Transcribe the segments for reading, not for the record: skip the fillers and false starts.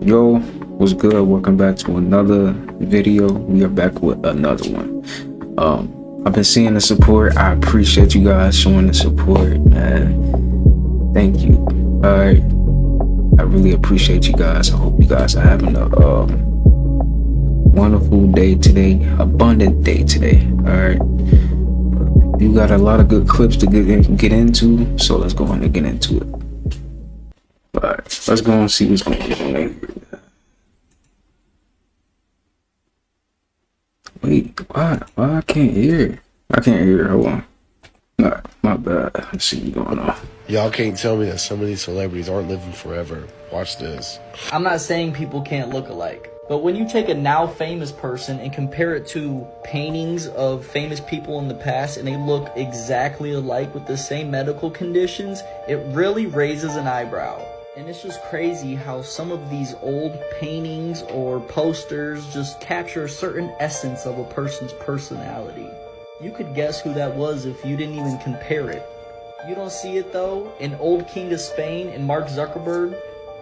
Yo, what's good? Welcome back to another video. We are back with another one. I've been seeing the support. I appreciate you guys showing the support, man. Thank you. All right, I really appreciate you guys. I hope you guys are having a wonderful day today, abundant day today. All right, you got a lot of good clips to get into, so let's go on and get into it. All right, let's go and see what's going on. Wait, why I can't hear? I can't hear. Hold on. Nah, my bad. Let's see what's going on. Y'all can't tell me that some of these celebrities aren't living forever. Watch this. I'm not saying people can't look alike, but when you take a now famous person and compare it to paintings of famous people in the past and they look exactly alike with the same medical conditions, it really raises an eyebrow. And it's just crazy how some of these old paintings or posters just capture a certain essence of a person's personality. You could guess who that was if you didn't even compare it. You don't see it though? An old king of Spain and Mark Zuckerberg?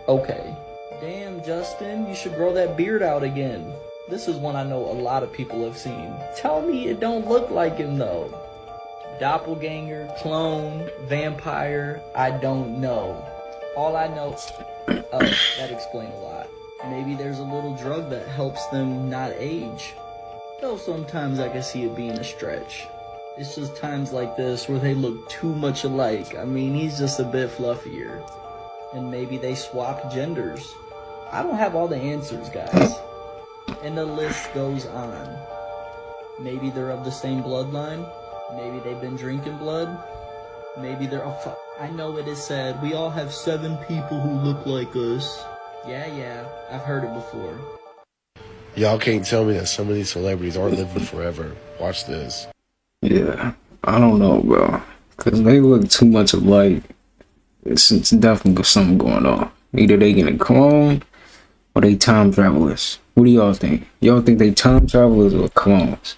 Okay. Damn, Justin, you should grow that beard out again. This is one I know a lot of people have seen. Tell me it don't look like him though. Doppelganger, clone, vampire, I don't know. All I know, that explains a lot. Maybe there's a little drug that helps them not age. Though sometimes I can see it being a stretch. It's just times like this where they look too much alike. I mean, he's just a bit fluffier. And maybe they swapped genders. I don't have all the answers, guys. And the list goes on. Maybe they're of the same bloodline. Maybe they've been drinking blood. Maybe they're I know it is said we all have 7 people who look like us. Yeah, I've heard it before. Y'all can't tell me that some of these celebrities aren't living forever. Watch this. Yeah, I don't know, bro. Because they look too much alike. It's definitely something going on. Either they getting cloned or they time travelers. What do y'all think? Y'all think they time travelers or clones?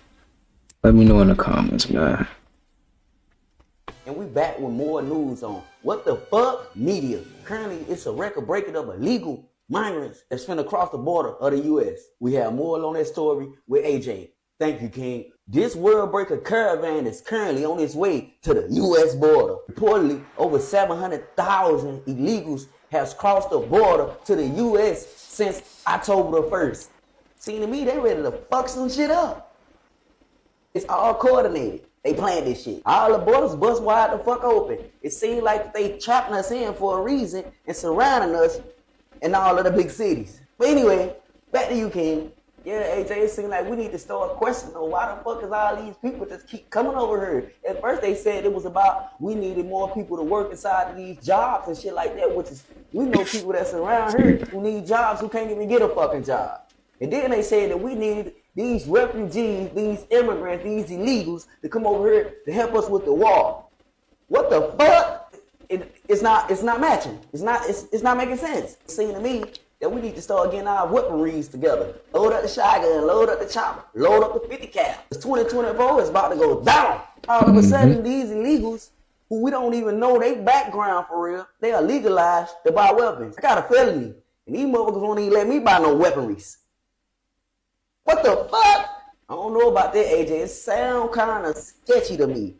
Let me know in the comments, man. And we back with more news on what the fuck media. Currently, it's a record breaking of illegal migrants that's finna cross the border of the U.S. We have more on that story with AJ. Thank you, King. This world breaker caravan is currently on its way to the U.S. border. Reportedly, over 700,000 illegals has crossed the border to the U.S. since October the 1st. Seeing to me, they ready to fuck some shit up. It's all coordinated. They planned this shit. All the borders bust wide the fuck open. It seems like they trapping us in for a reason and surrounding us in all of the big cities. But anyway, back to you, King. Yeah, AJ, it seems like we need to start questioning why the fuck is all these people just keep coming over here. At first they said it was about we needed more people to work inside of these jobs and shit like that, which is, we know people that's around here who need jobs who can't even get a fucking job. And then they said that we need these refugees, these immigrants, these illegals to come over here to help us with the war. What the fuck? It's not matching. It's not making sense. It seems to me that we need to start getting our weaponries together. Load up the shotgun, load up the chopper, load up the 50 cal. It's 2024, it's about to go down. All of a sudden, these illegals, who we don't even know their background for real, they are legalized to buy weapons. I got a felony, and these motherfuckers won't even let me buy no weaponries. What the fuck? I don't know about that, AJ. It sound kind of sketchy to me.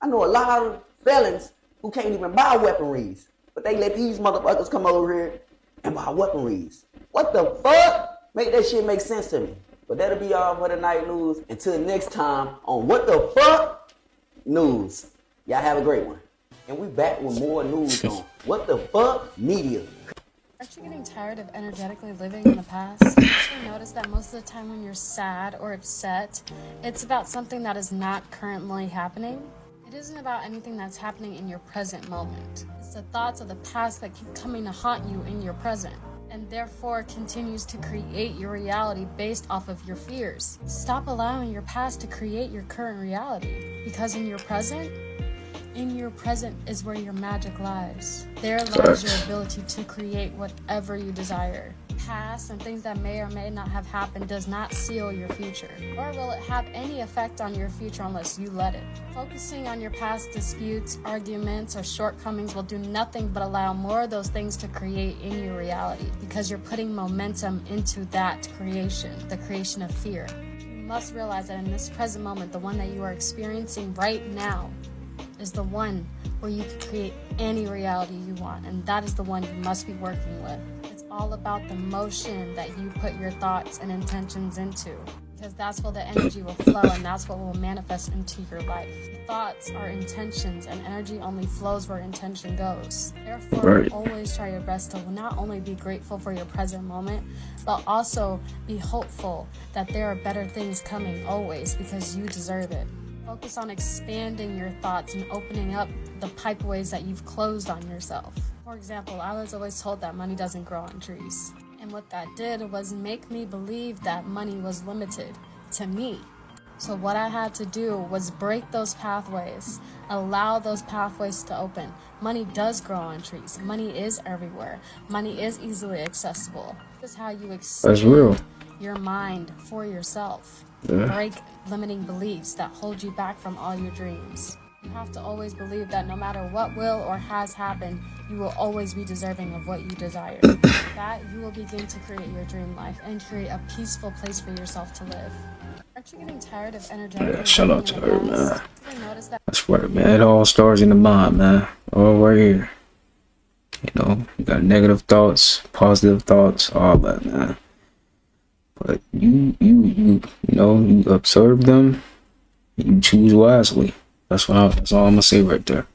I know a lot of felons who can't even buy weaponries, but they let these motherfuckers come over here and buy weaponries. What the fuck? Make that shit make sense to me. But that'll be all for the night news. Until next time on What the Fuck News. Y'all have a great one. And we back with more news on What the Fuck Media. Aren't you getting tired of energetically living in the past? Have you noticed that most of the time when you're sad or upset, it's about something that is not currently happening? It isn't about anything that's happening in your present moment. It's the thoughts of the past that keep coming to haunt you in your present, and therefore continues to create your reality based off of your fears. Stop allowing your past to create your current reality, because in your present is where your magic lies. There lies your ability to create whatever you desire. past and things that may or may not have happened does not seal your future, nor will it have any effect on your future unless you let it. Focusing on your past disputes, arguments, or shortcomings will do nothing but allow more of those things to create in your reality, because you're putting momentum into that creation, the creation of fear. You must realize that in this present moment, the one that you are experiencing right now is the one where you can create any reality you want, and that is the one you must be working with. It's all about the motion that you put your thoughts and intentions into, because that's where the energy will flow and that's what will manifest into your life. Thoughts are intentions, and energy only flows where intention goes. Therefore, always try your best to not only be grateful for your present moment, but also be hopeful that there are better things coming always, because you deserve it. Focus on expanding your thoughts and opening up the pipeways that you've closed on yourself. For example, I was always told that money doesn't grow on trees. And what that did was make me believe that money was limited to me. So what I had to do was break those pathways, allow those pathways to open. Money does grow on trees. Money is everywhere. Money is easily accessible. This is how you expand your mind for yourself. Break limiting beliefs that hold you back from all your dreams. You have to always believe that no matter what will or has happened, you will always be deserving of what you desire. That you will begin to create your dream life and create a peaceful place for yourself to live. Aren't you getting tired of energetic? Shout out to her, man. I swear, man, it all starts in the mind, man. All right here. You know, you got negative thoughts, positive thoughts, all that, man. But you know, you observe them, you choose wisely. That's all I'm gonna say right there.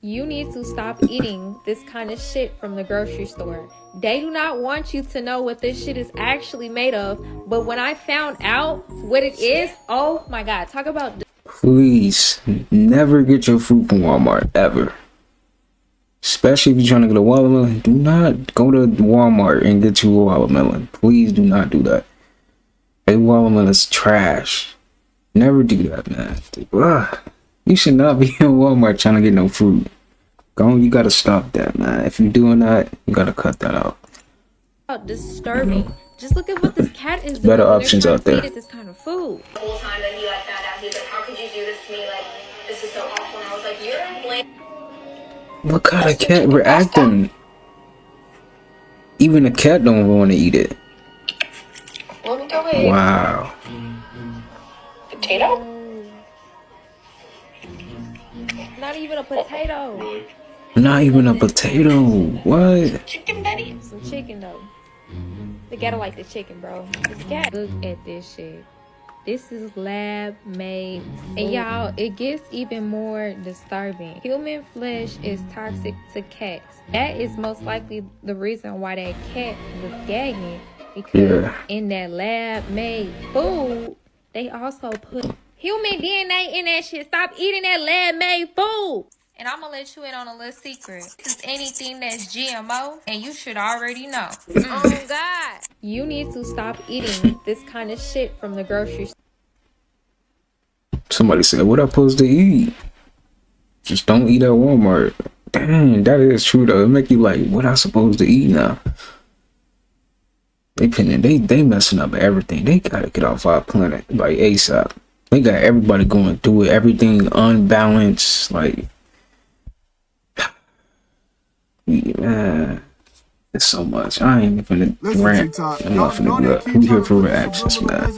You need to stop eating this kind of shit from the grocery store. They do not want you to know what this shit is actually made of. But when I found out what it is, oh my God, talk about... Please, never get your fruit from Walmart, ever. Especially if you're trying to get a watermelon, do not go to Walmart and get you a watermelon. Please do not do that. A watermelon is trash. Never do that, man. Ugh. You should not be in Walmart trying to get no fruit. You gotta stop that, man. If you're doing that, you gotta cut that out. Disturbing. Just look at what this cat is doing. Better options out there. This kind of food. The whole time that he like found out, he was like, "How could you do this to me? Like, this is so awful." And I was like, "You're in blame." Look how the cat reacting. Even the cat don't want to eat it. Let me go ahead. Wow. Potato? Not even a potato. Not even a potato. What? Chicken Betty? Some chicken though. They gotta like the chicken, bro. This cat. Look at this shit. This is lab made. And y'all, it gets even more disturbing. Human flesh is toxic to cats. That is most likely the reason why that cat was gagging. Because in that lab made food, they also put human DNA in that shit. Stop eating that lab made food. And I'm gonna let you in on a little secret. This is anything that's GMO, and you should already know. Oh God. You need to stop eating this kind of shit from the grocery store. Somebody said, what I'm supposed to eat? Just don't eat at Walmart. Dang, that is true though. It make you like, what I supposed to eat now? They messing up everything. They gotta get off our planet like ASAP. They got everybody going through it. Everything unbalanced. Like, man, it's so much. I ain't even gonna rant. I'm not finna do that. We here for reactions, man.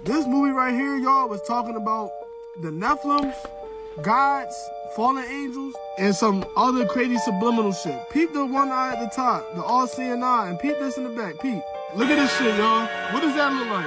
This movie right here, y'all, was talking about the Nephilims, gods, fallen angels, and some other crazy subliminal shit. Peep the one eye at the top, the all-seeing eye, and peep this in the back. Peep. Look at this shit, y'all. What does that look like?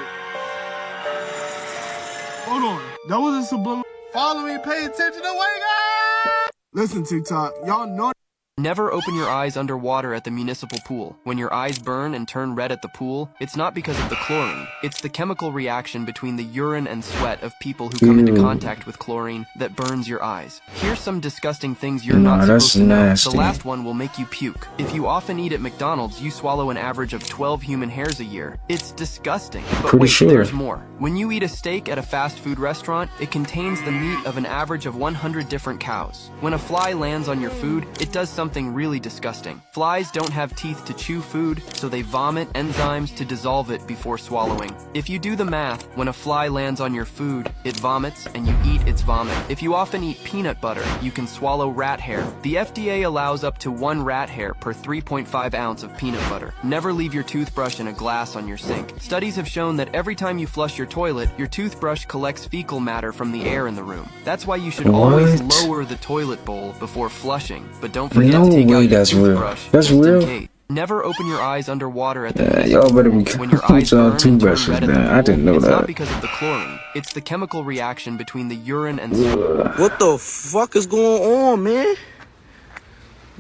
Hold on. That was a subliminal. Follow me, pay attention to wake up! Listen, TikTok, y'all know. Never open your eyes underwater at the municipal pool. When your eyes burn and turn red at the pool, it's not because of the chlorine. It's the chemical reaction between the urine and sweat of people who come into contact with chlorine that burns your eyes. Here's some disgusting things you're not supposed to know. The last one will make you puke. If you often eat at McDonald's, you swallow an average of 12 human hairs a year. It's disgusting. But wait, there's more. When you eat a steak at a fast food restaurant, it contains the meat of an average of 100 different cows. When a fly lands on your food, it does something something really disgusting. Flies don't have teeth to chew food, so they vomit enzymes to dissolve it before swallowing. If you do the math, when a fly lands on your food, it vomits and you eat its vomit. If you often eat peanut butter, you can swallow rat hair. The FDA allows up to 1 rat hair per 3.5 ounce of peanut butter. Never leave your toothbrush in a glass on your sink. Studies have shown that every time you flush your toilet, your toothbrush collects fecal matter from the air in the room. That's why you should always lower the toilet bowl before flushing, but don't forget to take out your toothbrush. That's real. Never open your eyes underwater at the y'all better be when your eyes burn and turn toothbrushes, red at the man. I pool, didn't know it's that. not because of the chlorine. It's the chemical reaction between the urine and sweat. What the fuck is going on, man?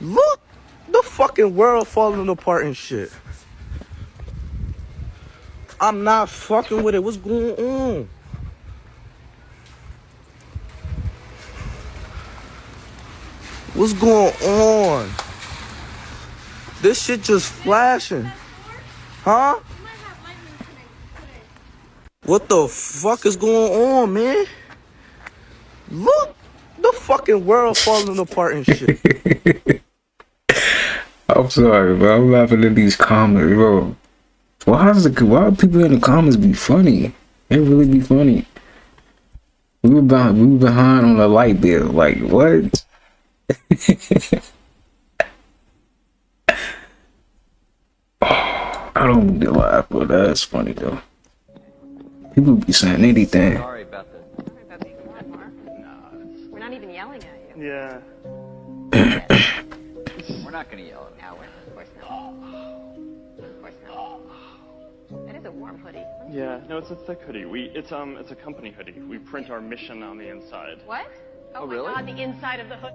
Look, the fucking world falling apart and shit. I'm not fucking with it. What's going on? What's going on? This shit just flashing. Huh? What the fuck is going on, man? Look, the fucking world falling apart and shit. I'm sorry, bro. I'm laughing at these comments, bro. Why do people in the comments be funny? They really be funny. We were behind on the light bill. Like, what? I don't mean to laugh, but that's funny though. People be saying anything. Sorry about this. Sorry about being loud, Mark. No. We're not even yelling at you. Yeah. We're not gonna yell at you. No, of course not. Of course not. That is a warm hoodie. Yeah, no, it's a thick hoodie. It's a company hoodie. We print our mission on the inside. What? Oh, my really? God, the inside of the hood.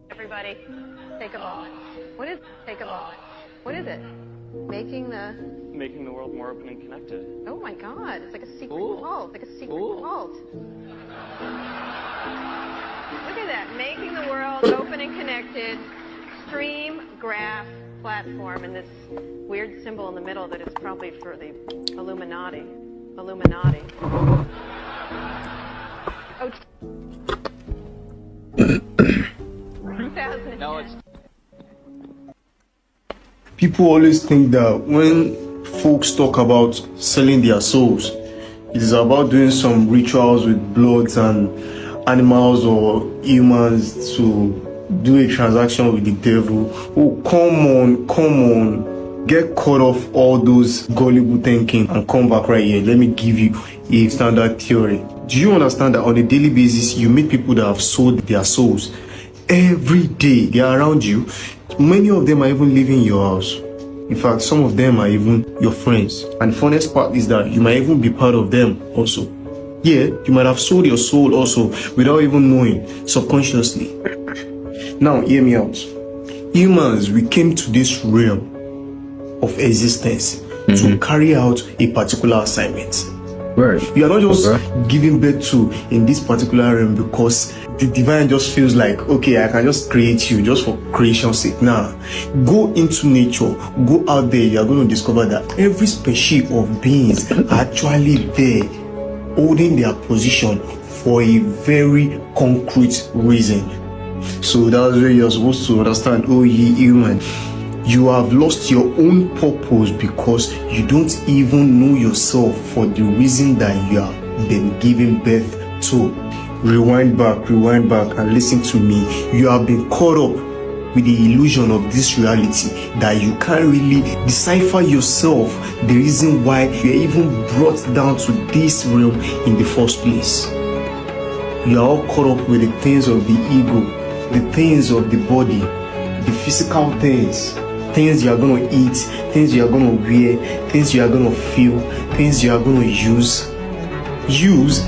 Everybody, take a moment. Take a moment. What is it? Making the world more open and connected. Oh my God, it's like a secret cult. Like a secret cult. Look at that, making the world open and connected. Stream graph platform, and this weird symbol in the middle that is probably for the Illuminati. Oh. 2010. No, it's People always think that when folks talk about selling their souls, it is about doing some rituals with bloods and animals or humans to do a transaction with the devil. Oh, come on. Get caught off all those gullible thinking and come back right here. Let me give you a standard theory. Do you understand that on a daily basis, you meet people that have sold their souls? Every day, they are around you. Many of them are even living in your house. In fact, some of them are even your friends. And the funniest part is that you might even be part of them also. Yeah, you might have sold your soul also without even knowing, subconsciously. Now, hear me out. Humans, we came to this realm of existence to carry out a particular assignment. Right. You are not just giving birth to in this particular realm because the divine just feels like, okay, I can just create you just for creation's sake. Now, go into nature, go out there, you are going to discover that every species of beings are actually there, holding their position for a very concrete reason. So that's where you're supposed to understand, oh ye human, you have lost your own purpose because you don't even know yourself for the reason that you have been given birth to. Rewind back and listen to me. You have been caught up with the illusion of this reality that you can't really decipher yourself, the reason why you're even brought down to this realm in the first place. You are all caught up with the things of the ego, the things of the body, the physical things you are going to eat, things you are going to wear, things you are going to feel, things you are going to use. Use.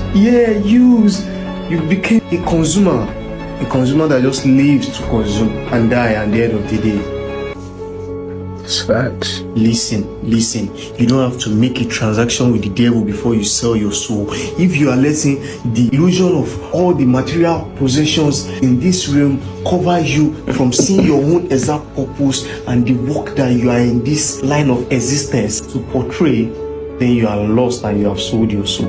You became a consumer that just lives to consume and die at the end of the day. It's facts. Listen. You don't have to make a transaction with the devil before you sell your soul. If you are letting the illusion of all the material possessions in this realm cover you from seeing your own exact purpose and the work that you are in this line of existence to portray, then you are lost and you have sold your soul.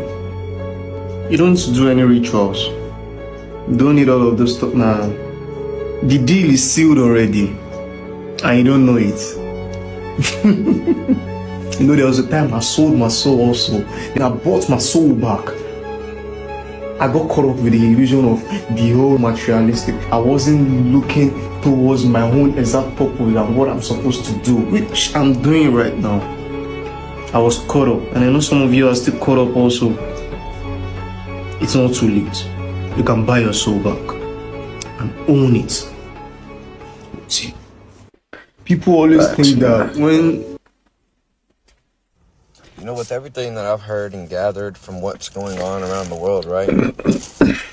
You don't do any rituals. You don't need all of this stuff now. The deal is sealed already, and you don't know it. You know, there was a time I sold my soul also, and I bought my soul back. I got caught up with the illusion of the whole materialistic. I wasn't looking towards my own exact purpose and what I'm supposed to do, which I'm doing right now. I was caught up, and I know some of you are still caught up also. It's not too late. You can buy your soul back and own it. See, people always think that when... You know, with everything that I've heard and gathered from what's going on around the world, right?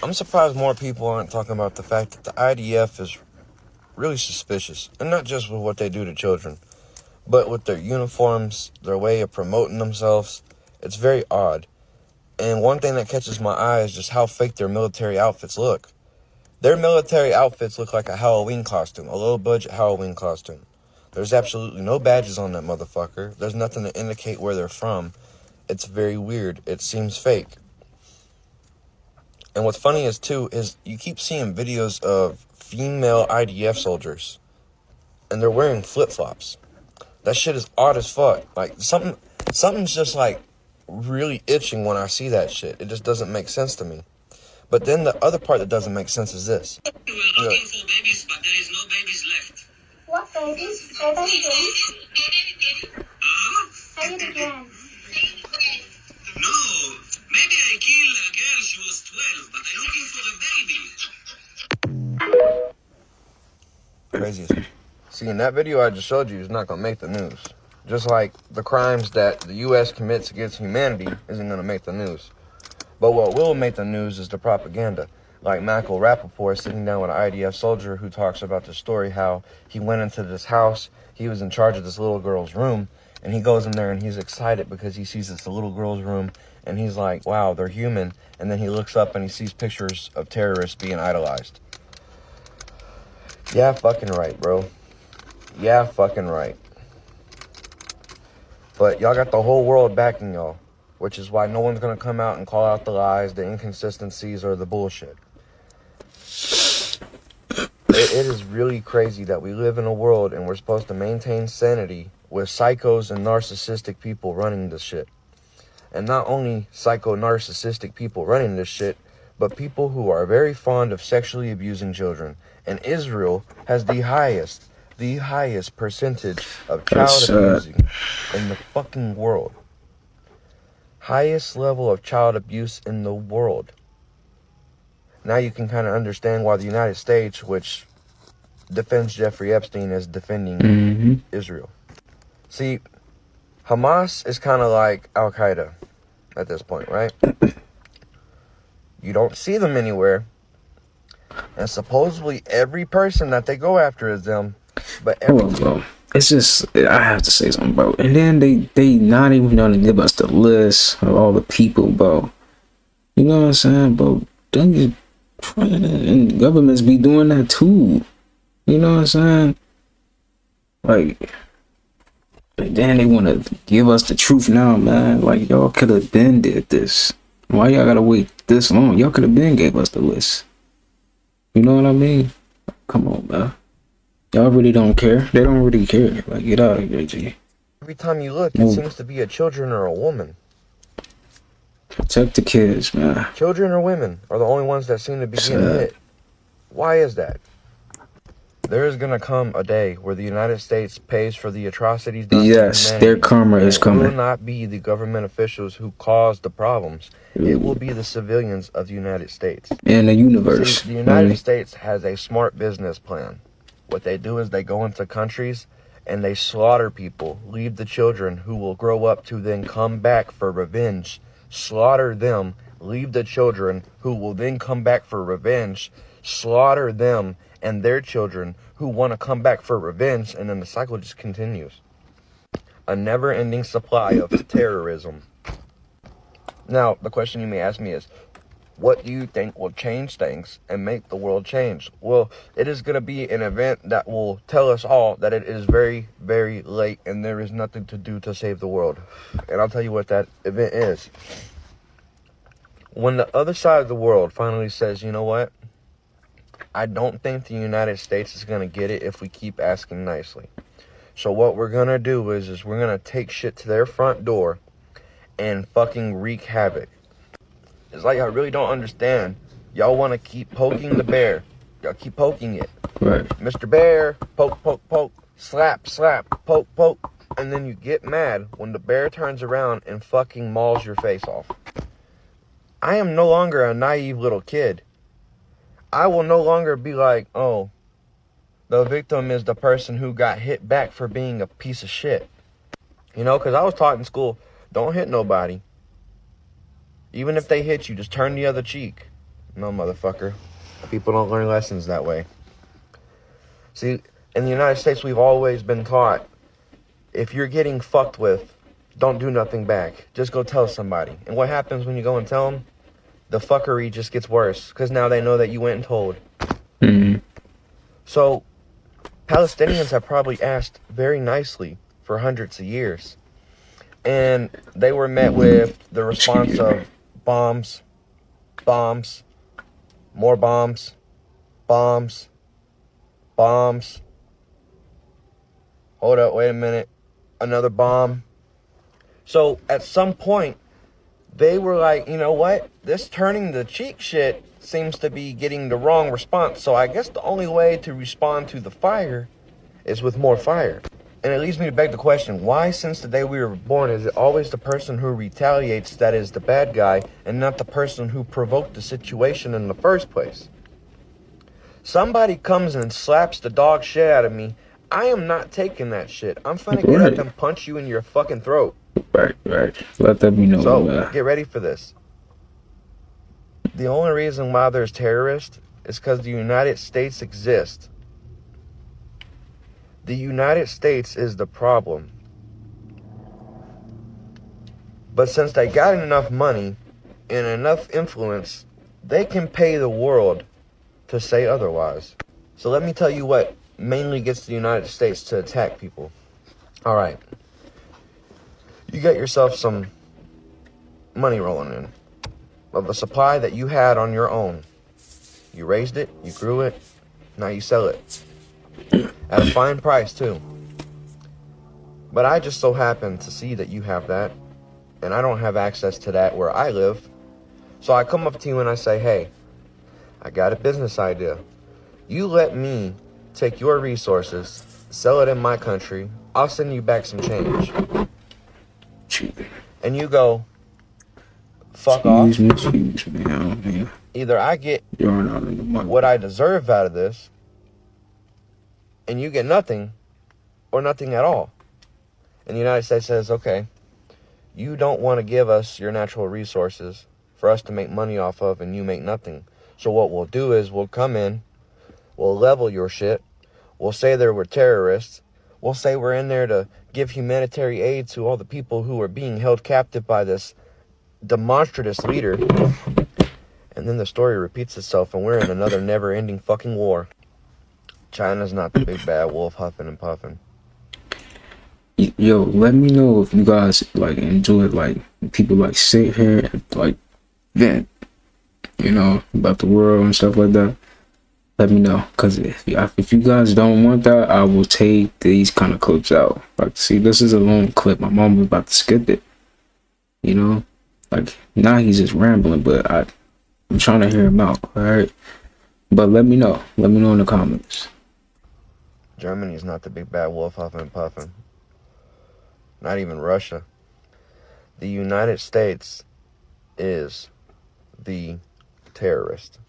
I'm surprised more people aren't talking about the fact that the IDF is really suspicious. And not just with what they do to children, but with their uniforms, their way of promoting themselves. It's very odd. And one thing that catches my eye is just how fake their military outfits look. Their military outfits look like a Halloween costume, a low-budget Halloween costume. There's absolutely no badges on that motherfucker. There's nothing to indicate where they're from. It's very weird. It seems fake. And what's funny is, too, is you keep seeing videos of female IDF soldiers, and they're wearing flip-flops. That shit is odd as fuck. Like, something's just, like, really itching when I see that shit. It just doesn't make sense to me. But then the other part that doesn't make sense is this. We were looking for babies, but there is no babies left. What babies? Say that again. Say it again. No, maybe I killed a girl, she was 12, but I'm looking for a baby. Crazy. See, in that video I just showed you is not going to make the news. Just like the crimes that the U.S. commits against humanity isn't going to make the news. But what will make the news is the propaganda. Like Michael Rappaport sitting down with an IDF soldier who talks about the story how he went into this house, he was in charge of this little girl's room, and he goes in there and he's excited because he sees this little girl's room, and he's like, wow, they're human. And then he looks up and he sees pictures of terrorists being idolized. Yeah, fucking right, bro. Yeah, fucking right. But y'all got the whole world backing y'all, which is why no one's going to come out and call out the lies, the inconsistencies, or the bullshit. It is really crazy that we live in a world and we're supposed to maintain sanity with psychos and narcissistic people running this shit. And not only psycho-narcissistic people running this shit, but people who are very fond of sexually abusing children. And Israel has the highest percentage of child abusing in the fucking world. Highest level of child abuse in the world. Now you can kind of understand why the United States, which defends Jeffrey Epstein, is defending Israel. See, Hamas is kind of like Al-Qaeda at this point, right? You don't see them anywhere. And supposedly every person that they go after is them. But bro, it's just, I have to say something, bro. And then they not even gonna give us the list of all the people, bro. You know what I'm saying, bro? And governments be doing that too. You know what I'm saying? Like, but then they want to give us the truth now, man. Like, y'all could have been did this. Why y'all gotta wait this long? Y'all could have been gave us the list. You know what I mean? Come on, man. Y'all really don't care. They don't really care. Like, get out of here, G. Every time you look, it seems to be a children or a woman. Protect the kids, man. Children or women are the only ones that seem to be getting hit. Why is that? There is gonna come a day where the United States pays for the atrocities done to humanity. Their karma is coming. It will not be the government officials who caused the problems. It will be the civilians of the United States. And the universe. See, the United States has a smart business plan. What they do is they go into countries and they slaughter people, leave the children who will grow up to then come back for revenge. Slaughter them, leave the children who will then come back for revenge. Slaughter them and their children who want to come back for revenge, and then the cycle just continues. A never-ending supply of terrorism. Now, the question you may ask me is, what do you think will change things and make the world change? Well, it is going to be an event that will tell us all that it is very, very late and there is nothing to do to save the world. And I'll tell you what that event is. When the other side of the world finally says, you know what? I don't think the United States is going to get it if we keep asking nicely. So what we're going to do is we're going to take shit to their front door and fucking wreak havoc. It's like I really don't understand. Y'all want to keep poking the bear. Y'all keep poking it. Right. Mr. Bear, poke, poke, poke, slap, slap, poke, poke. And then you get mad when the bear turns around and fucking mauls your face off. I am no longer a naive little kid. I will no longer be like, oh, the victim is the person who got hit back for being a piece of shit. You know, because I was taught in school, don't hit nobody. Even if they hit you, just turn the other cheek. No, motherfucker. People don't learn lessons that way. See, in the United States, we've always been taught, if you're getting fucked with, don't do nothing back. Just go tell somebody. And what happens when you go and tell them? The fuckery just gets worse, because now they know that you went and told. Mm-hmm. So, Palestinians have probably asked very nicely for hundreds of years. And they were met with the response of bombs, bombs, more bombs, bombs, bombs. Hold up, wait a minute. Another bomb. So, at some point, they were like, you know what? This turning the cheek shit seems to be getting the wrong response. So I guess the only way to respond to the fire is with more fire. And it leads me to beg the question, why since the day we were born is it always the person who retaliates that is the bad guy and not the person who provoked the situation in the first place? Somebody comes and slaps the dog shit out of me, I am not taking that shit. I'm finna get up and punch you in your fucking throat. Right. Let that be known. So, get ready for this. The only reason why there's terrorists is because the United States exists. The United States is the problem. But since they got enough money and enough influence, they can pay the world to say otherwise. So let me tell you what mainly gets the United States to attack people. All right. You get yourself some money rolling in of a supply that you had on your own. You raised it, you grew it, now you sell it. At a fine price, too. But I just so happen to see that you have that, and I don't have access to that where I live. So I come up to you and I say, hey, I got a business idea. You let me take your resources, sell it in my country, I'll send you back some change. And you go, fuck off. Either I get what I deserve out of this, and you get nothing, or nothing at all. And the United States says, okay, you don't want to give us your natural resources for us to make money off of, and you make nothing. So what we'll do is we'll come in, we'll level your shit, we'll say there were terrorists, we'll say we're in there to give humanitarian aid to all the people who are being held captive by this demonstrative leader. And then the story repeats itself and we're in another never-ending fucking war. China's not the big bad wolf huffing and puffing. Yo, let me know if you guys like enjoy like people like sit here and like vent, you know, about the world and stuff like that. Let me know, because if you guys don't want that, I will take these kind of clips out. Like, see, this is a long clip. My mom was about to skip it. You know, like now he's just rambling, but I'm trying to hear him out. All right, but let me know. Let me know in the comments. Germany's not the big bad wolf huffing and puffing. Not even Russia. The United States is the terrorist.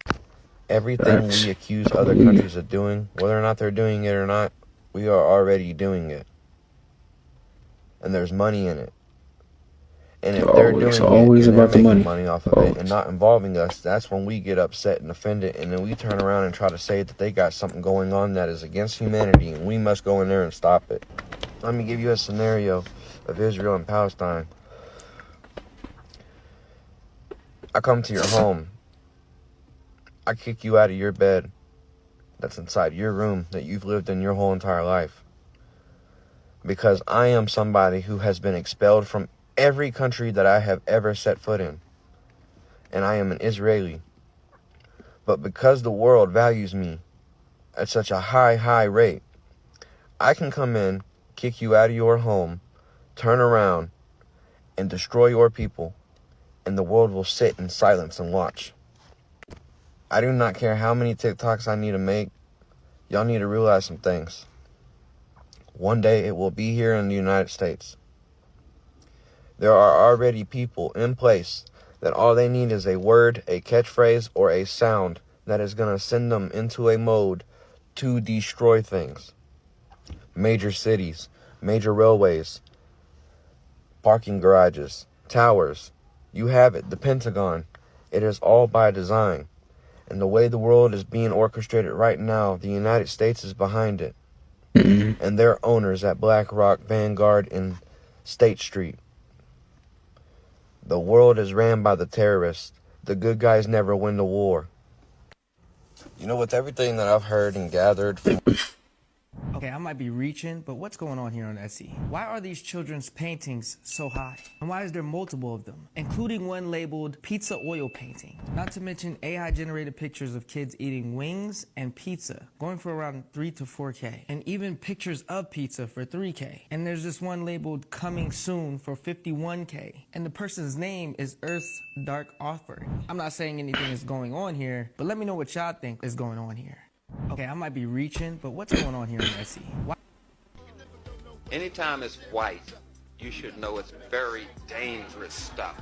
Everything we accuse other countries of doing, whether or not they're doing it or not, we are already doing it. And there's money in it. And if they're doing it and they're making money off of it and not involving us, that's when we get upset and offended, and then we turn around and try to say that they got something going on that is against humanity, and we must go in there and stop it. Let me give you a scenario of Israel and Palestine. I come to your home. I kick you out of your bed that's inside your room that you've lived in your whole entire life. Because I am somebody who has been expelled from every country that I have ever set foot in. And I am an Israeli. But because the world values me at such a high rate, I can come in, kick you out of your home, turn around, and destroy your people, and the world will sit in silence and watch. I do not care how many TikToks I need to make. Y'all need to realize some things. One day it will be here in the United States. There are already people in place that all they need is a word, a catchphrase, or a sound that is going to send them into a mode to destroy things. Major cities, major railways, parking garages, towers. You have it, the Pentagon. It is all by design. And the way the world is being orchestrated right now, the United States is behind it. And their owners at BlackRock, Vanguard, and State Street. The world is ran by the terrorists. The good guys never win the war. You know, with everything that I've heard and gathered from... Okay, I might be reaching, but what's going on here on Etsy? Why are these children's paintings so high? And why is there multiple of them, including one labeled pizza oil painting? Not to mention AI-generated pictures of kids eating wings and pizza, going for around 3 to 4K, and even pictures of pizza for 3K. And there's this one labeled coming soon for 51K, and the person's name is Earth's Dark Author. I'm not saying anything is going on here, but let me know what y'all think is going on here. Okay, I might be reaching, but what's going on here in Etsy? Why? Anytime it's white, you should know it's very dangerous stuff.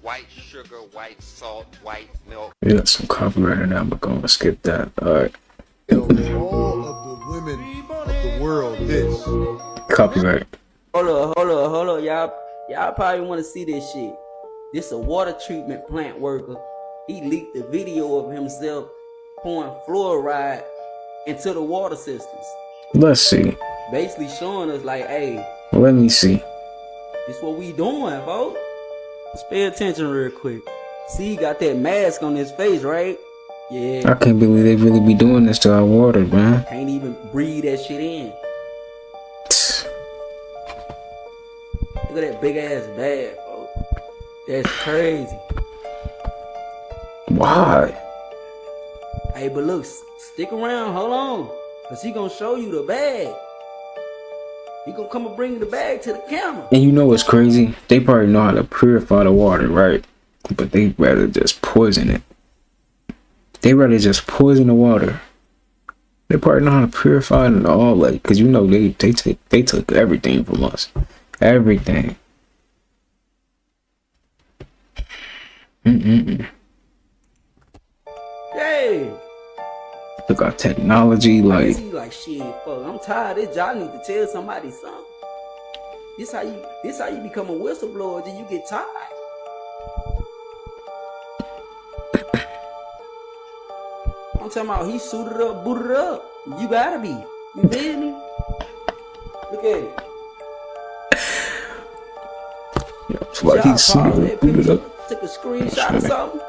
White sugar, white salt, white milk. We got some copyright in there, but going to skip that. Alright. All of the women of the world this. Copyright. Hold up, y'all probably want to see this shit. This a water treatment plant worker. He leaked the video of himself pouring fluoride into the water systems. Let's see. Basically showing us like, hey, Let me see. this what we doing, folks. Just pay attention real quick. See, he got that mask on his face, right? Yeah. I can't believe they really be doing this to our water, man. Can't even breathe that shit in. Look at that big ass bag, folks. That's crazy. Why? Hey, but look, stick around, hold on. Cause he gonna show you the bag. He gonna come and bring the bag to the camera. And you know what's crazy? They probably know how to purify the water, right? But they rather just poison it. They rather just poison the water. They probably know how to purify it and all, like, cause you know they took everything from us. Everything. Hey. Look our technology, like. Like shit, fuck. I'm tired of this. Y'all need to tell somebody something. This how you become a whistleblower. Then you get tired. I'm talking about he suited up, booted up. You gotta be. You feel me? Look at it. It's like he's suited up, booted up. Took a screenshot or something.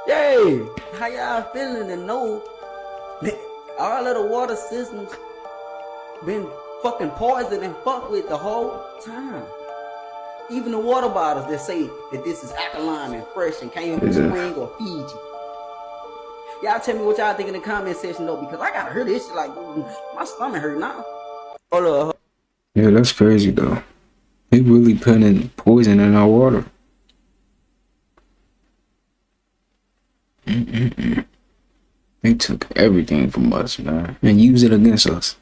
Yay! How y'all feeling to know that all of the water systems been fucking poisoned and fucked with the whole time? Even the water bottles that say that this is alkaline and fresh and came from spring or Fiji. Y'all tell me what y'all think in the comment section though, because I gotta hear this shit, like my stomach hurt now. Hold up. Yeah, that's crazy though. They really putting poison in our water. They took everything from us, man, and used it against us.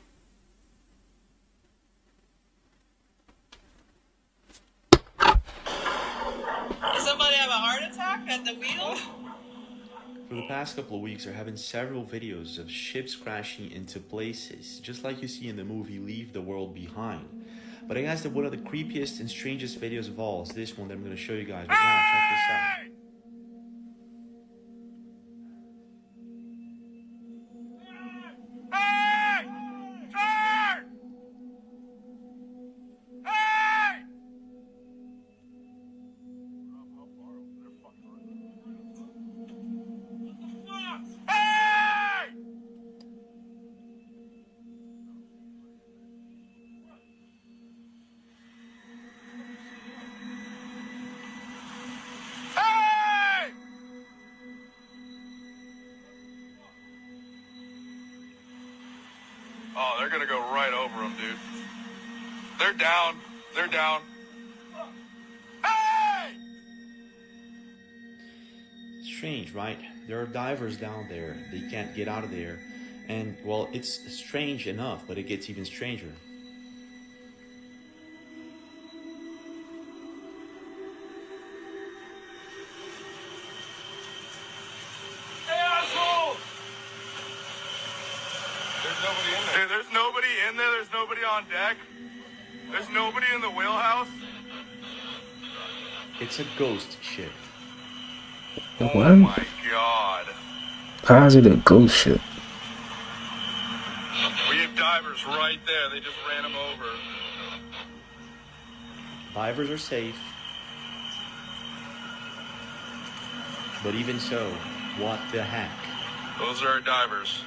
Did somebody have a heart attack at the wheel? For the past couple of weeks, there have been several videos of ships crashing into places, just like you see in the movie Leave the World Behind. But I guess that one of the creepiest and strangest videos of all is this one that I'm going to show you guys right now. Check this out. Hey! over them, dude. They're down. They're down. Strange, right? There are divers down there. They can't get out of there. And, well, it's strange enough, but it gets even stranger. Hey, assholes! There's nobody in there. There's nobody in there. There's nobody on deck. There's nobody in the wheelhouse. It's a ghost ship. What? Oh my god. How is it a ghost ship? We have divers right there. They just ran them over. Divers are safe. But even so, what the heck? Those are our divers.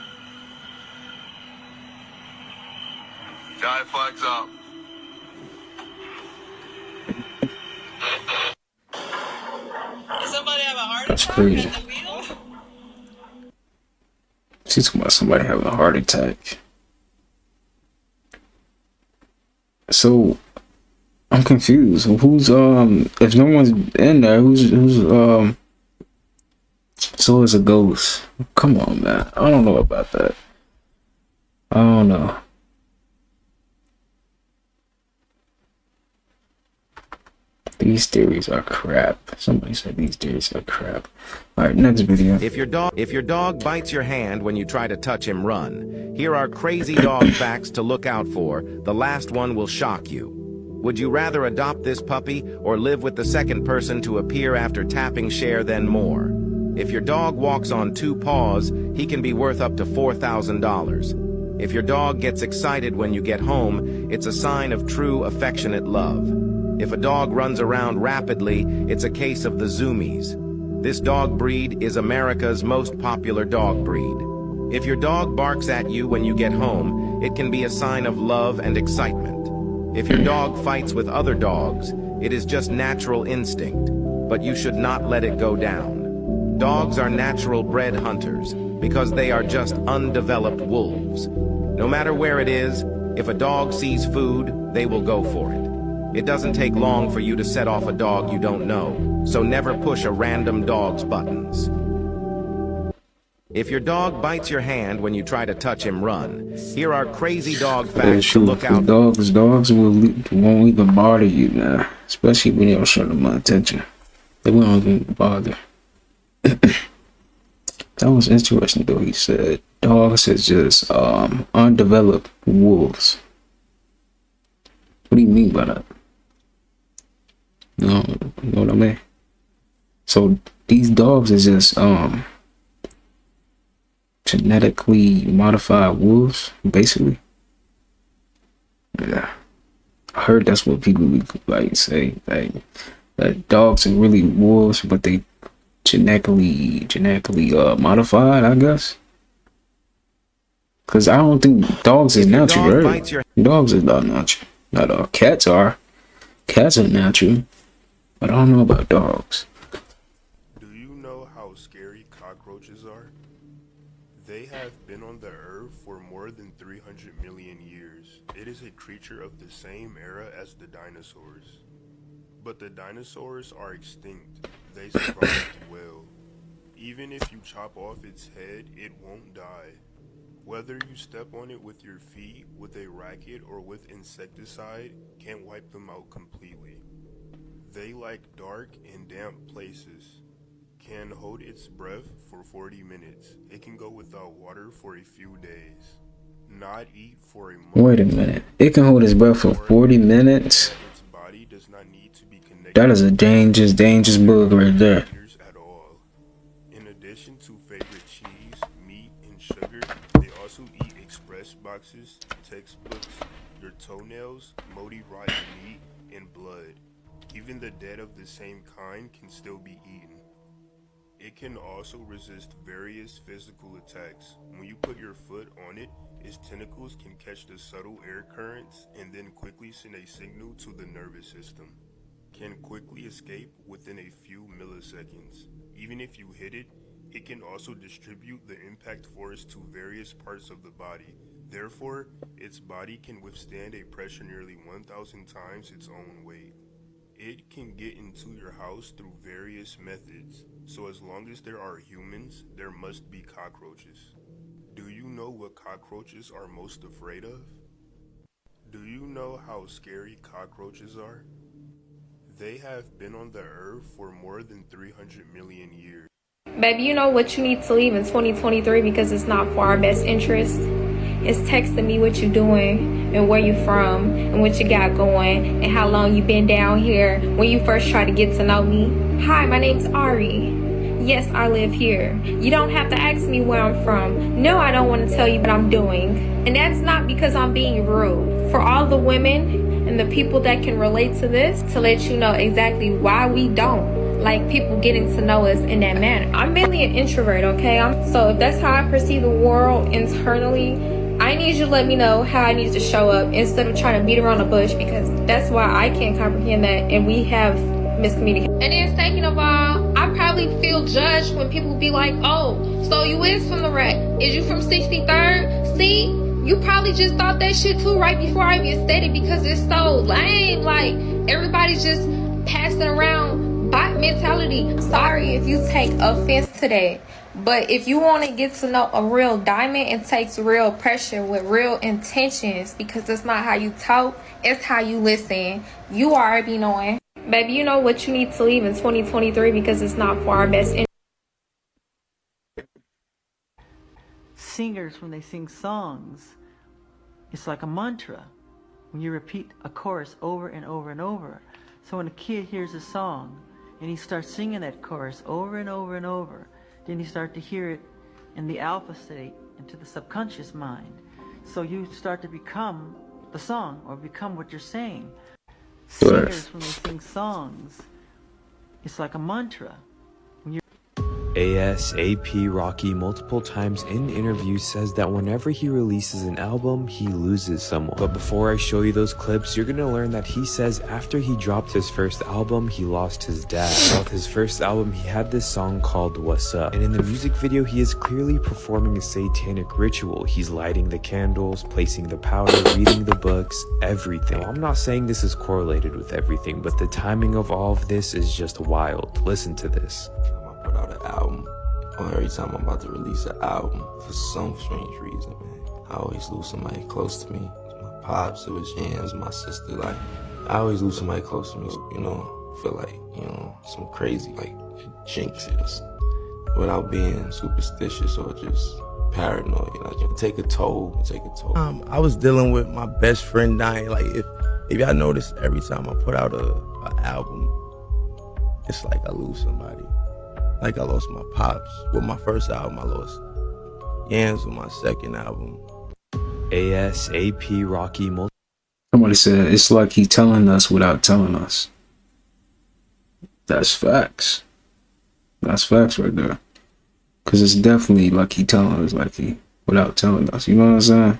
Dive flags up. Somebody have a heart That's attack crazy. at the wheel? She's talking about somebody having a heart attack. So I'm confused. Who's if no one's in there, who's so it's a ghost. Come on, man. I don't know about that. I don't know. These theories are crap. Somebody said these theories are crap. Alright, next video. If your dog bites your hand when you try to touch him, run. Here are crazy dog facts to look out for. The last one will shock you. Would you rather adopt this puppy or live with the second person to appear after tapping share then more? If your dog walks on 2 paws, he can be worth up to $4,000. If your dog gets excited when you get home, it's a sign of true affectionate love. If a dog runs around rapidly, it's a case of the zoomies. This dog breed is America's most popular dog breed. If your dog barks at you when you get home, it can be a sign of love and excitement. If your dog fights with other dogs, it is just natural instinct, but you should not let it go down. Dogs are natural bred hunters because they are just undeveloped wolves. No matter where it is, if a dog sees food, they will go for it. It doesn't take long for you to set off a dog you don't know, so never push a random dog's buttons. If your dog bites your hand when you try to touch him, run. Here are crazy dog facts to look out for. Dogs won't even bother you, man. Especially when you don't show them attention. They won't even bother. That was interesting though. He said dogs is just undeveloped wolves. What do you mean by that? No, you know what I mean? So these dogs is just genetically modified wolves, basically. Yeah, I heard that's what people like say, like that dogs are really wolves, but they genetically modified, I guess. Because I don't think dogs is natural, right? Dogs is not natural. Not all. Cats are. Cats are natural. But I don't know about dogs. Do you know how scary cockroaches are? They have been on the earth for more than 300 million years. It is a creature of the same era as the dinosaurs. But the dinosaurs are extinct. They survived well. Even if you chop off its head, it won't die. Whether you step on it with your feet, with a racket, or with insecticide, can't wipe them out completely. They like dark and damp places. Can hold its breath for 40 minutes. It can go without water for a few days. Not eat for a month. Wait a minute. It can hold its breath for 40 minutes? Its body does not need to be connected. That is a dangerous bug right there. At all. In addition to favorite cheese, meat, and sugar, they also eat express boxes, textbooks, your toenails, moldy rotten meat, and blood. Even the dead of the same kind can still be eaten. It can also resist various physical attacks. When you put your foot on it, its tentacles can catch the subtle air currents and then quickly send a signal to the nervous system. Can quickly escape within a few milliseconds. Even if you hit it, it can also distribute the impact force to various parts of the body. Therefore, its body can withstand a pressure nearly 1,000 times its own weight. It can get into your house through various methods, so as long as there are humans, there must be cockroaches. Do you know what cockroaches are most afraid of? Do you know how scary cockroaches are? They have been on the earth for more than 300 million years. Baby, you know what you need to leave in 2023 because it's not for our best interest. It's texting me what you doing and where you from and what you got going and how long you been down here when you first tried to get to know me. Hi, my name's Ari. Yes, I live here. You don't have to ask me where I'm from. No, I don't want to tell you what I'm doing. And that's not because I'm being rude. For all the women and the people that can relate to this, to let you know exactly why we don't like people getting to know us in that manner. I'm mainly an introvert, okay? So if that's how I perceive the world internally, I need you to let me know how I need to show up instead of trying to beat around the bush, because that's why I can't comprehend that and we have miscommunication. And then second of all, I probably feel judged when people be like, oh, so you is from the wreck. Is you from 63rd? See, you probably just thought that shit too right before I even said it because it's so lame. Like, everybody's just passing around bot mentality. Sorry if you take offense to that. But if you want to get to know a real diamond, it takes real pressure with real intentions, because it's not how you talk, it's how you listen. You already knowing. Baby, you know what you need to leave in 2023 because it's not for our best interest. Singers, when they sing songs, it's like a mantra. When you repeat a chorus over and over and over. So when a kid hears a song and he starts singing that chorus over and over and over, then you start to hear it in the alpha state, into the subconscious mind. So you start to become the song, or become what you're saying. Singers, when they sing songs, it's like a mantra. ASAP Rocky multiple times in interviews says that whenever he releases an album, he loses someone. But before I show you those clips, you're gonna learn that he says after he dropped his first album, he lost his dad. With his first album, he had this song called What's Up. And in the music video, he is clearly performing a satanic ritual. He's lighting the candles, placing the powder, reading the books, everything. Now, I'm not saying this is correlated with everything, but the timing of all of this is just wild. Listen to this. Put out an album, or every time I'm about to release an album, for some strange reason, man, I always lose somebody close to me. My pops, it was Jams, my sister, like, I always lose somebody close to me, you know, feel like, you know, some crazy, like, jinxes, without being superstitious or just paranoid, you know, take a toll. I was dealing with my best friend dying. Like, if y'all notice, every time I put out an album, it's like I lose somebody. Like, I lost my pops with my first album. I lost Yams with my second album. ASAP Rocky. Somebody said it's like he telling us without telling us. That's facts. That's facts right there. Cause it's definitely like he telling us, like he without telling us. You know what I'm saying?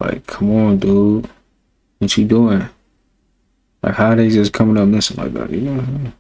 Like, come on, dude. What you doing? Like, how they just coming up missing like that? You know what I'm saying?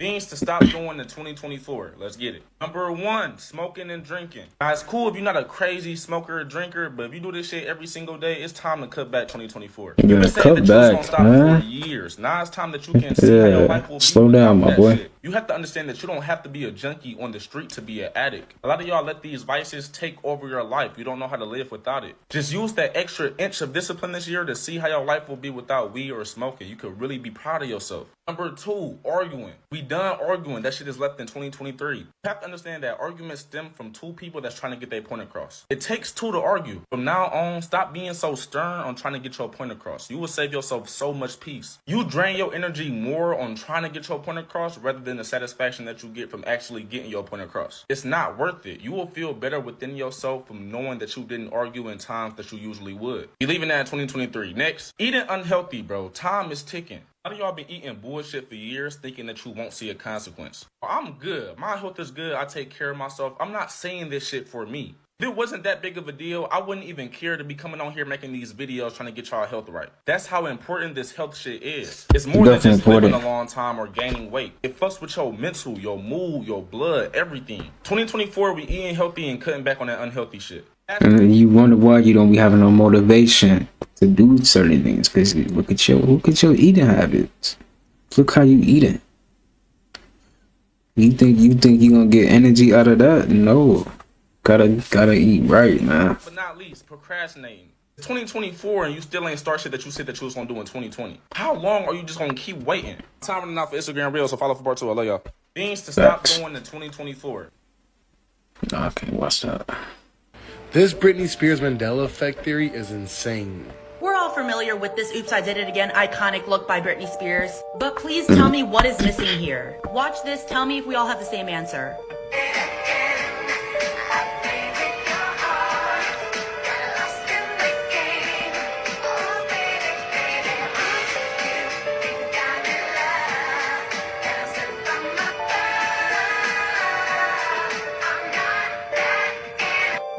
Things to stop doing in 2024. Let's get it. Number 1, smoking and drinking. Now, it's cool if you're not a crazy smoker or drinker, but if you do this shit every single day, it's time to cut back 2024. You've been saying that you was gonna stop for years. Now it's time that you can see how your life will be. Slow down, my boy. Shit. You have to understand that you don't have to be a junkie on the street to be an addict. A lot of y'all let these vices take over your life. You don't know how to live without it. Just use that extra inch of discipline this year to see how your life will be without weed or smoking. You could really be proud of yourself. Number 2, arguing. We done arguing. That shit is left in 2023. You have to understand that arguments stem from 2 people that's trying to get their point across. It takes 2 to argue. From now on, stop being so stern on trying to get your point across. You will save yourself so much peace. You drain your energy more on trying to get your point across rather than the satisfaction that you get from actually getting your point across. It's not worth it. You will feel better within yourself from knowing that you didn't argue in times that you usually would. You're leaving that in 2023. Next, eating unhealthy, bro. Time is ticking. A lot of y'all been eating bullshit for years thinking that you won't see a consequence. I'm good. My health is good. I take care of myself. I'm not saying this shit for me. If it wasn't that big of a deal, I wouldn't even care to be coming on here making these videos trying to get y'all health right. That's how important this health shit is. It's more than just living a long time or gaining weight. It fucks with your mental, your mood, your blood, everything. 2024, we eating healthy and cutting back on that unhealthy shit. And then you wonder why you don't be having no motivation to do certain things. Because look at your eating habits. Look how you eating. You think you gonna get energy out of that? No. Gotta eat right, man. But not least, procrastinating. 2024 and you still ain't start shit that you said that you was gonna do in 2020. How long are you just gonna keep waiting? Time running out for Instagram Reels, so follow for part 2. I love y'all. Things to stop going in 2024. No, I can't watch that. This Britney Spears Mandela effect theory is insane. We're all familiar with this Oops, I Did It Again iconic look by Britney Spears, but please tell me what is missing here. Watch this, tell me if we all have the same answer.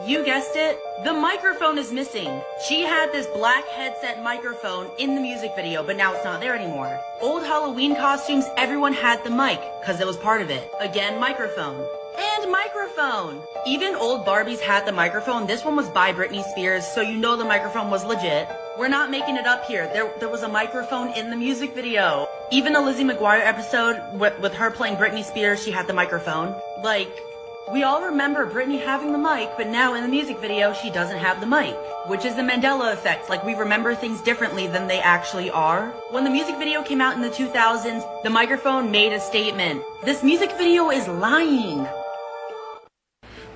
You guessed it, the microphone is missing. She had this black headset microphone in the music video, but now it's not there anymore. Old Halloween costumes, everyone had the mic, cause it was part of it. Again, microphone. And microphone! Even old Barbies had the microphone. This one was by Britney Spears, so you know the microphone was legit. We're not making it up here. There was a microphone in the music video. Even a Lizzie McGuire episode with her playing Britney Spears, she had the microphone. Like, we all remember Britney having the mic, but now in the music video, she doesn't have the mic. Which is the Mandela effect, like we remember things differently than they actually are. When the music video came out in the 2000s, the microphone made a statement. This music video is lying.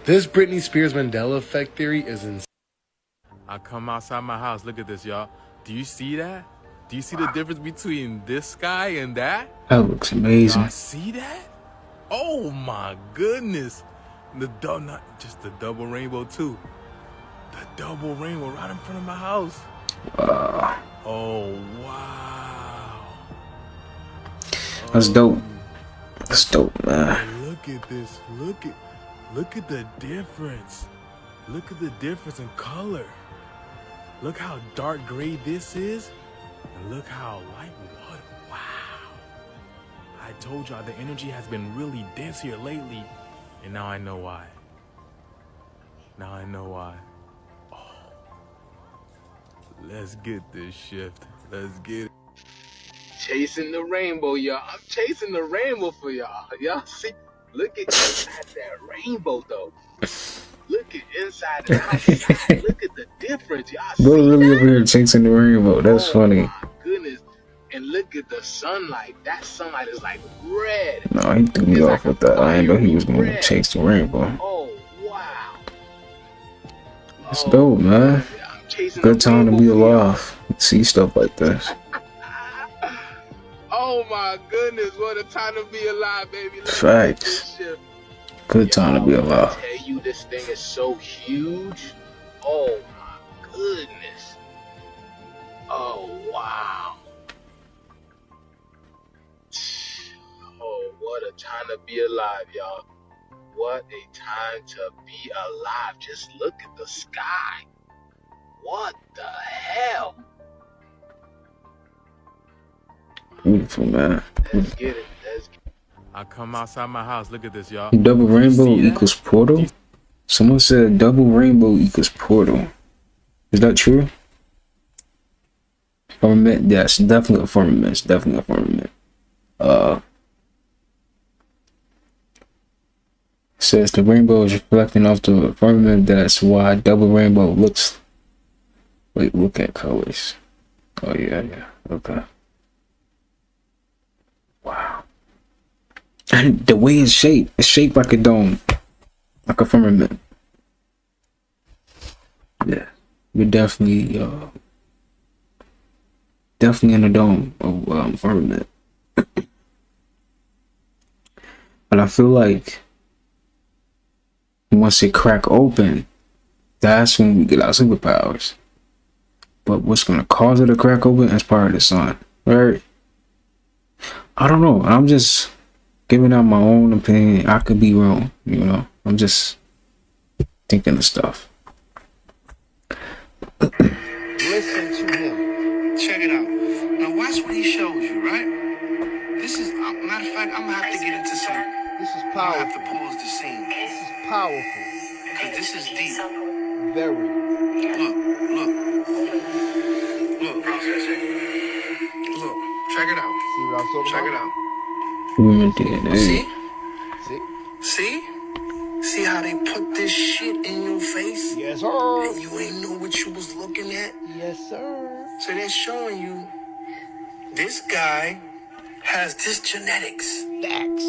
This Britney Spears Mandela effect theory is insane. I come outside my house, look at this, y'all. Do you see that? Do you see the difference between this sky and that? That looks amazing. Y'all see that? Oh my goodness. Not just the double rainbow too. The double rainbow right in front of my house. Wow. Oh wow. That's dope. That's dope, man. Look at this. Look at the difference. Look at the difference in color. Look how dark gray this is. And look how light. What? Wow. I told y'all the energy has been really dense here lately. And now I know why. Now I know why. Oh. Let's get this shift. Let's get it. Chasing the rainbow, y'all. I'm chasing the rainbow for y'all. Y'all see? Look at inside that rainbow, though. Look at inside and outside. Look at the difference. Y'all see Bro really that? over here chasing the rainbow. That's funny. My goodness. And look at the sunlight. That sunlight is like red. No, he threw me off with that. I didn't know he was going to chase the rainbow. Oh, wow. It's dope, man. Good time to be alive. See stuff like this. Oh my goodness, what a time to be alive, baby. Facts. Good time to be alive. I tell you, this thing is so huge. Oh my goodness. Oh wow. Oh, what a time to be alive, y'all. What a time to be alive. Just look at the sky. What the hell? Beautiful, man. Let's get it. I come outside my house. Look at this, y'all. Double rainbow equals portal? Someone said double rainbow equals portal. Is that true? Firmament? Yes, definitely a firmament. It's definitely a firmament. Says the rainbow is reflecting off the firmament. That's why double rainbow looks. Wait, look at colors. Oh yeah. Okay. Wow. And the way it's shaped like a dome, like a firmament. Yeah, we're definitely in a dome of firmament. But I feel like once it crack open, that's when we get our superpowers. But what's gonna cause it to crack open is part of the sun, right? I don't know. I'm just giving out my own opinion. I could be wrong, you know. I'm just thinking of stuff. Listen to him. Check it out. Now watch what he shows you, right? This is, matter of fact, I'm gonna have to get into some. This is I have powerful. to pause the scene. This is powerful. Because this is deep. Very. Look. Check it out. See what I'm talking Check about? it out. Human DNA. See? See? See? See how they put this shit in your face? Yes, sir. And you ain't know what you was looking at? Yes, sir. So they're showing you this guy has this genetics. Facts.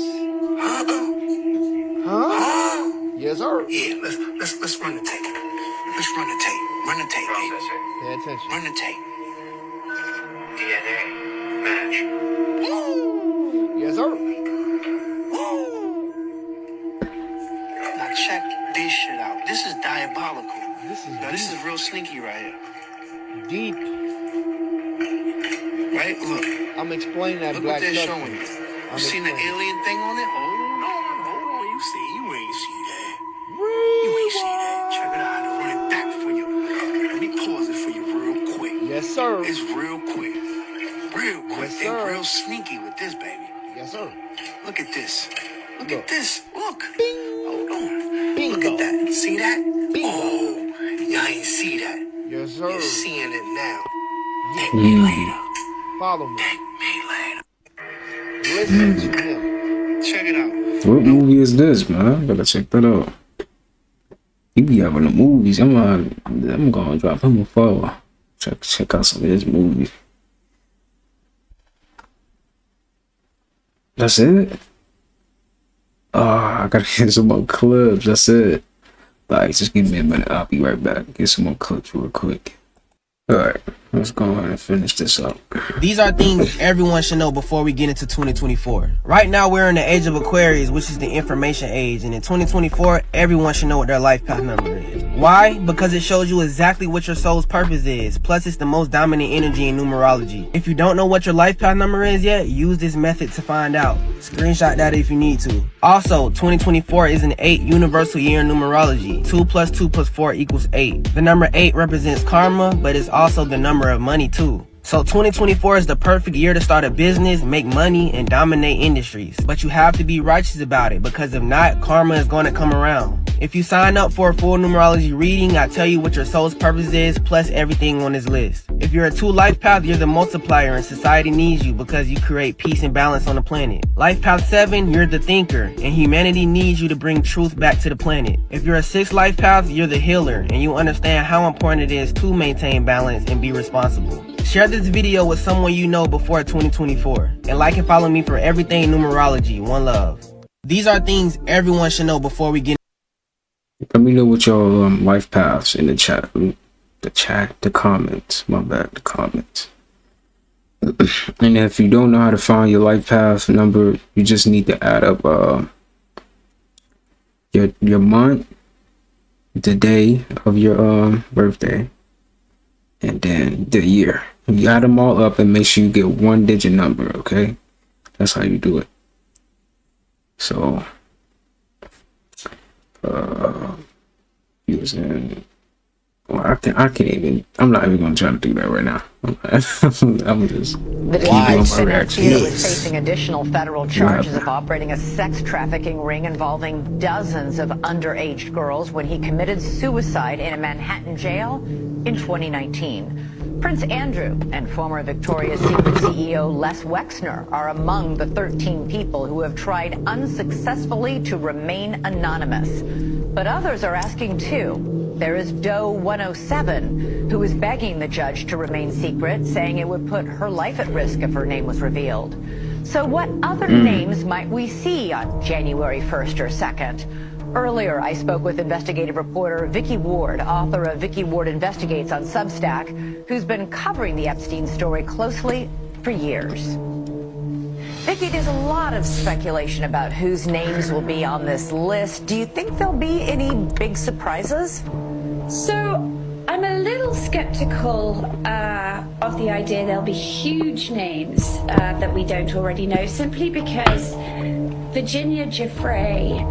Huh? Yes, sir. Yeah, let's run the tape. Let's run the tape. Run the tape, baby. Pay attention. Run the tape. DNA match. Yes, sir. Now check this shit out. This is diabolical. This is Now this is real sneaky right here. deep. Right? Look. I'm explaining that Look black what they're stuff. showing you. You seen the alien thing on it? Hold on. You ain't see that. You ain't see that. Check it out. I'm gonna run it back for you. Let me pause it for you real quick. Yes, sir. It's real quick. Real quick. Yes, They sir. real sneaky with this, baby. Yes, sir. Look at this. Look at this. Look. Bing. Hold on. Bingo. Look at that. See that? Bingo. Oh, y'all ain't see that. Yes, sir. You're seeing it now. Yeah. Thank me later. Follow me. Thank me later. Listen to him. Check it out. What movie is this, man? Gotta check that out. He be having the movies. I'm gonna drop him a follow. Check out some of his movies. That's it? I gotta get some more clips. That's it. Like, just give me a minute. I'll be right back. Get some more clips real quick. Alright, let's go ahead and finish this up. These are things everyone should know before we get into 2024. Right now, we're in the age of Aquarius, which is the information age. And in 2024, everyone should know what their life path number is. Why? Because it shows you exactly what your soul's purpose is. Plus, it's the most dominant energy in numerology. If you don't know what your life path number is yet, use this method to find out. Screenshot that if you need to. Also, 2024 is an 8 universal year in numerology. 2 plus 2 plus 4 equals 8. The number 8 represents karma, but it's also the number of money too. So 2024 is the perfect year to start a business, make money, and dominate industries. But you have to be righteous about it, because if not, karma is going to come around. If you sign up for a full numerology reading, I tell you what your soul's purpose is, plus everything on this list. If you're a 2 life path, you're the multiplier and society needs you because you create peace and balance on the planet. Life path 7, you're the thinker and humanity needs you to bring truth back to the planet. If you're a 6 life path, you're the healer and you understand how important it is to maintain balance and be responsible. Share this video with someone you know before 2024 and like and follow me for everything numerology. One love. These are things everyone should know before we get. Let me know what your life paths in the chat. The comments. My bad, the comments. And if you don't know how to find your life path number, you just need to add up your month, the day of your birthday, and then the year. You add them all up and make sure you get 1 digit number, okay? That's how you do it. So using, well, I can't even, I'm not even gonna try to do that right now. I'm just The defendant is facing additional federal charges of operating a sex trafficking ring involving dozens of underage girls when he committed suicide in a Manhattan jail in 2019. Prince Andrew and former Victoria's Secret CEO Les Wexner are among the 13 people who have tried unsuccessfully to remain anonymous. But others are asking too. There is Doe 107, who is begging the judge to remain secret, saying it would put her life at risk if her name was revealed. So what other names might we see on January 1st or 2nd? Earlier, I spoke with investigative reporter Vicky Ward, author of Vicky Ward Investigates on Substack, who's been covering the Epstein story closely for years. Vicky, there's a lot of speculation about whose names will be on this list. Do you think there'll be any big surprises? So, I'm a little skeptical of the idea there'll be huge names that we don't already know, simply because Virginia Giuffre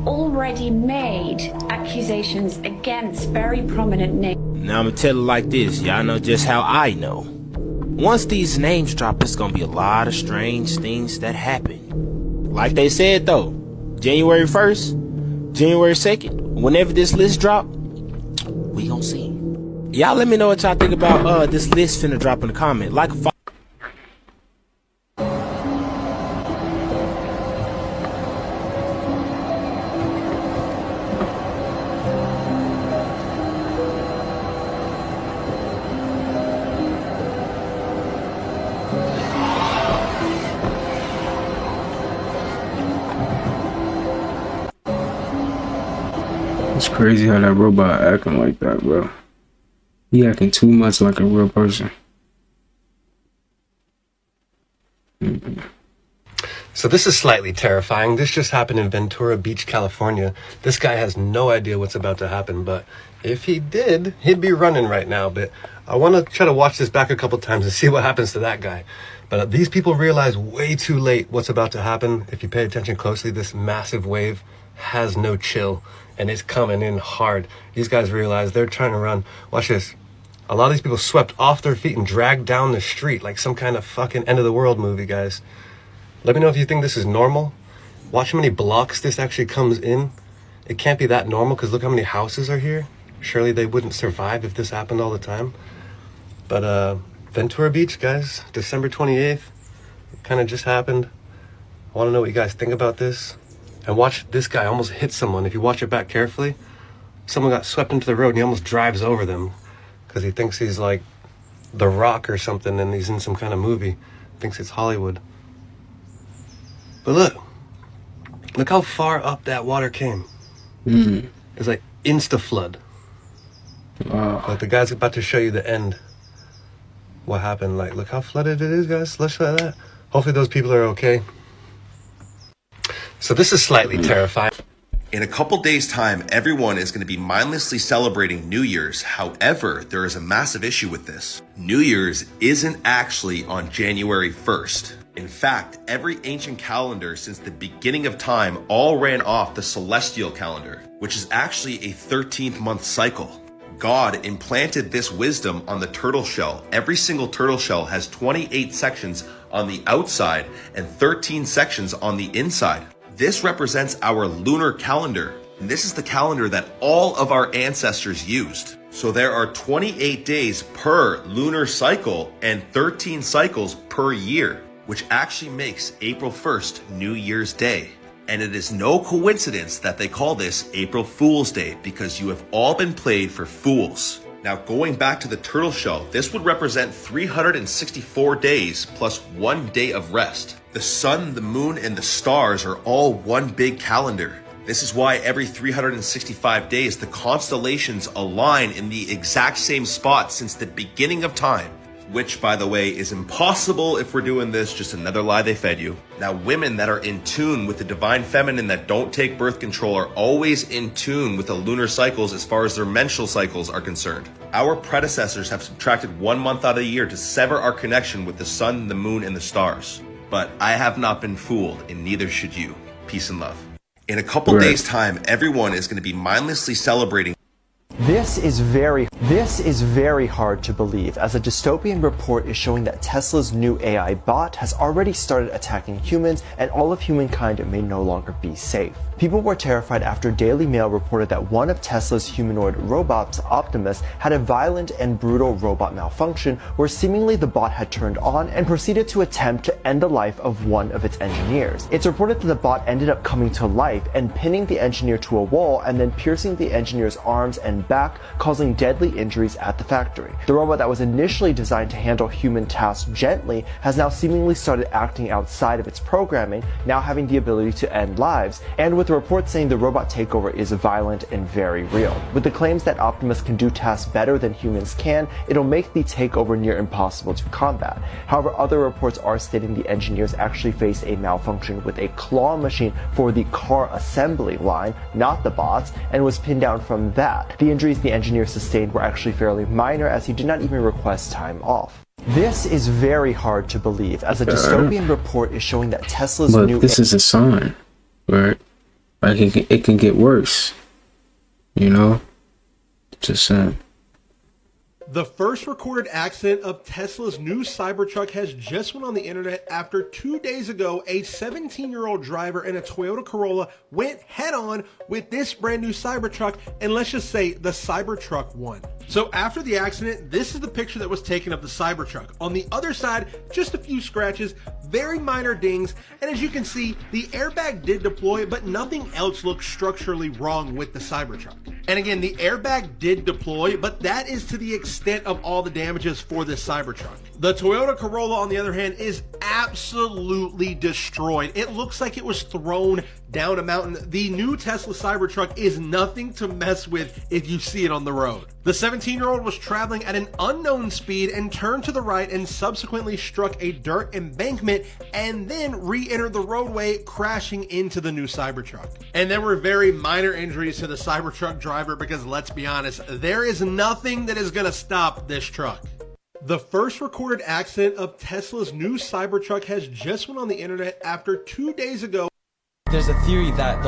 already made accusations against very prominent names. Now I'm gonna tell it like this, y'all know just how I know. Once these names drop, it's gonna be a lot of strange things that happen. Like they said though, January 1st, January 2nd, whenever this list drop, we gonna see. Y'all let me know what y'all think about this list finna drop in the comment. Like a It's crazy how that robot acting like that, bro. He acting too much like a real person. So this is slightly terrifying. This just happened in Ventura Beach, California. This guy has no idea what's about to happen, but if he did, he'd be running right now. But I want to try to watch this back a couple times and see what happens to that guy. But these people realize way too late what's about to happen. If you pay attention closely, this massive wave has no chill, and it's coming in hard. These guys realize they're trying to run. Watch this. A lot of these people swept off their feet and dragged down the street like some kind of fucking end of the world movie, guys. Let me know if you think this is normal. Watch how many blocks this actually comes in. It can't be that normal because look how many houses are here. Surely they wouldn't survive if this happened all the time. But Ventura Beach, guys, December 28th, it kind of just happened. I want to know what you guys think about this. And watch, this guy almost hit someone. If you watch it back carefully, someone got swept into the road and he almost drives over them because he thinks he's like The Rock or something and he's in some kind of movie. Thinks it's Hollywood. But look how far up that water came. It's like insta flood. Wow. Like the guy's about to show you the end. What happened? Like, look how flooded it is, guys. Let's show that. Hopefully those people are okay. So this is slightly terrifying. In a couple days' time, everyone is going to be mindlessly celebrating New Year's. However, there is a massive issue with this. New Year's isn't actually on January 1st. In fact, every ancient calendar since the beginning of time all ran off the celestial calendar, which is actually a 13th month cycle. God implanted this wisdom on the turtle shell. Every single turtle shell has 28 sections on the outside and 13 sections on the inside. This represents our lunar calendar. And this is the calendar that all of our ancestors used. So there are 28 days per lunar cycle and 13 cycles per year, which actually makes April 1st New Year's Day. And it is no coincidence that they call this April Fool's Day because you have all been played for fools. Now going back to the turtle shell, this would represent 364 days plus 1 day of rest. The sun, the moon, and the stars are all one big calendar. This is why every 365 days the constellations align in the exact same spot since the beginning of time. Which, by the way, is impossible if we're doing this, just another lie they fed you. Now, women that are in tune with the divine feminine that don't take birth control are always in tune with the lunar cycles as far as their menstrual cycles are concerned. Our predecessors have subtracted 1 month out of the year to sever our connection with the sun, the moon, and the stars. But I have not been fooled, and neither should you. Peace and love. In a couple days' time, everyone is going to be mindlessly celebrating. This is very hard to believe, as a dystopian report is showing that Tesla's new AI bot has already started attacking humans and all of humankind may no longer be safe. People were terrified after Daily Mail reported that one of Tesla's humanoid robots, Optimus, had a violent and brutal robot malfunction where seemingly the bot had turned on and proceeded to attempt to end the life of one of its engineers. It's reported that the bot ended up coming to life and pinning the engineer to a wall and then piercing the engineer's arms and back, causing deadly injuries at the factory. The robot that was initially designed to handle human tasks gently has now seemingly started acting outside of its programming, now having the ability to end lives, and with reports saying the robot takeover is violent and very real. With the claims that Optimus can do tasks better than humans can, it'll make the takeover near impossible to combat. However, other reports are stating the engineers actually faced a malfunction with a claw machine for the car assembly line, not the bots, and was pinned down from that. The injuries the engineer sustained were actually fairly minor, as he did not even request time off. This is very hard to believe, as a dystopian report is showing that Tesla's new... This is a sign, right? Like it can get worse. You know? Just saying. The first recorded accident of Tesla's new Cybertruck has just went on the internet after 2 days ago, a 17-year-old driver in a Toyota Corolla went head-on with this brand new Cybertruck, and let's just say the Cybertruck won. So after the accident, this is the picture that was taken of the Cybertruck. On the other side, just a few scratches, very minor dings, and as you can see, the airbag did deploy, but nothing else looked structurally wrong with the Cybertruck. And again, the airbag did deploy, but that is to the extent of all the damages for this Cybertruck. The Toyota Corolla, on the other hand, is absolutely destroyed. It looks like it was thrown down a mountain. The new Tesla Cybertruck is nothing to mess with if you see it on the road. The 17-year-old was traveling at an unknown speed and turned to the right and subsequently struck a dirt embankment and then re-entered the roadway, crashing into the new Cybertruck. And there were very minor injuries to the Cybertruck driver because, let's be honest, there is nothing that is going to stop this truck. The first recorded accident of Tesla's new Cybertruck has just went on the internet after 2 days ago. There's a theory that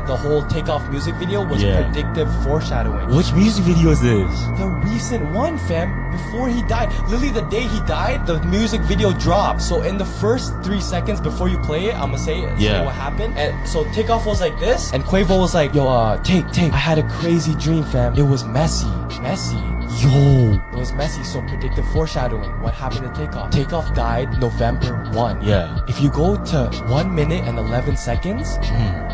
the whole Takeoff music video was predictive foreshadowing. Which music video is this? The recent one, fam. Before he died, literally the day he died, the music video dropped. So in the first 3 seconds before you play it, I'ma say it. Say what happened. And so Takeoff was like this, and Quavo was like, yo, Take. I had a crazy dream, fam. It was messy. Yo. It was messy, so predictive foreshadowing. What happened to Takeoff? Takeoff died November 1. Yeah. If you go to 1 minute and 11 seconds,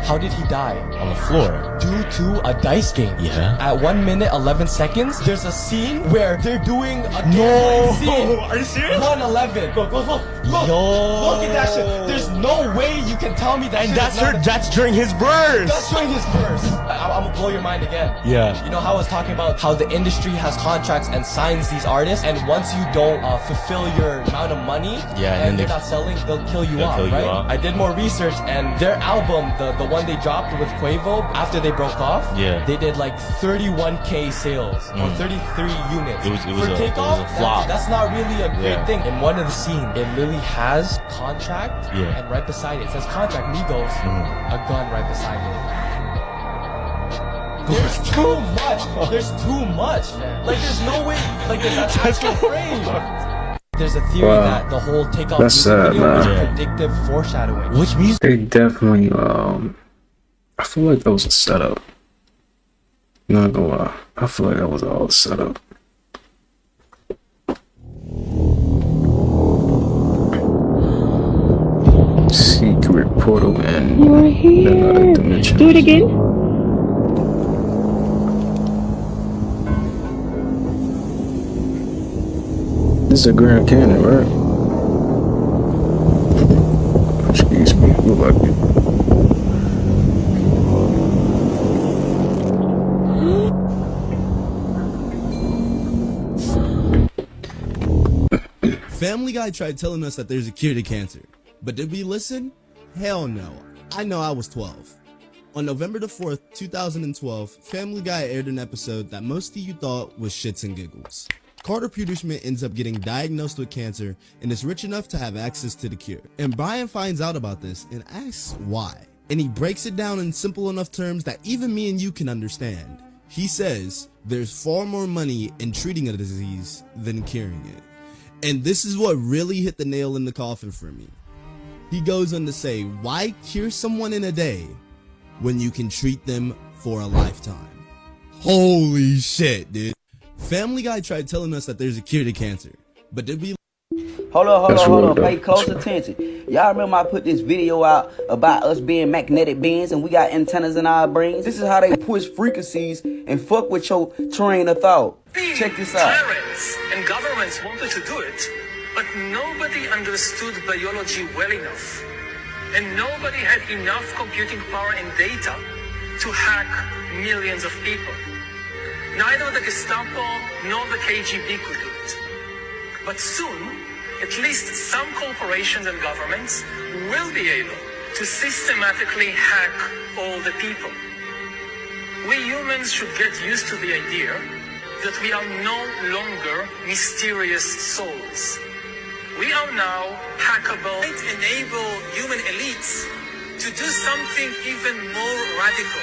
how did he die? On the floor. Due to a dice game. Yeah. At 1 minute 11 seconds, there's a scene where they're doing a scene. Are you serious? 1:11. Look. Yo. Look at that shit. There's no way you can tell me that. And that's during his verse. That's during his verse. I'm gonna blow your mind again. Yeah. You know how I was talking about how the industry has contracts and signs these artists, and once you don't fulfill your amount of money, and you're not selling, they'll kill you off, right? I did more research, and their album, the one they dropped with Quavo, after they broke off, they did like 31K sales or 33 units. It was For Takeoff, a flop. that's not really a great thing. In one of the scenes, it literally has contract, and right beside it says contract Migos, a gun right beside it. There's too much. There's too much, man. Like, there's no way. Like, there's an actual frame. There's a theory that the whole Takeoff music video was predictive foreshadowing. Which music? They definitely, I feel like that was a setup. Not gonna lie. I feel like that was all a setup. Secret portal and another dimension. Do it again. This is a Grand Canyon, right? Excuse me, look like it. Family Guy tried telling us that there's a cure to cancer, but did we listen? Hell no. I know I was 12. On November the 4th, 2012, Family Guy aired an episode that most of you thought was shits and giggles. Carter Peterson ends up getting diagnosed with cancer and is rich enough to have access to the cure. And Brian finds out about this and asks why. And he breaks it down in simple enough terms that even me and you can understand. He says there's far more money in treating a disease than curing it. And this is what really hit the nail in the coffin for me. He goes on to say, why cure someone in a day when you can treat them for a lifetime? Holy shit, dude. Family Guy tried telling us that there's a cure to cancer, but did we? Hold on, pay close attention. Y'all remember I put this video out about us being magnetic beings and we got antennas in our brains? This is how they push frequencies and fuck with your train of thought. Check this out. Parents and governments wanted to do it, but nobody understood biology well enough. And nobody had enough computing power and data to hack millions of people. Neither the Gestapo nor the KGB could do it. But soon, at least some corporations and governments will be able to systematically hack all the people. We humans should get used to the idea that we are no longer mysterious souls. We are now hackable. It enable human elites to do something even more radical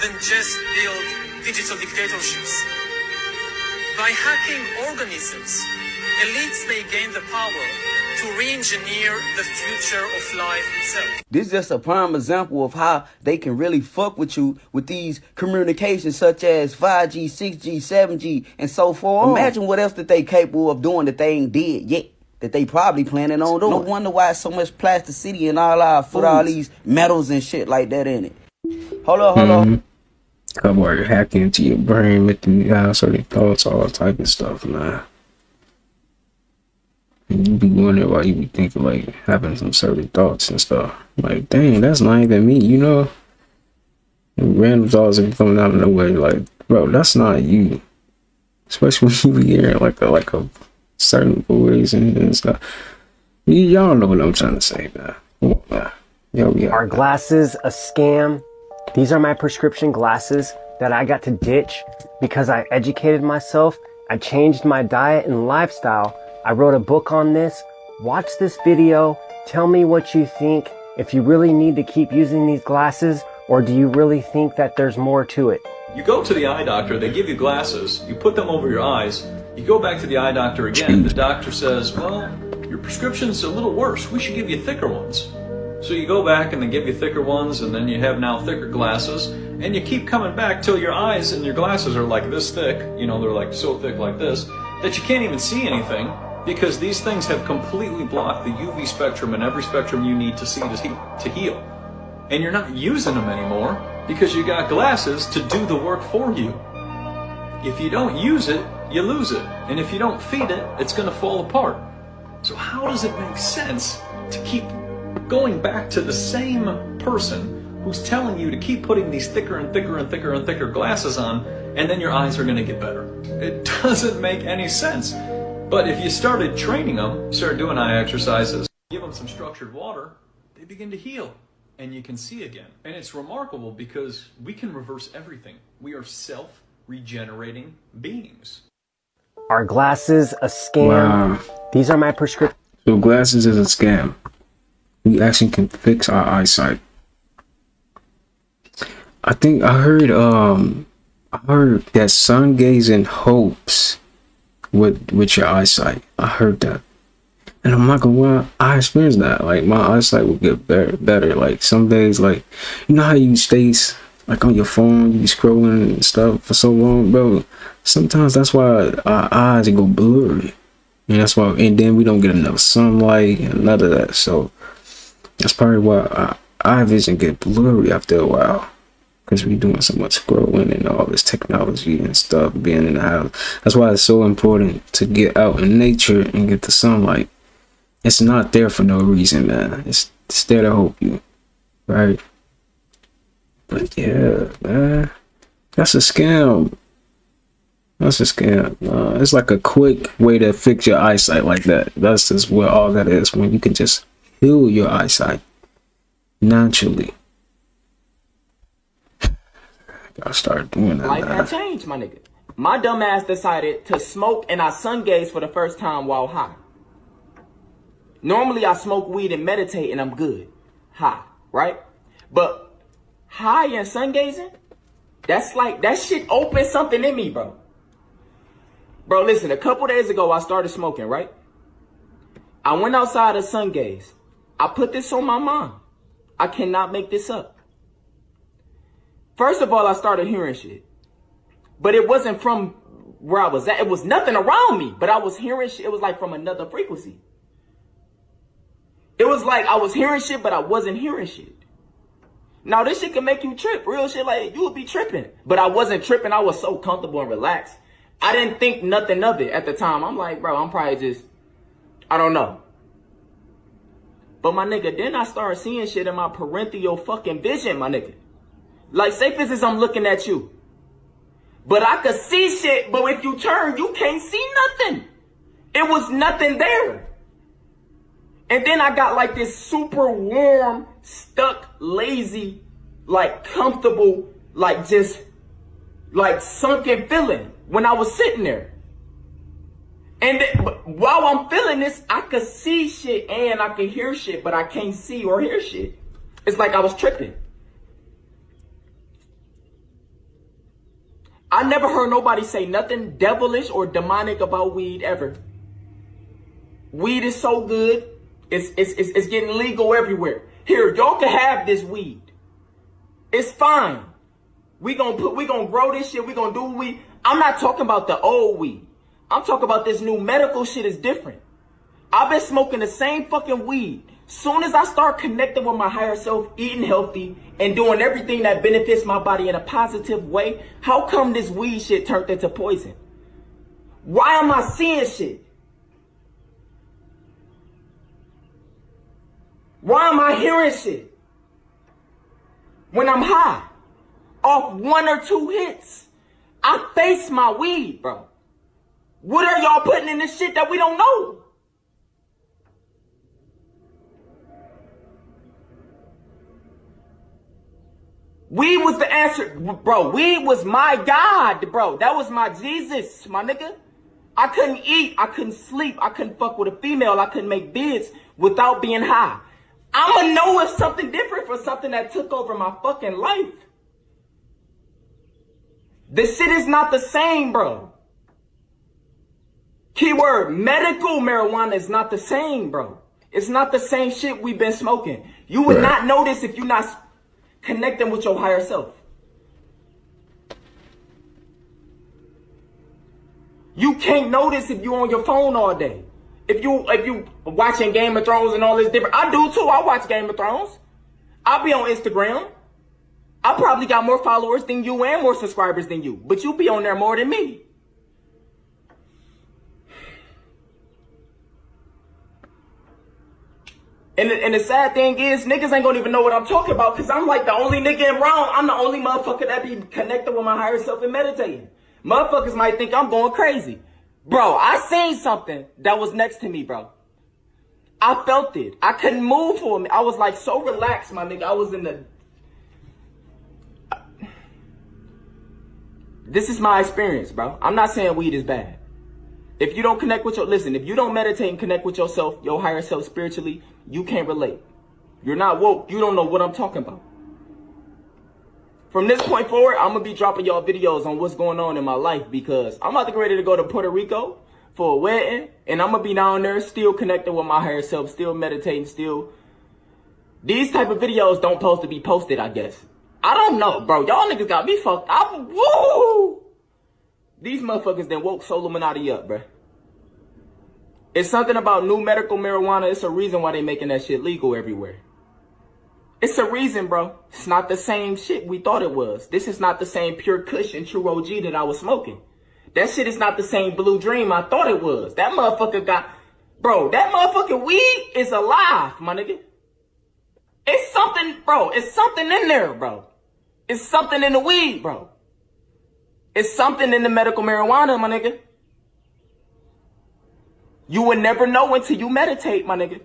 than just build digital dictatorships. By hacking organisms, elites may gain the power to re-engineer the future of life itself. This is just a prime example of how they can really fuck with you with these communications such as 5G, 6G, 7G, and so forth. Imagine what else that they capable of doing that they ain't did yet, that they probably planning on doing. No wonder why so much plasticity in all our food, all these metals and shit like that in it. Hold on. Couple of hacking into your brain, making you have certain thoughts, all type of stuff, man. And you be wondering why you be thinking like having some certain thoughts and stuff. Like, dang, that's not even me, you know? And random thoughts are coming out of nowhere, like, bro, that's not you. Especially when you be hearing like a certain voice and stuff. Y'all know what I'm trying to say, man. Come on, man. Are glasses a scam? These are my prescription glasses that I got to ditch because I educated myself. I changed my diet and lifestyle. I wrote a book on this. Watch this video. Tell me what you think. If you really need to keep using these glasses, or do you really think that there's more to it? You go to the eye doctor, they give you glasses, you put them over your eyes, you go back to the eye doctor again, the doctor says, well, your prescription's a little worse, we should give you thicker ones. So you go back and they give you thicker ones, and then you have now thicker glasses, and you keep coming back till your eyes and your glasses are like this thick, you know, they're like so thick like this, that you can't even see anything, because these things have completely blocked the UV spectrum and every spectrum you need to see to heal. And you're not using them anymore because you got glasses to do the work for you. If you don't use it, you lose it. And if you don't feed it, it's going to fall apart. So how does it make sense to keep going back to the same person who's telling you to keep putting these thicker and thicker and thicker and thicker glasses on, and then your eyes are going to get better? It doesn't make any sense. But if you started training them, start doing eye exercises, give them some structured water, they begin to heal. And you can see again. And it's remarkable because we can reverse everything. We are self-regenerating beings. Are glasses a scam? Wow. These are my prescription. So glasses is a scam. We actually can fix our eyesight. I think I heard that sun gazing helps with your eyesight. I heard that. And I'm not gonna lie, I experienced that. Like, my eyesight will get better. Like, some days, like, you know how you stay like on your phone, you be scrolling and stuff for so long, bro. Sometimes that's why our eyes go blurry. And that's why, and then we don't get enough sunlight and none of that. So that's probably why our eye vision get blurry after a while. Because we doing so much scrolling and all this technology and stuff, being in the house. That's why it's so important to get out in nature and get the sunlight. It's not there for no reason, man. It's there to help you, right? But yeah, man, that's a scam. That's a scam. It's like a quick way to fix your eyesight like that. That's just what all that is, when you can just heal your eyesight naturally. Gotta start doing that. Life had changed, my nigga. My dumb ass decided to smoke and I sun gaze for the first time while high. Normally I smoke weed and meditate and I'm good. High, right? But high and sun gazing, that's like, that shit opened something in me, bro. Bro, listen, a couple days ago I started smoking, right? I went outside to sun gaze. I put this on my mind. I cannot make this up. First of all, I started hearing shit. But it wasn't from where I was at. It was nothing around me, but I was hearing shit. It was like from another frequency. It was like I was hearing shit, but I wasn't hearing shit. Now, this shit can make you trip. Real shit, like, you would be tripping. But I wasn't tripping. I was so comfortable and relaxed. I didn't think nothing of it at the time. I'm like, bro, I'm probably just, I don't know. But my nigga, then I started seeing shit in my parental fucking vision, my nigga. Like, say for instance, I'm looking at you. But I could see shit, but if you turn, you can't see nothing. It was nothing there. And then I got like this super warm, stuck, lazy, like comfortable, like just like sunken feeling when I was sitting there. And then, while I'm feeling this, I could see shit and I could hear shit, but I can't see or hear shit. It's like I was tripping. I never heard nobody say nothing devilish or demonic about weed ever. Weed is so good. It's getting legal everywhere. Here, y'all can have this weed. It's fine. We gonna grow this shit. We gonna do weed. I'm not talking about the old weed. I'm talking about this new medical shit is different. I've been smoking the same fucking weed. Soon as I start connecting with my higher self, eating healthy, and doing everything that benefits my body in a positive way, how come this weed shit turned into poison? Why am I seeing shit? Why am I hearing shit? When I'm high, off 1 or 2 hits, I face my weed, bro. What are y'all putting in this shit that we don't know? Weed was the answer, bro. Weed was my God, bro. That was my Jesus, my nigga. I couldn't eat. I couldn't sleep. I couldn't fuck with a female. I couldn't make bids without being high. I'ma know if something different for something that took over my fucking life. This shit is not the same, bro. Keyword, medical marijuana is not the same, bro. It's not the same shit we've been smoking. You would not notice if you're not connecting with your higher self. You can't notice if you're on your phone all day. If you watching Game of Thrones and all this different. I do too. I watch Game of Thrones. I'll be on Instagram. I probably got more followers than you and more subscribers than you. But you be on there more than me. And the sad thing is, niggas ain't gonna even know what I'm talking about because I'm like the only nigga in Rome. I'm the only motherfucker that be connected with my higher self and meditating. Motherfuckers might think I'm going crazy. Bro, I seen something that was next to me, bro. I felt it. I couldn't move for a minute. I was like so relaxed, my nigga. I was in the... This is my experience, bro. I'm not saying weed is bad. If you don't connect with listen, if you don't meditate and connect with yourself, your higher self spiritually, you can't relate. You're not woke. You don't know what I'm talking about. From this point forward, I'm going to be dropping y'all videos on what's going on in my life because I'm about to get ready to go to Puerto Rico for a wedding. And I'm going to be down there still connecting with my higher self, still meditating, still. These type of videos don't supposed to be posted, I guess. I don't know, bro. Y'all niggas got me fucked up. Woo! These motherfuckers done woke Solomonati up, bro. It's something about new medical marijuana. It's a reason why they making that shit legal everywhere. It's a reason, bro. It's not the same shit we thought it was. This is not the same pure kush and true OG that I was smoking. That shit is not the same blue dream I thought it was. That motherfucker got... Bro, that motherfucking weed is alive, my nigga. It's something, bro. It's something in there, bro. It's something in the weed, bro. It's something in the medical marijuana, my nigga. You would never know until you meditate, my nigga.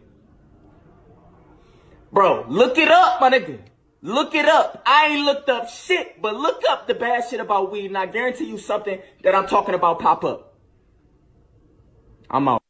Bro, look it up, my nigga. Look it up. I ain't looked up shit, but look up the bad shit about weed, and I guarantee you something that I'm talking about pop up. I'm out.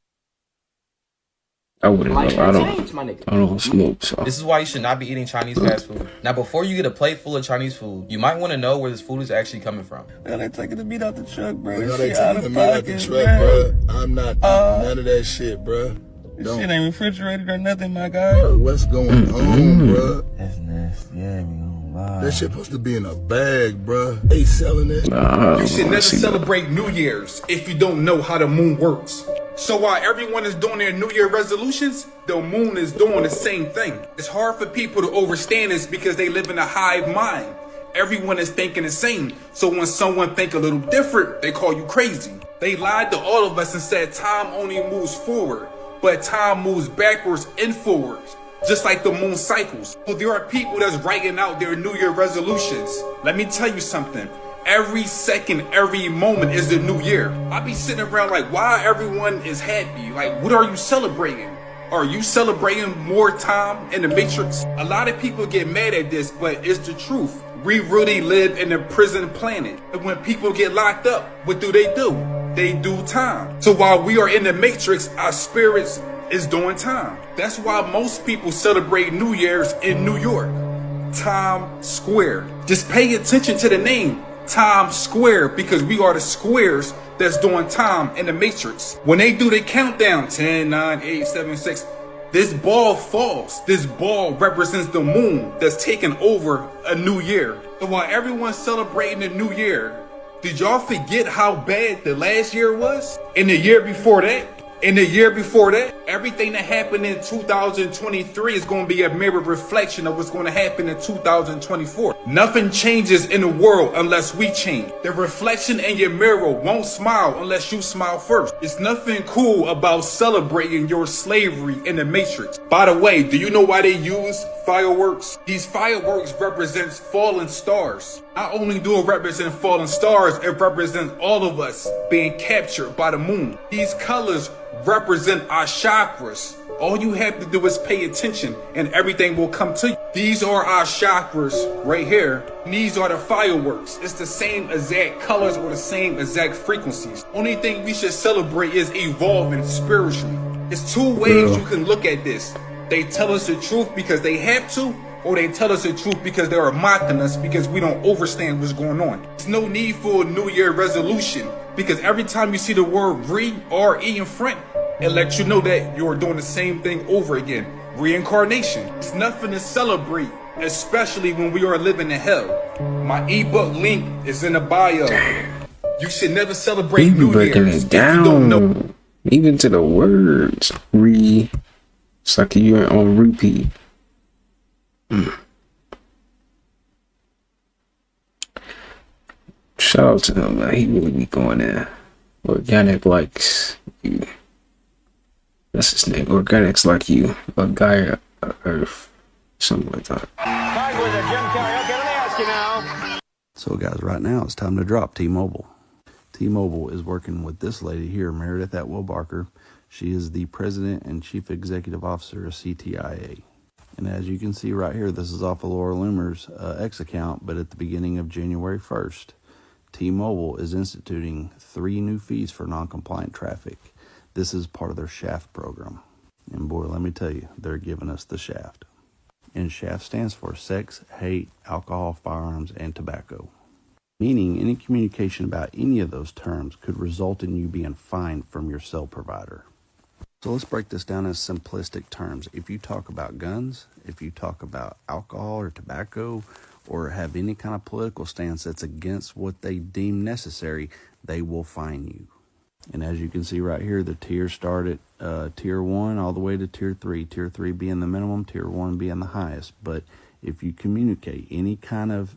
I wouldn't know. I don't smoke. So. This is why you should not be eating Chinese fast food. Now, before you get a plate full of Chinese food, you might want to know where this food is actually coming from. Man, they taking the meat out the truck, bro. Bro, they taking the meat out the truck, bro. I'm not none of that shit, bro. This shit ain't refrigerated or nothing, my guy. Bro, what's going on, bro? That's nasty. Yeah, me gonna lie. That shit supposed to be in a bag, bro. They selling it. You should never celebrate New Year's if you don't know how the moon works. So while everyone is doing their New Year resolutions, the moon is doing the same thing. It's hard for people to understand this because they live in a hive mind. Everyone is thinking the same. So when someone think a little different, they call you crazy. They lied to all of us and said time only moves forward, but time moves backwards and forwards, just like the moon cycles. So there are people that's writing out their New Year resolutions. Let me tell you something. Every second, every moment is the new year. I be sitting around like, why everyone is happy? Like, what are you celebrating? Are you celebrating more time in the Matrix? A lot of people get mad at this, but it's the truth. We really live in a prison planet. And when people get locked up, what do? They do time. So while we are in the Matrix, our spirits is doing time. That's why most people celebrate New Year's in New York. Times Square. Just pay attention to the name, Times Square, because we are the squares that's doing time in the Matrix. When they do the countdown, 10, 9, 8, 7, 6, this ball falls. This ball represents the moon that's taking over a new year. So while everyone's celebrating the new year, did y'all forget how bad the last year was? And the year before that? And the year before that? Everything that happened in 2023 is going to be a mirror reflection of what's going to happen in 2024. Nothing changes in the world unless we change. The reflection in your mirror won't smile unless you smile first. It's nothing cool about celebrating your slavery in the Matrix. By the way, do you know why they use fireworks? These fireworks represent fallen stars. Not only do it represent fallen stars, it represents all of us being captured by the moon. These colors represent our chakras. All you have to do is pay attention and everything will come to you. These are our chakras right here. These are the fireworks. It's the same exact colors or the same exact frequencies. Only thing we should celebrate is evolving spiritually. There's two ways you can look at this. They tell us the truth because they have to, or they tell us the truth because they are mocking us because we don't understand what's going on. There's no need for a New Year resolution because every time you see the word R-E in front, it lets you know that you're doing the same thing over again. Reincarnation. It's nothing to celebrate, especially when we are living in hell. My ebook link is in the bio. You should never celebrate New Year's if you don't know. Even to the words. It's like you're on repeat. Shout out to him, man. He really be going there. Organic likes you. That's his name. Organics like you. A guy Earth. Something like that. So guys, right now it's time to drop T-Mobile. T-Mobile is working with this lady here, Meredith Atwell Barker. She is the president and chief executive officer of CTIA. And as you can see right here, this is off of Laura Loomer's X account, but at the beginning of January 1st, T-Mobile is instituting 3 new fees for non-compliant traffic. This is part of their SHAFT program. And boy, let me tell you, they're giving us the SHAFT. And SHAFT stands for sex, hate, alcohol, firearms, and tobacco. Meaning any communication about any of those terms could result in you being fined from your cell provider. So let's break this down in simplistic terms. If you talk about guns, if you talk about alcohol or tobacco, or have any kind of political stance that's against what they deem necessary, they will fine you. And as you can see right here, the tiers start at tier 1 all the way to tier 3. Tier 3 being the minimum, tier 1 being the highest. But if you communicate any kind of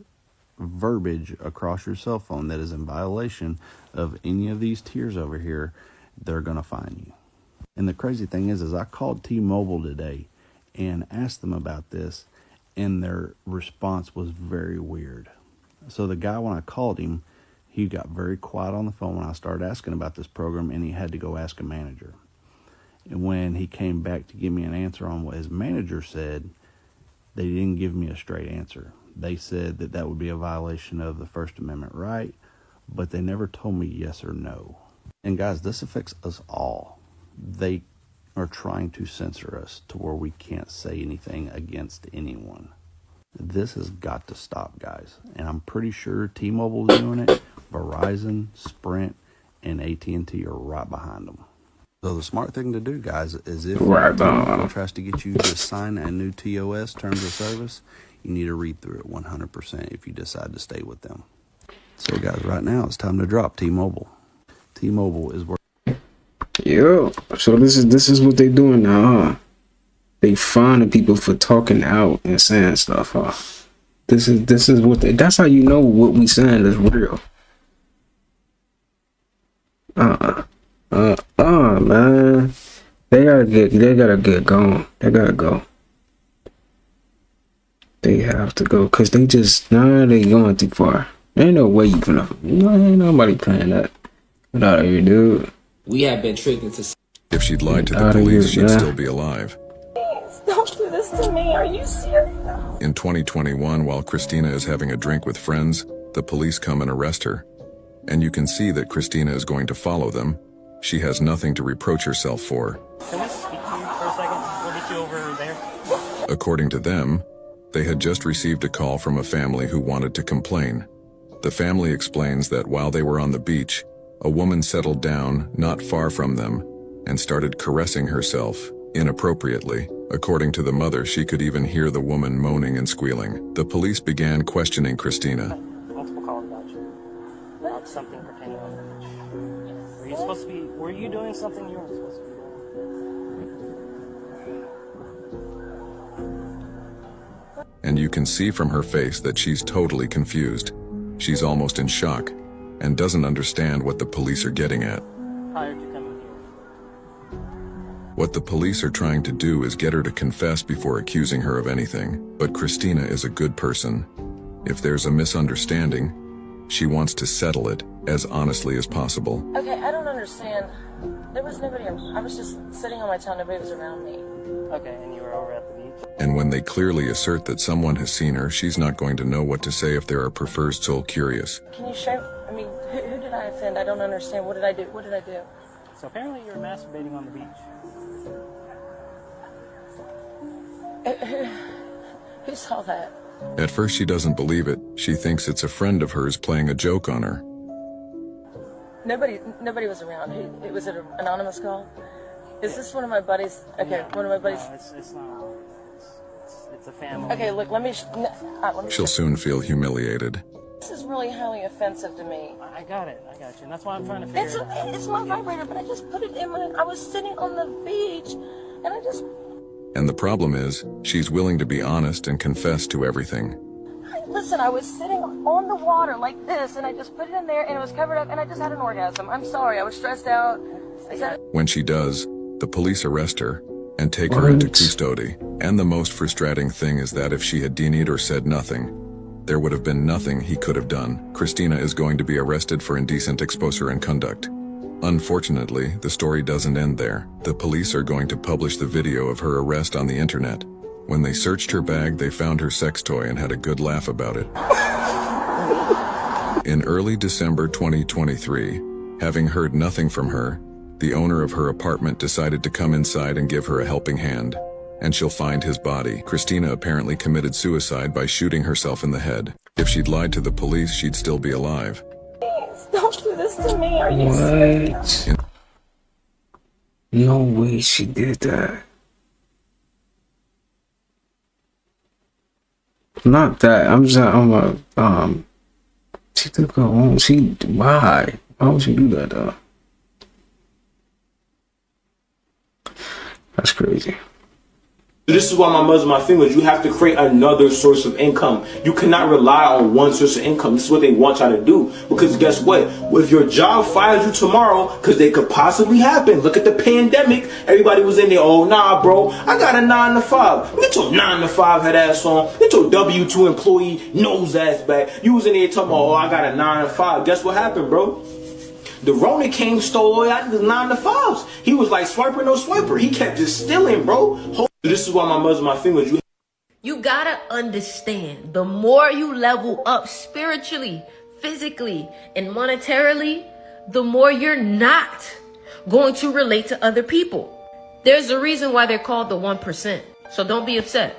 verbiage across your cell phone that is in violation of any of these tiers over here, they're going to fine you. And the crazy thing is I called T-Mobile today and asked them about this, and their response was very weird. So the guy, when I called him, he got very quiet on the phone when I started asking about this program, and he had to go ask a manager. And when he came back to give me an answer on what his manager said, they didn't give me a straight answer. They said that that would be a violation of the First Amendment right, but they never told me yes or no. And guys, this affects us all. They are trying to censor us to where we can't say anything against anyone. This has got to stop, guys. And I'm pretty sure T-Mobile is doing it. Verizon, Sprint, and AT&T are right behind them. So the smart thing to do, guys, is if T-Mobile tries to get you to sign a new TOS, Terms of Service, you need to read through it 100% if you decide to stay with them. So guys, right now it's time to drop T-Mobile. T-Mobile is working. Yo, so this is what they doing now, huh? They fining people for talking out and saying stuff, huh? This is what that's how you know what we saying is real. Man. They gotta get going. They gotta go. They have to go, cause they going too far. Ain't no way you can. Ain't nobody playing that. Get out of here, dude. We have been tricked into. If she'd lied to the police, she'd still be alive. Don't do this to me. Are you serious? In 2021, while Christina is having a drink with friends, the police come and arrest her. And you can see that Christina is going to follow them. She has nothing to reproach herself for. Can we speak to you there. According to them, they had just received a call from a family who wanted to complain. The family explains that while they were on the beach, a woman settled down not far from them and started caressing herself inappropriately. According to the mother, she could even hear the woman moaning and squealing. The police began questioning Christina. Multiple calls about you. About something pertaining on the beach. Were you supposed to be, were you doing something you weren't supposed to be doing? And you can see from her face that she's totally confused. She's almost in shock and doesn't understand what the police are getting at. Prior to coming here. What the police are trying to do is get her to confess before accusing her of anything. But Christina is a good person. If there's a misunderstanding, she wants to settle it as honestly as possible. Okay, I don't understand. There was nobody. I was just sitting on my tail. Nobody was around me. Okay, and you were over at the beach? And when they clearly assert that someone has seen her, she's not going to know what to say if there are perverse soul curious. Can you show? I mean, who did I offend? I don't understand. What did I do? What did I do? So apparently you were masturbating on the beach. Who saw that? At first she doesn't believe it. She thinks it's a friend of hers playing a joke on her. Nobody was around. Was it an anonymous call? Is this one of my buddies? Okay, one of my buddies. No, it's not. It's a family. Okay, look, let me. She'll soon feel humiliated. This is really highly offensive to me. I got you, and that's why I'm trying to figure it out. It's my vibrator, but I just put it in my. I was sitting on the beach, and I just. And the problem is, she's willing to be honest and confess to everything. Listen, I was sitting on the water like this, and I just put it in there, and it was covered up, and I just had an orgasm. I'm sorry, I was stressed out. When she does, the police arrest her and take her into custody. And the most frustrating thing is that if she had denied or said nothing, there would have been nothing he could have done. Christina is going to be arrested for indecent exposure and conduct. Unfortunately, the story doesn't end there. The police are going to publish the video of her arrest on the internet. When they searched her bag, they found her sex toy and had a good laugh about it. In early December 2023, having heard nothing from her, the owner of her apartment decided to come inside and give her a helping hand, and she'll find his body. Christina apparently committed suicide by shooting herself in the head. If she'd lied to the police, she'd still be alive. Please, don't do this to me. Are you serious? What? No way she did that. Not that. She took her own. Why? Why would she do that though? That's crazy. This is why my mother's my fingers. You have to create another source of income. You cannot rely on one source of income. This is what they want y'all to do. Because guess what? If your job fires you tomorrow, because they could possibly happen. Look at the pandemic. Everybody was in there. Oh, nah, bro. I got a 9 to 5. Get your 9 to 5 head ass on. Get your W-2 employee nose ass back. You was in there talking about, oh, I got a 9 to 5. Guess what happened, bro? The Rona came, stole out the 9 to 5s. He was like swiper no swiper. He kept just stealing, bro. This is why my mother's my fingers. You gotta understand, the more you level up spiritually, physically, and monetarily, the more you're not going to relate to other people. There's a reason why they're called the 1%. So don't be upset.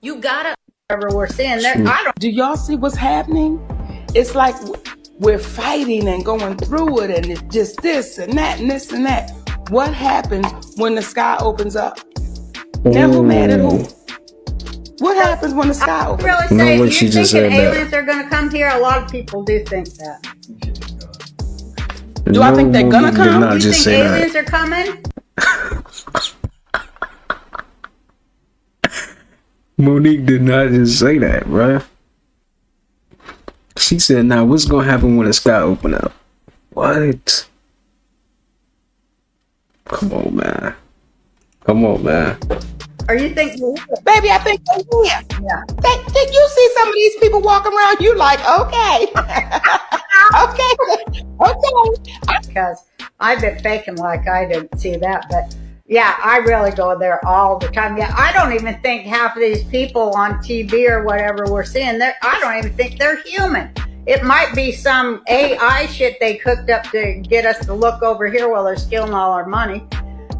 You gotta. We're saying that. Do y'all see what's happening? It's like we're fighting and going through it, and it's just this and that and this and that. What happens when the sky opens up? Now who mad at who? What happens when the sky opens up? Really say, you thinking aliens are going to come here? A lot of people do think that. Do I think they're going to come? Do you think aliens are coming? Monique did not just say that, bruh. She said, now what's going to happen when the sky open up? What? Come on, man. Come on, man. Or you think, baby, I think they will. Yeah. Think you see some of these people walking around, you like, okay. okay. Because I've been faking like I didn't see that. But yeah, I really go there all the time. Yeah, I don't even think half of these people on TV or whatever we're seeing there, I don't even think they're human. It might be some AI shit they cooked up to get us to look over here while they're stealing all our money.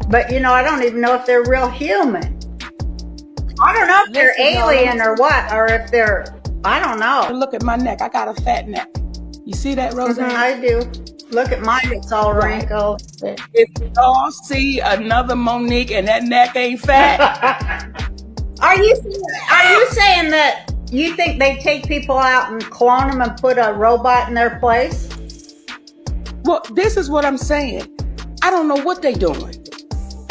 But, you know, I don't even know if they're real human. I don't know if they're Listen, y'all, alien or what, or if they're, I don't know. Look at my neck. I got a fat neck. You see that, Roseanne? I do. Look at mine, it's all wrinkled. If y'all see another Monique and that neck ain't fat. Are you saying that you think they take people out and clone them and put a robot in their place? Well, this is what I'm saying. I don't know what they doing.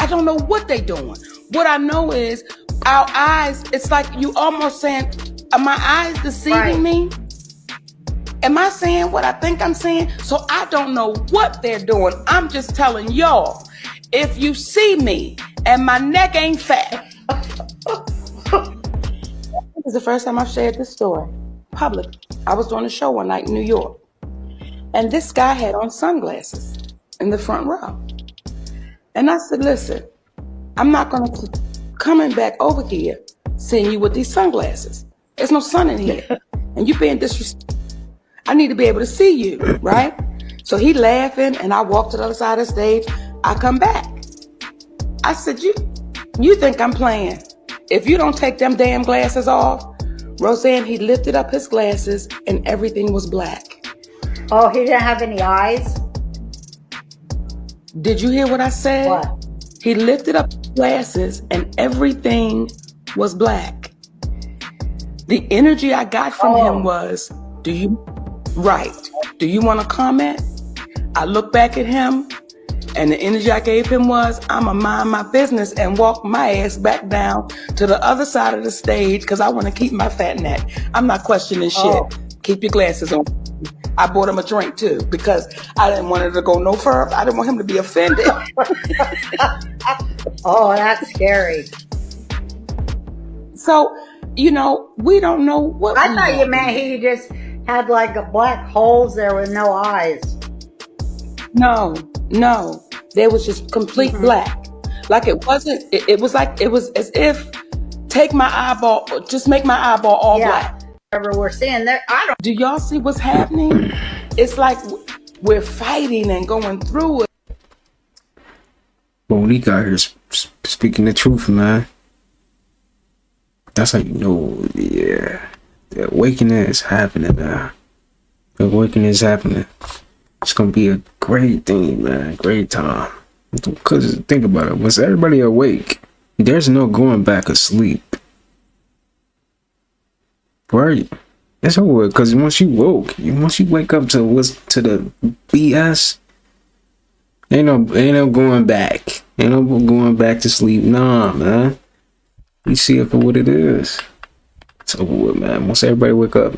I don't know what they doing. What I know is our eyes, it's like you almost saying, are my eyes deceiving me? Am I saying what I think I'm saying? So I don't know what they're doing. I'm just telling y'all, if you see me and my neck ain't fat. This is the first time I've shared this story public. I was doing a show one night in New York, and this guy had on sunglasses in the front row. And I said, listen, I'm not going to keep coming back over here seeing you with these sunglasses. There's no sun in here, and you're being disrespectful. I need to be able to see you, right? So he laughing, and I walk to the other side of the stage. I come back. I said, you think I'm playing? If you don't take them damn glasses off, Roseanne, he lifted up his glasses, and everything was black. Oh, he didn't have any eyes? Did you hear what I said? What? He lifted up his glasses, and everything was black. The energy I got from him was, do you want to comment? I look back at him, and the energy I gave him was, I'ma mind my business and walk my ass back down to the other side of the stage because I want to keep my fat neck. I'm not questioning shit. Keep your glasses on. I bought him a drink too because I didn't want it to go no further. I didn't want him to be offended. Oh, that's scary. So, we don't know what. I thought you meant he just had like a black holes there with no eyes. No. There was just complete black. Like it wasn't, it was as if take my eyeball, just make my eyeball all black. Whatever we're seeing there, Do y'all see what's happening? It's like we're fighting and going through it. Monique out here speaking the truth, man. That's how you know, the awakening is happening, man. The awakening is happening. It's gonna be a great thing, man. Great time. Because think about it. Once everybody awake, there's no going back asleep. Right? It's over. Because once you wake up to the BS, ain't no going back. Ain't no going back to sleep. Nah, man. You see it for what it is. It's over with, man. Once everybody wake up,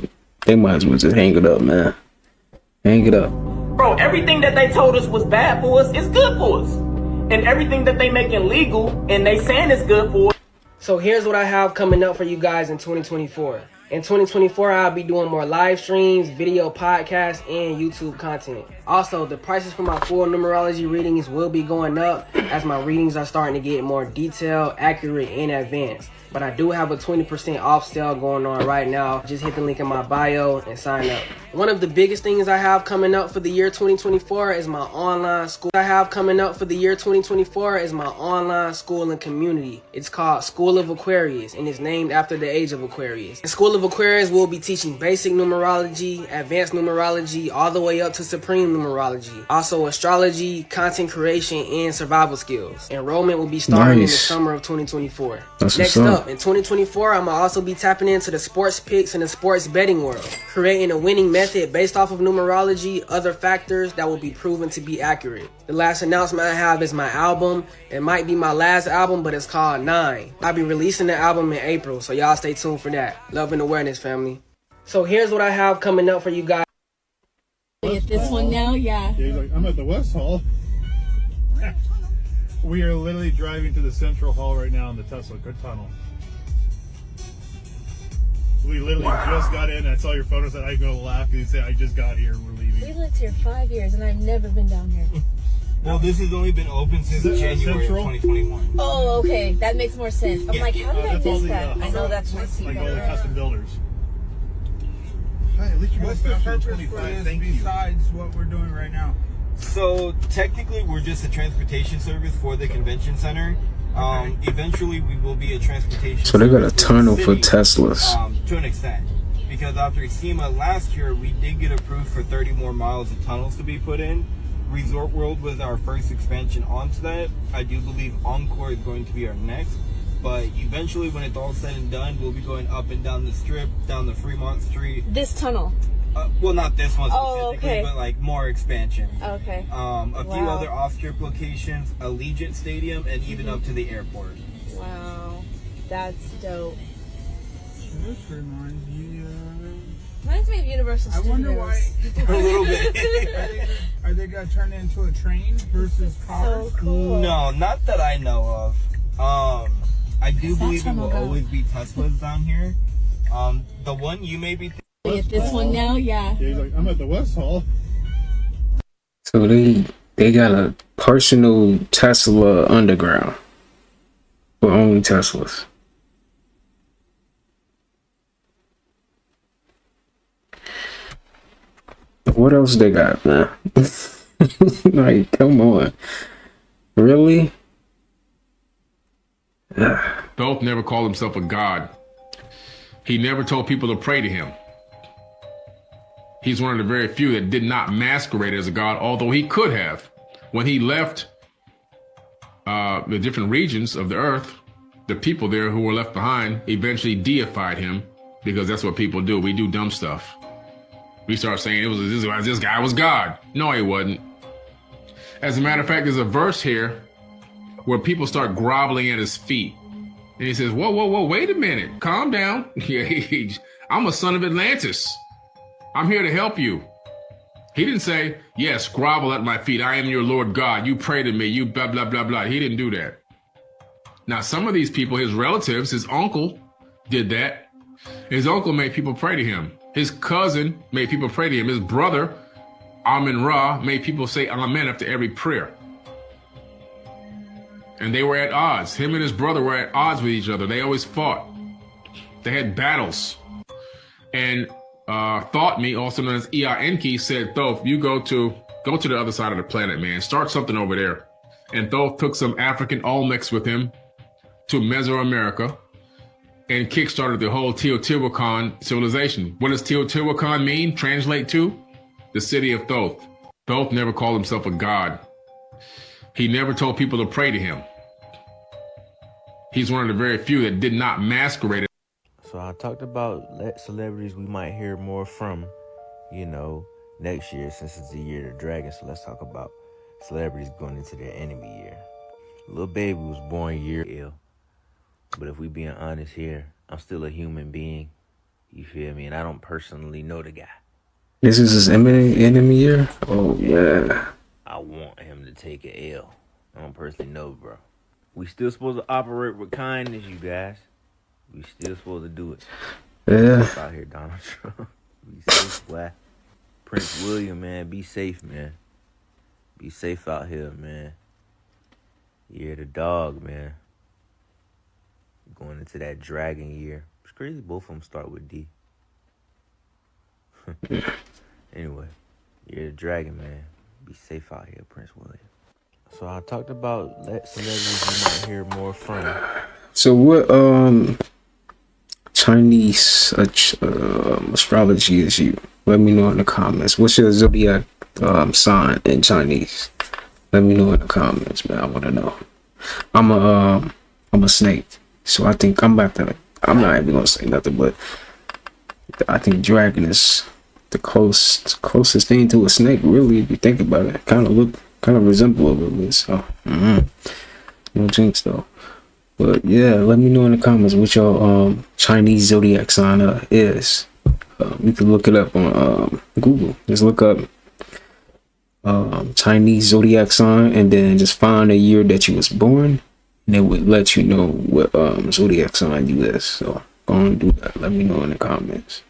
they might as well just hang it up, man. Hang it up. Bro, everything that they told us was bad for us is good for us. And everything that they making legal and they saying is good for us. So here's what I have coming up for you guys in 2024. In 2024, I'll be doing more live streams, video podcasts, and YouTube content. Also, the prices for my full numerology readings will be going up as my readings are starting to get more detailed, accurate, and advanced. But I do have a 20% off sale going on right now. Just hit the link in my bio and sign up. One of the biggest things I have coming up for the year 2024 is my online school. Online school and community. It's called School of Aquarius, and it's named after the age of Aquarius. The School of Aquarius will be teaching basic numerology, advanced numerology, all the way up to supreme numerology. Also astrology, content creation, and survival skills. Enrollment will be starting in the summer of 2024. Next up, in 2024, I'm going to also be tapping into the sports picks and the sports betting world, creating a winning method based off of numerology, other factors that will be proven to be accurate. The last announcement I have is my album. It might be my last album, but it's called 9. I'll be releasing the album in April, so y'all stay tuned for that. Love and awareness, family. So here's what I have coming up for you guys. This one now, yeah. He's like, I'm at the West Hall. We are literally driving to the Central Hall right now in the Tesla tunnel. We literally just got in. I saw your photos and I'm going to laugh because you said, I just got here. We're leaving. We lived here 5 years and I've never been down here. Well, this has only been open since January of 2021. Oh, okay. That makes more sense. I'm like, how did I miss that? I know that's my seat. Like all the custom builders. Hi, at least you're going faster than 25. Thank you. Besides what we're doing right now? So technically, we're just a transportation service for the convention center. Eventually, we will be a transportation. So they got a service tunnel the for city, Teslas. to an extent, because after SEMA last year, we did get approved for 30 more miles of tunnels to be put in. Resort World was our first expansion onto that. I do believe Encore is going to be our next. But eventually, when it's all said and done, we'll be going up and down the strip, down the Fremont Street. This tunnel. Well, not this one specifically, Oh, okay. but like more expansion. Okay. A few other off-strip locations, Allegiant Stadium, and even up to the airport. Wow, that's dope. This reminds me Reminds me of Universal Studios. I wonder why. A little bit. Are they gonna turn it into a train versus cars? So cool. No, not that I know of. I do believe it will always be Teslas down here. The one you may be At this one now, yeah. He's like, I'm at the West Hall. So they got a personal Tesla underground for only Teslas. What else they got, man? Like, come on. Really? Thoth never called himself a god. He never told people to pray to him. He's one of the very few that did not masquerade as a god, although he could have. When he left the different regions of the earth, the people there who were left behind eventually deified him, because that's what people do. We do dumb stuff. We start saying this guy was God. No, he wasn't. As a matter of fact, there's a verse here where people start groveling at his feet. And he says, whoa, wait a minute. Calm down. I'm a son of Atlantis. I'm here to help you. He didn't say, yes, grovel at my feet. I am your Lord God. You pray to me. You blah, blah, blah, blah. He didn't do that. Now, some of these people, his relatives, his uncle did that. His uncle made people pray to him. His cousin made people pray to him. His brother, Amen Ra, made people say amen after every prayer. And they were at odds. Him and his brother were at odds with each other. They always fought. They had battles. And Thought Me, also known as Enki, said, Thoth, you go to the other side of the planet, man. Start something over there. And Thoth took some African Olmecs with him to Mesoamerica and kickstarted the whole Teotihuacan civilization. What does Teotihuacan mean? Translate to? The city of Thoth. Thoth never called himself a god. He never told people to pray to him. He's one of the very few that did not masquerade. So I talked about celebrities we might hear more from, next year, since it's the year of the dragon. So let's talk about celebrities going into their enemy year. Lil Baby was born year ill. But if we being honest here, I'm still a human being. You feel me? And I don't personally know the guy. This is his enemy year? Oh, yeah. I want him to take an L. I don't personally know, bro. We still supposed to operate with kindness, you guys. We still supposed to do it. Yeah. Safe out here, Donald Trump. Be safe, boy. Prince William, man. Be safe, man. Be safe out here, man. Year of the dog, man. Going into that dragon year. It's crazy both of them start with D. Anyway, year of the dragon, man. Be safe out here, Prince William. So I talked about celebrities you might hear more from. So what Chinese astrology is you? Let me know in the comments. What's your zodiac sign in Chinese? Let me know in the comments, man. I want to know. I'm a snake. So I think I'm not even gonna say nothing, but I think dragon is the closest thing to a snake, really, if you think about it. Kind of resemble a little bit. So no jinx though. But yeah, let me know in the comments what your Chinese zodiac sign is. You can look it up on Google. Just look up Chinese zodiac sign and then just find the year that you was born. And it would let you know what zodiac sign you is. So go and do that. Let me know in the comments.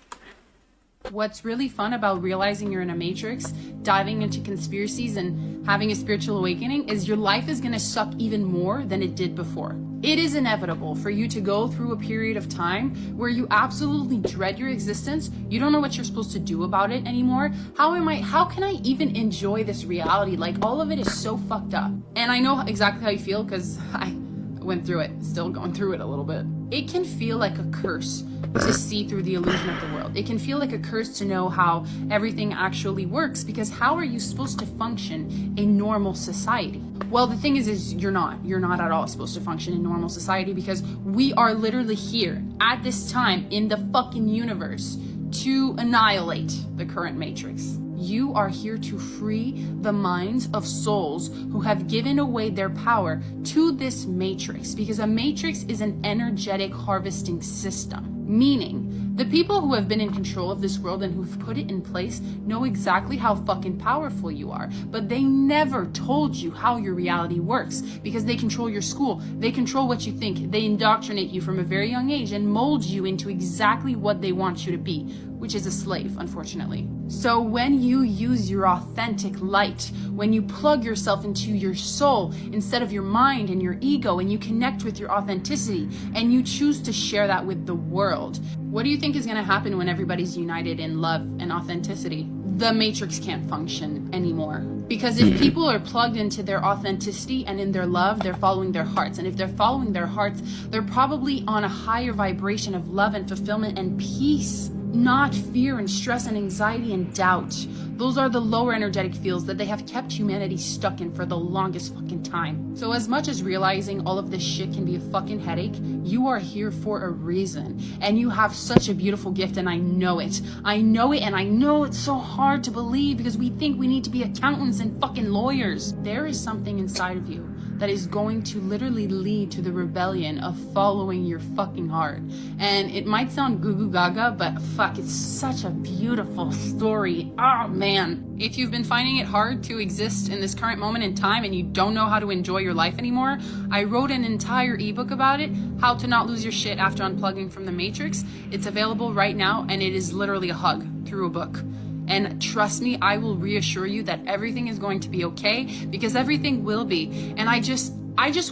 What's really fun about realizing you're in a matrix, diving into conspiracies and having a spiritual awakening is your life is gonna suck even more than it did before. It is inevitable for you to go through a period of time where you absolutely dread your existence. You don't know what you're supposed to do about it anymore. How can I even enjoy this reality? Like, all of it is so fucked up. And I know exactly how you feel because I went through it, still going through it a little bit. It can feel like a curse to see through the illusion of the world. It can feel like a curse to know how everything actually works, because how are you supposed to function in normal society? Well, the thing is you're not at all supposed to function in normal society, because we are literally here at this time in the fucking universe to annihilate the current matrix. You are here to free the minds of souls who have given away their power to this matrix, because a matrix is an energetic harvesting system. Meaning, the people who have been in control of this world and who've put it in place know exactly how fucking powerful you are, but they never told you how your reality works, because they control your school, they control what you think, they indoctrinate you from a very young age and mold you into exactly what they want you to be, which is a slave, unfortunately. So when you use your authentic light, when you plug yourself into your soul instead of your mind and your ego, and you connect with your authenticity and you choose to share that with the world, what do you think is going to happen when everybody's united in love and authenticity? The matrix can't function anymore. Because if people are plugged into their authenticity and in their love, they're following their hearts. And if they're following their hearts, they're probably on a higher vibration of love and fulfillment and peace. Not fear and stress and anxiety and doubt. Those are the lower energetic fields that they have kept humanity stuck in for the longest fucking time. So as much as realizing all of this shit can be a fucking headache, you are here for a reason. And you have such a beautiful gift, and I know it. I know it, and I know it's so hard to believe because we think we need to be accountants and fucking lawyers. There is something inside of you that is going to literally lead to the rebellion of following your fucking heart. And it might sound goo goo gaga, but fuck, it's such a beautiful story. Oh man. If you've been finding it hard to exist in this current moment in time and you don't know how to enjoy your life anymore, I wrote an entire ebook about it, How to Not Lose Your Shit After Unplugging from the Matrix. It's available right now, and it is literally a hug through a book. And trust me, I will reassure you that everything is going to be okay, because everything will be. And I just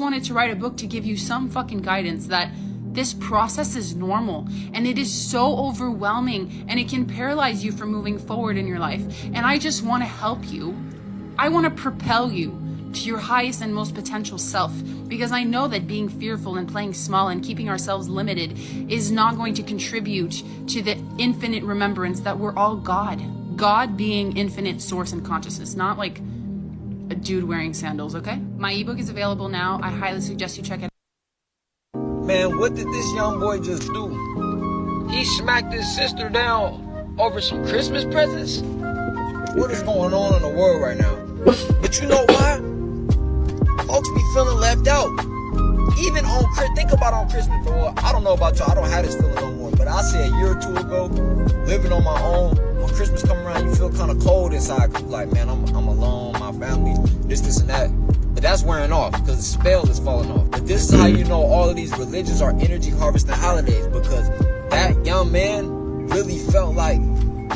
wanted to write a book to give you some fucking guidance that this process is normal, and it is so overwhelming, and it can paralyze you from moving forward in your life. And I just want to help you. I want to propel you to your highest and most potential self, because I know that being fearful and playing small and keeping ourselves limited is not going to contribute to the infinite remembrance that we're all God. God being infinite source and consciousness, not like a dude wearing sandals, okay? My ebook is available now. I highly suggest you check it out. Man, what did this young boy just do? He smacked his sister down over some Christmas presents? What is going on in the world right now? But you know why? Folks be feeling left out. Even on, think about on Christmas, bro. I don't know about y'all, I don't have this feeling no more, but I say a year or two ago, living on my own, when Christmas come around, you feel kind of cold inside, cause like, man, I'm alone, my family, this and that. But that's wearing off, because the spell is falling off. But this is how you know all of these religions are energy harvesting holidays, because that young man really felt like,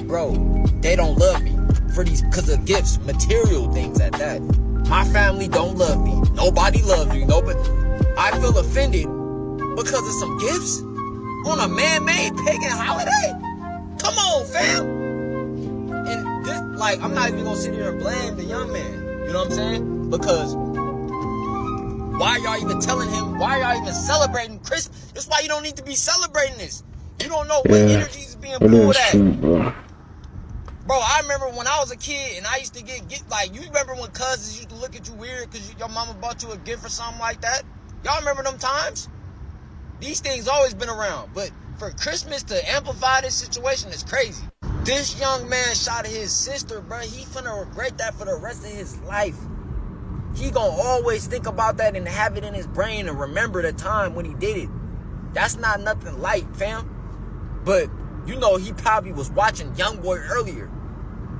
bro, they don't love me for these, because of gifts, material things at that. My family don't love me. Nobody loves you. Nobody. I feel offended because of some gifts on a man-made pagan holiday. Come on, fam. And this, like, I'm not even gonna sit here and blame the young man. You know what I'm saying? Because why y'all even telling him? Why y'all even celebrating Christmas? That's why you don't need to be celebrating this. You don't know what energy is being pulled at. True, bro. Bro, I remember when I was a kid and I used to get like, you remember when cousins used to look at you weird because your mama bought you a gift or something like that? Y'all remember them times? These things always been around, but for Christmas to amplify this situation is crazy. This young man shot his sister, bro. He finna regret that for the rest of his life. He gonna always think about that and have it in his brain and remember the time when he did it. That's not nothing light, fam. But, you know, he probably was watching YoungBoy earlier.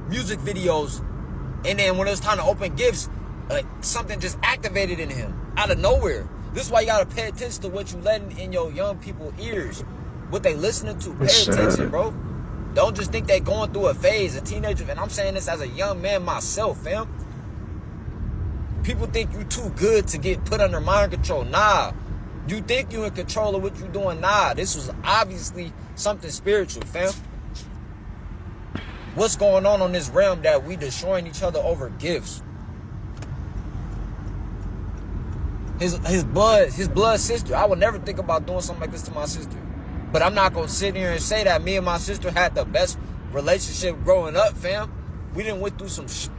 Music videos, and then when it was time to open gifts, something just activated in him out of nowhere. This is why you gotta pay attention to what you letting in your young people's ears, what they listening to. Pay attention, bro. Don't just think they going through a phase, a teenager. And I'm saying this as a young man myself, fam. People think you too good to get put under mind control. Nah. You think you in control of what you doing? Nah. This was obviously something spiritual, fam. What's going on this realm that we destroying each other over gifts? His blood sister. I would never think about doing something like this to my sister. But I'm not gonna sit here and say that me and my sister had the best relationship growing up, fam. We didn't went through some shit.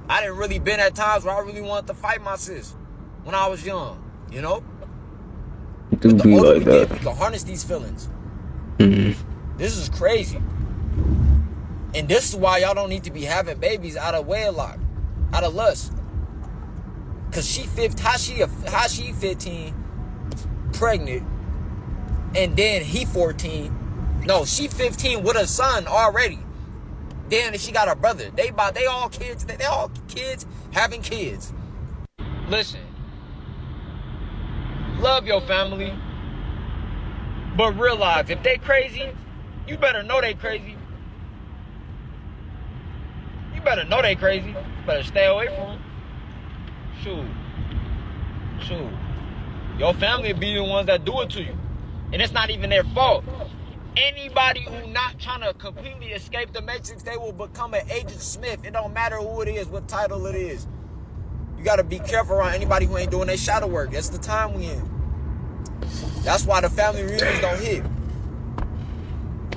I didn't really been at times where I really wanted to fight my sis when I was young, you know? It do be like that. We can harness these feelings. Mm-hmm. This is crazy. And this is why y'all don't need to be having babies out of wedlock, out of lust. Cause how she 15 pregnant, and then he 14. No, she 15 with a son already. Then she got a brother. They all kids. They all kids having kids. Listen, love your family, but realize if they crazy, you better know they crazy. You better know they crazy. You better stay away from them. Shoot. Your family will be the ones that do it to you. And it's not even their fault. Anybody who not trying to completely escape the matrix, they will become an Agent Smith. It don't matter who it is, what title it is. You got to be careful around anybody who ain't doing their shadow work. That's the time we in. That's why the family reunions don't hit.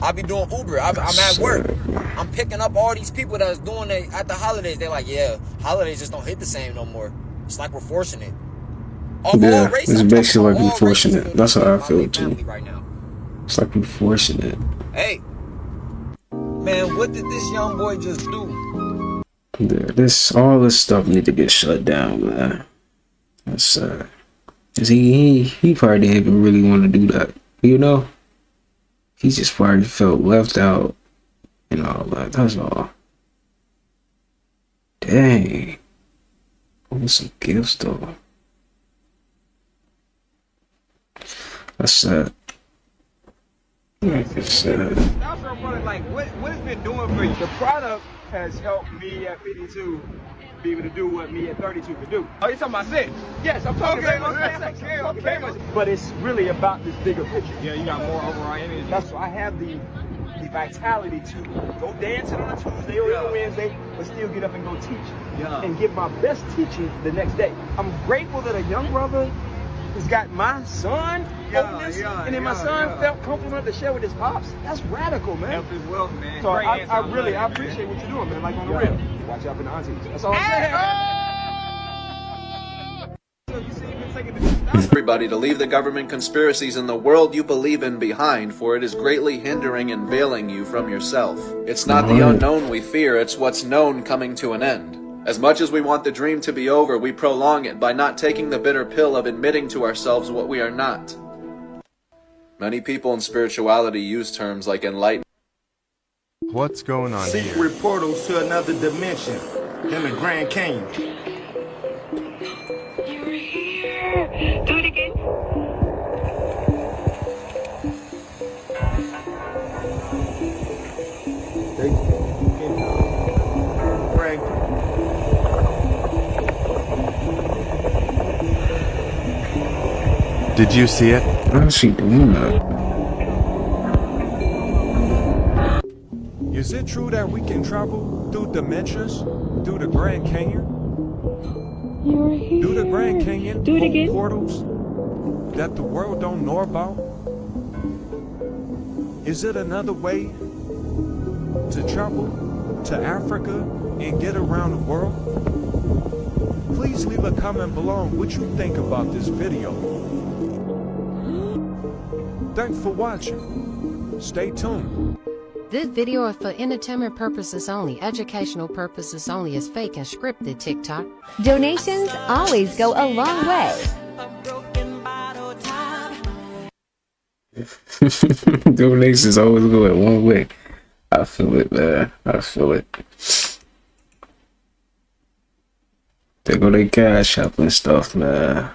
I be doing Uber. I'm at work. I'm picking up all these people that's doing it at the holidays. They're like, yeah, holidays just don't hit the same no more. It's like we're forcing it. Yeah, it's basically like we're forcing it. That's how I feel too. Right now. It's like we're forcing it. Hey, man, what did this young boy just do? Yeah, all this stuff need to get shut down, man. That's sad. Cause he probably didn't even really want to do that, you know. He just probably felt left out and all that. That's all. Dang. Oh, some gifts though. That's sad. It's sad. Like, what it's been doing for you? The product has helped me at 52 be able to do what me at 32 could do. Oh, you're talking about sex? Yes, I'm talking about sex. Okay. But it's really about this bigger picture. Yeah, you got more overall energy. That's why I have the vitality to go dancing on a Tuesday or a Wednesday, but still get up and go teach and give my best teaching the next day. I'm grateful that a young brother has got my son openness, and then my son felt comfortable enough to share with his pops. That's radical, man. Health is wealth, man. So I appreciate what you're doing, man. Like on the real. Watch out for the aunties. That's all I'm saying. Everybody to leave the government conspiracies in the world you believe in behind, for it is greatly hindering and veiling you from yourself. It's not the unknown we fear, it's what's known coming to an end. As much as we want the dream to be over, we prolong it by not taking the bitter pill of admitting to ourselves what we are not. Many people in spirituality use terms like enlightenment. What's going on here? Secret portals to another dimension in the Grand Canyon. You're here. Do it again. Did you see it? How is she doing that? Is it true that we can travel through dimensions, through the Grand Canyon? You're here. Through the Grand Canyon, Do it again. portals that the world don't know about? Is it another way to travel to Africa and get around the world? Please leave a comment below on what you think about this video. Thanks for watching. Stay tuned. This video is for entertainment purposes only, educational purposes only, is fake and scripted. TikTok. Donations always go a long way. Donations always go at one way. I feel it, man. I feel it. They go to cash app and stuff, man.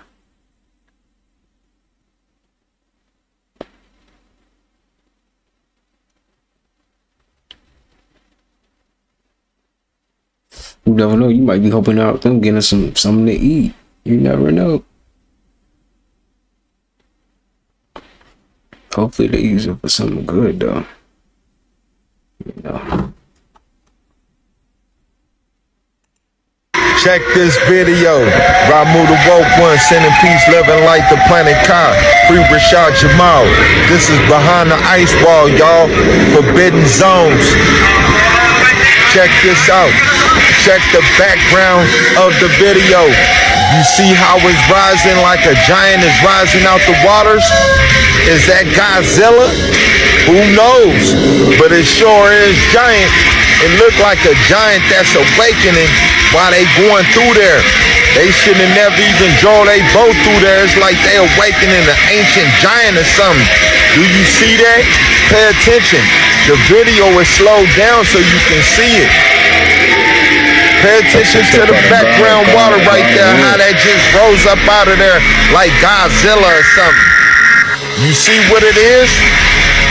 You never know. You might be helping out them, getting something to eat. You never know. Hopefully they use it for something good, though. You know. Check this video. Ramu the woke one, sending peace, loving like the planet Ka. Free Rashad Jamal. This is behind the ice wall, y'all. Forbidden zones. Check this out. Check the background of the video. You see how it's rising like a giant is rising out the waters? Is that GAWDZELL? Who knows? But it sure is giant. It looked like a giant that's awakening while they going through there. They shouldn't have never even drove they boat through there. It's like they awakening an ancient giant or something. Do you see that? Pay attention. The video is slowed down so you can see it. Pay attention to the background water right there, how that just rose up out of there like GAWDZELL or something. You see what it is?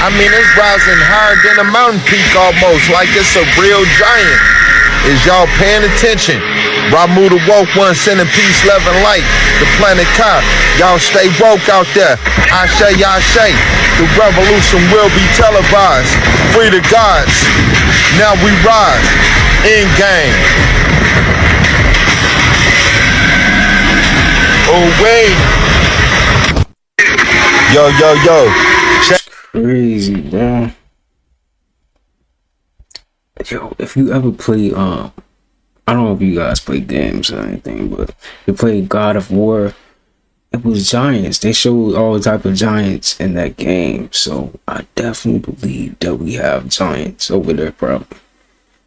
I mean, it's rising higher than a mountain peak almost, like it's a real giant. Is y'all paying attention? Ramu the woke one, sending peace, love, and light. The planet Ka. Y'all stay woke out there. Ashe, Ashe. The revolution will be televised. Free the gods. Now we rise. In game. Oh, wait. Yo, yo, yo. Check. Crazy, bro. Yo, if you ever play, I don't know if you guys play games or anything, but you play God of War, it was giants. They showed all type of giants in that game, so I definitely believe that we have giants over there, probably.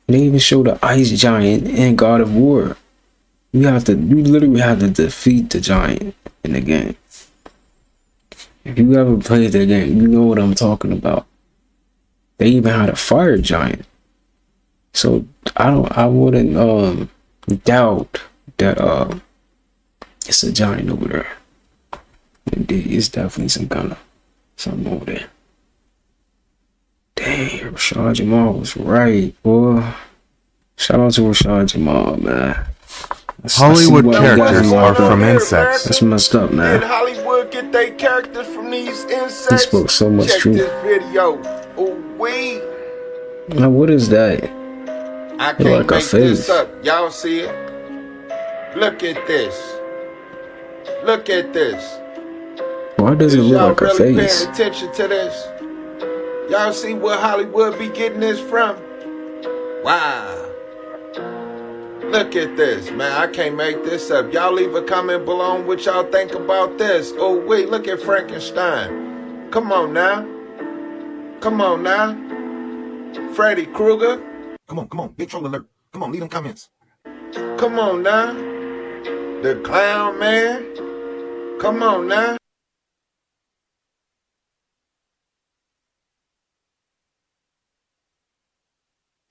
They even showed the ice giant in God of War. You literally have to defeat the giant in the game. If you ever played that game, you know what I'm talking about. They even had a fire giant. So I wouldn't doubt that it's a giant over there. It's definitely something over there. Damn, Rashad Jamal was right, boy. Shout out to Rashad Jamal, man. Hollywood characters are from insects. That's messed up, man. Did Hollywood get their characters from these insects? He spoke so much Check truth. this video. Ooh, wee. Now, what is that? I Look can't like a make face. this up. Y'all see it? Look at this. Look at this. Why does it Is look y'all like a really face? paying attention to this? Y'all see where Hollywood be getting this from? Wow. Look at this, man. I can't make this up. Y'all leave a comment below on what y'all think about this. Oh, wait, look at Frankenstein. Come on now. Come on now. Freddy Krueger. Come on, big troll alert. Come on, leave them comments. Come on now. The Clown Man. Come on now.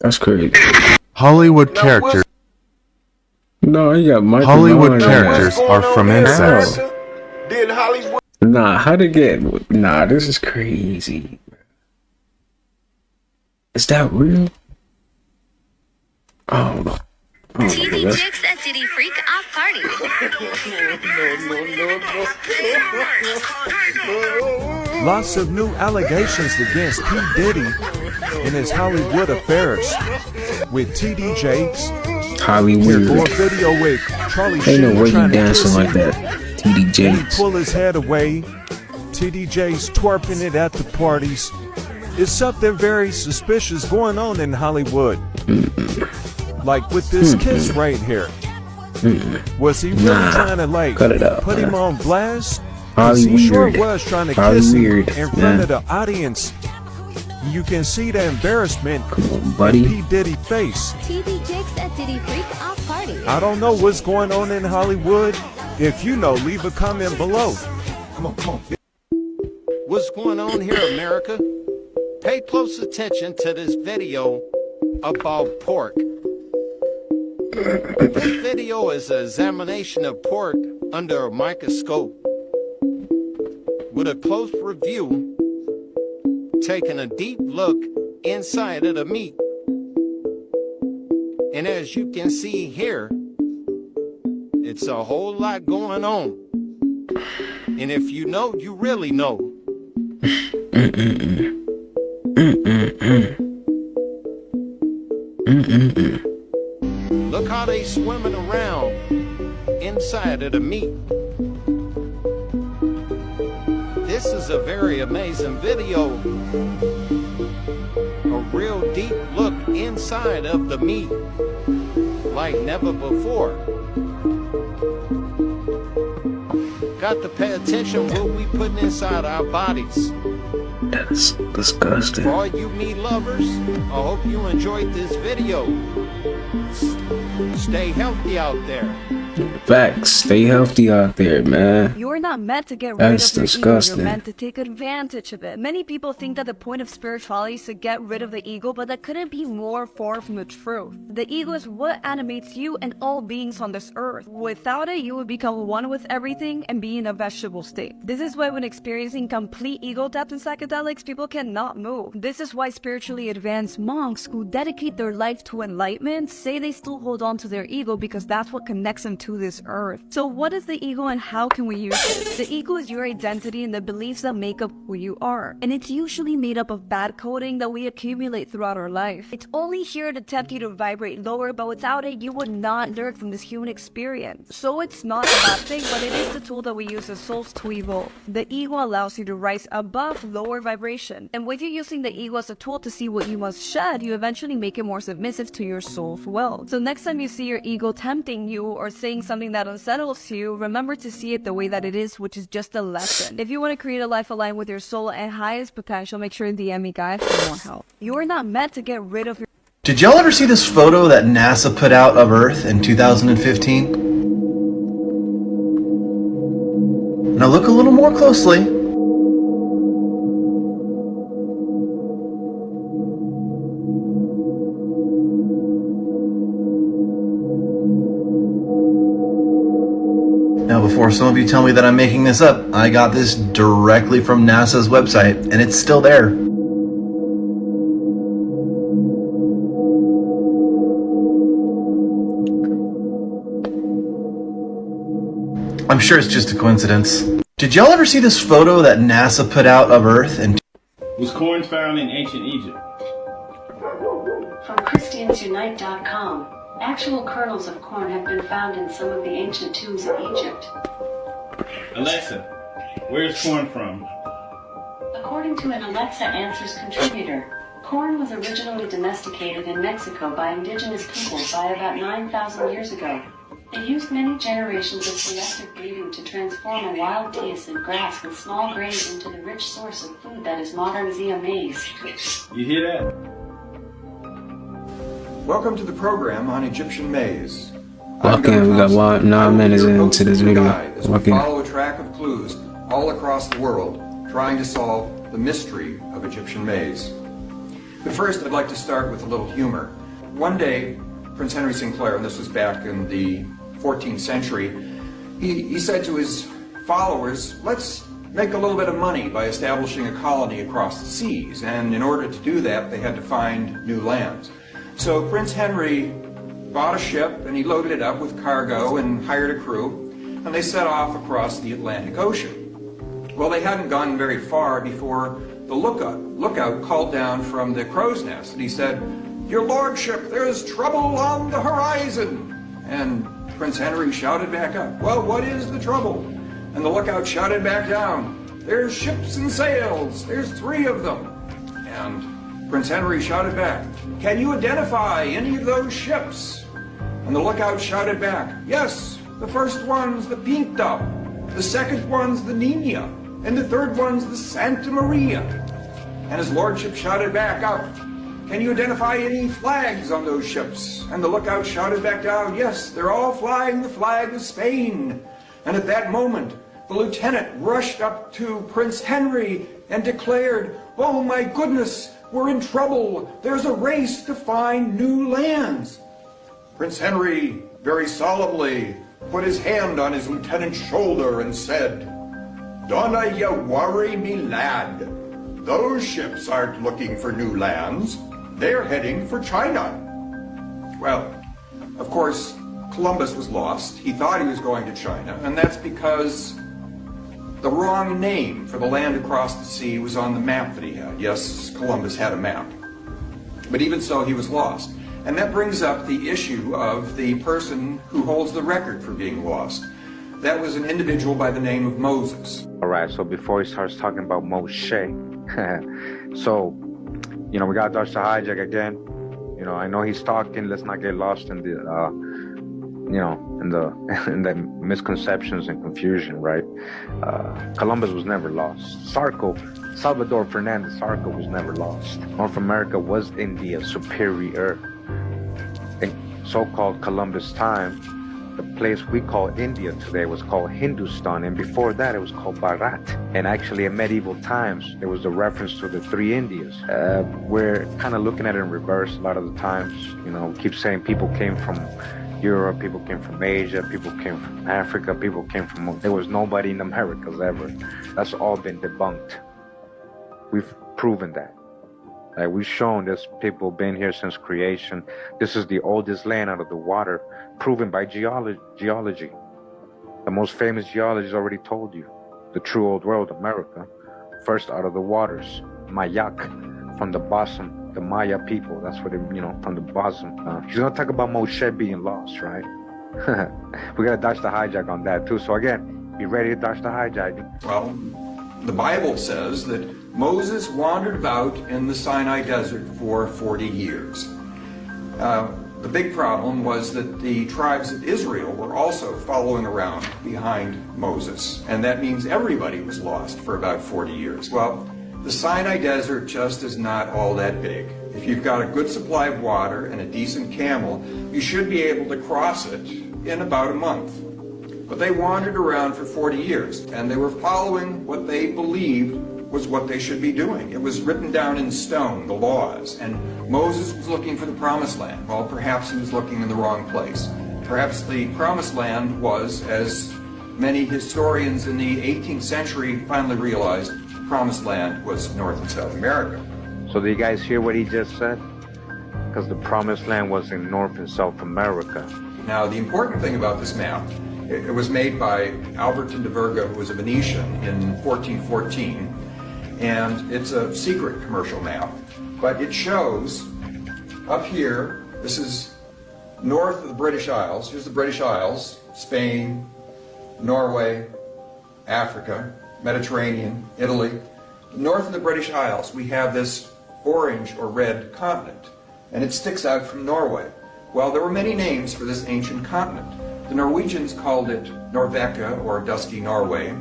That's crazy. Hollywood characters. No, you got Michael Hollywood Myers. characters are from insects. Did Hollywood? Nah, how to get? Nah, this is crazy. Is that real? I don't know. TV chicks at Diddy Freak off party. Lots of new allegations against P. Diddy in his Hollywood affairs with TD Jakes. Hollywood. More video with Charlie Ain't no Sheen way you trying to dancing kiss like him. that. TD He Jakes. pull his head away. TD Jakes twerping it at the parties. It's something very suspicious going on in Hollywood. Like with this kiss right here. Was he really trying to like cut it out, put him on blast? 'Cause Hollywood. he sure was trying to kiss him Hollywood, in front man. of the audience. You can see the embarrassment buddy. in P. Diddy face. TV chicks at Diddy Freak off party. I don't know what's going on in Hollywood. If you know, leave a comment below. Come on. What's going on here, America? Pay close attention to this video about pork. This video is an examination of pork under a microscope with a close review, taking a deep look inside of the meat. And as you can see here, it's a whole lot going on. And if you know, you really know. Look how they swimming around inside of the meat. This is a very amazing video. A real deep look inside of the meat like never before. Got to pay attention what we putting inside our bodies. That's disgusting. For all you meat lovers, I hope you enjoyed this video. Stay healthy out there. Facts. Stay healthy out there, man. You're not meant to get That's rid of disgusting. your ego. You're meant to take advantage of it. Many people think that the point of spirituality is to get rid of the ego, but that couldn't be more far from the truth. The ego is what animates you and all beings on this earth. Without it, you would become one with everything and be in a vegetable state. This is why when experiencing complete ego death in psychedelics, people cannot move. This is why spiritually advanced monks who dedicate their life to enlightenment say they still hold on to their ego because that's what connects them to this earth. So what is the ego and how can we use it? The ego is your identity and the beliefs that make up who you are. And it's usually made up of bad coding that we accumulate throughout our life. It's only here to tempt you to vibrate lower, but without it, you would not learn from this human experience. So it's not a bad thing, but it is the tool that we use as souls to evolve. The ego allows you to rise above lower vibration. And with you using the ego as a tool to see what you must shed, you eventually make it more submissive to your self-will. So next time you see your ego tempting you or saying something that unsettles you, remember to see it the way that it is, which is just a lesson. If you want to create a life aligned with your soul and highest potential, make sure to DM me, guys, for more help. You're not meant to get rid of your... Did y'all ever see this photo that NASA put out of Earth in 2015? Now look a little more closely. Now, before some of you tell me that I'm making this up, I got this directly from NASA's website, and it's still there. I'm sure it's just a coincidence. Did y'all ever see this photo that NASA put out of Earth in... Was corn found in ancient Egypt? From ChristiansUnite.com. Actual kernels of corn have been found in some of the ancient tombs of Egypt. Alexa, where's corn from? According to an Alexa Answers contributor, corn was originally domesticated in Mexico by indigenous peoples by about 9,000 years ago. It used many generations of selective breeding to transform a wild teosinte grass with small grains into the rich source of food that is modern Zea maize. You hear that? Welcome to the program on Egyptian maize. Okay, we got 9 minutes into this video. Okay. Follow a track of clues all across the world, trying to solve the mystery of Egyptian maize. But first, I'd like to start with a little humor. One day, Prince Henry Sinclair, and this was back in the 14th century, he said to his followers, let's make a little bit of money by establishing a colony across the seas. And in order to do that, they had to find new lands. So Prince Henry bought a ship and he loaded it up with cargo and hired a crew, and they set off across the Atlantic Ocean. Well, they hadn't gone very far before the lookout called down from the crow's nest, and he said, "Your lordship, there's trouble on the horizon." And Prince Henry shouted back up, "Well, what is the trouble?" And the lookout shouted back down, "There's ships and sails, there's 3 of them." And Prince Henry shouted back, "Can you identify any of those ships?" And the lookout shouted back, "Yes, the first one's the Pinta, the second one's the Nina, and the third one's the Santa Maria." And his lordship shouted back up, "Can you identify any flags on those ships?" And the lookout shouted back down, "Yes, they're all flying the flag of Spain." And at that moment, the lieutenant rushed up to Prince Henry and declared, "Oh my goodness, we're in trouble. There's a race to find new lands." Prince Henry very solemnly put his hand on his lieutenant's shoulder and said, "Donna ya worry me, lad. Those ships aren't looking for new lands. They're heading for China." Well, Of course, Columbus was lost. He thought he was going to China, and that's because the wrong name for the land across the sea was on the map that he had. Yes, Columbus had a map. But even so, he was lost. And that brings up the issue of the person who holds the record for being lost. That was an individual by the name of Moses. All right, so before he starts talking about Moshe, so, you know, we got Dutch the Hijack again. You know, I know he's talking. Let's not get lost in the, you know, in the misconceptions and confusion, right? Columbus was never lost. Salvador Fernandez Sarco was never lost. North America was India superior. In so-called Columbus time, the place we call India today was called Hindustan, and before that it was called Bharat. And actually in medieval times, there was a reference to the three Indias. We're kind of looking at it in reverse a lot of the times. You know, we keep saying people came from Europe, people came from Asia, people came from Africa, people came from... There was nobody in the Americas ever. That's all been debunked. We've proven that. Like, we've shown this people been here since creation. This is the oldest land out of the water, proven by geology. The most famous geologist already told you. The true old world, America, first out of the waters. Mayak, from the bosom, the Maya people. That's what they, you know, from the bosom. He's gonna talk about Moshe being lost, right? We gotta dodge the hijack on that too. So again, be ready to dodge the hijack. Well, the Bible says that Moses wandered about in the Sinai desert for 40 years. The big problem was that the tribes of Israel were also following around behind Moses, and that means everybody was lost for about 40 years. Well, the Sinai desert just is not all that big. If you've got a good supply of water and a decent camel, you should be able to cross it in about a month. But they wandered around for 40 years, and they were following what they believed was what they should be doing. It was written down in stone, the laws, and Moses was looking for the promised land. Well, perhaps he was looking in the wrong place. Perhaps the promised land was, as many historians in the 18th century finally realized, the promised land was North and South America. So do you guys hear what he just said? Because the promised land was in North and South America. Now, the important thing about this map, it was made by Albertin de Verga, who was a Venetian, in 1414. And it's a secret commercial map, but it shows up here, this is north of the British Isles. Here's the British Isles, Spain, Norway, Africa, Mediterranean, Italy. North of the British Isles, we have this orange or red continent, and it sticks out from Norway. Well, there were many names for this ancient continent. The Norwegians called it Norveka, or Dusky Norway.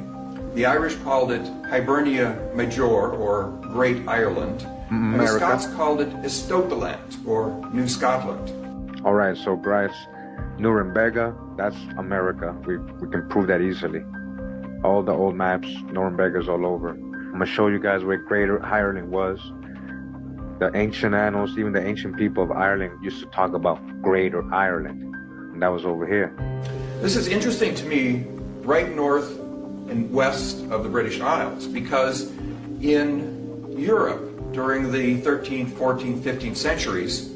The Irish called it Hibernia Major, or Great Ireland. And the Scots called it Estotaland, or New Scotland. All right, so guys, Nuremberg, that's America. We can prove that easily. All the old maps, Nuremberg's all over. I'm gonna show you guys where Greater Ireland was. The ancient annals, even the ancient people of Ireland used to talk about Greater Ireland, and that was over here. This is interesting to me, right north and west of the British Isles, because in Europe during the 13th, 14th, 15th centuries,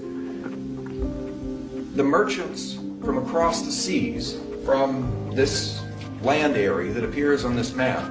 the merchants from across the seas, from this land area that appears on this map,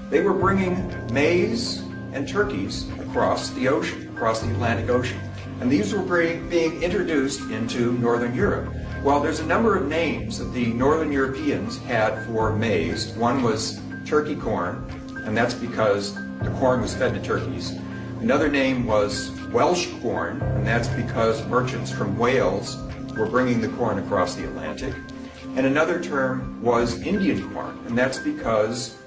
they were bringing maize and turkeys across the ocean, across the Atlantic Ocean. And these were being introduced into Northern Europe. Well, there's a number of names that the Northern Europeans had for maize. One was turkey corn, and that's because the corn was fed to turkeys. Another name was Welsh corn, and that's because merchants from Wales were bringing the corn across the Atlantic. And another term was Indian corn, and that's because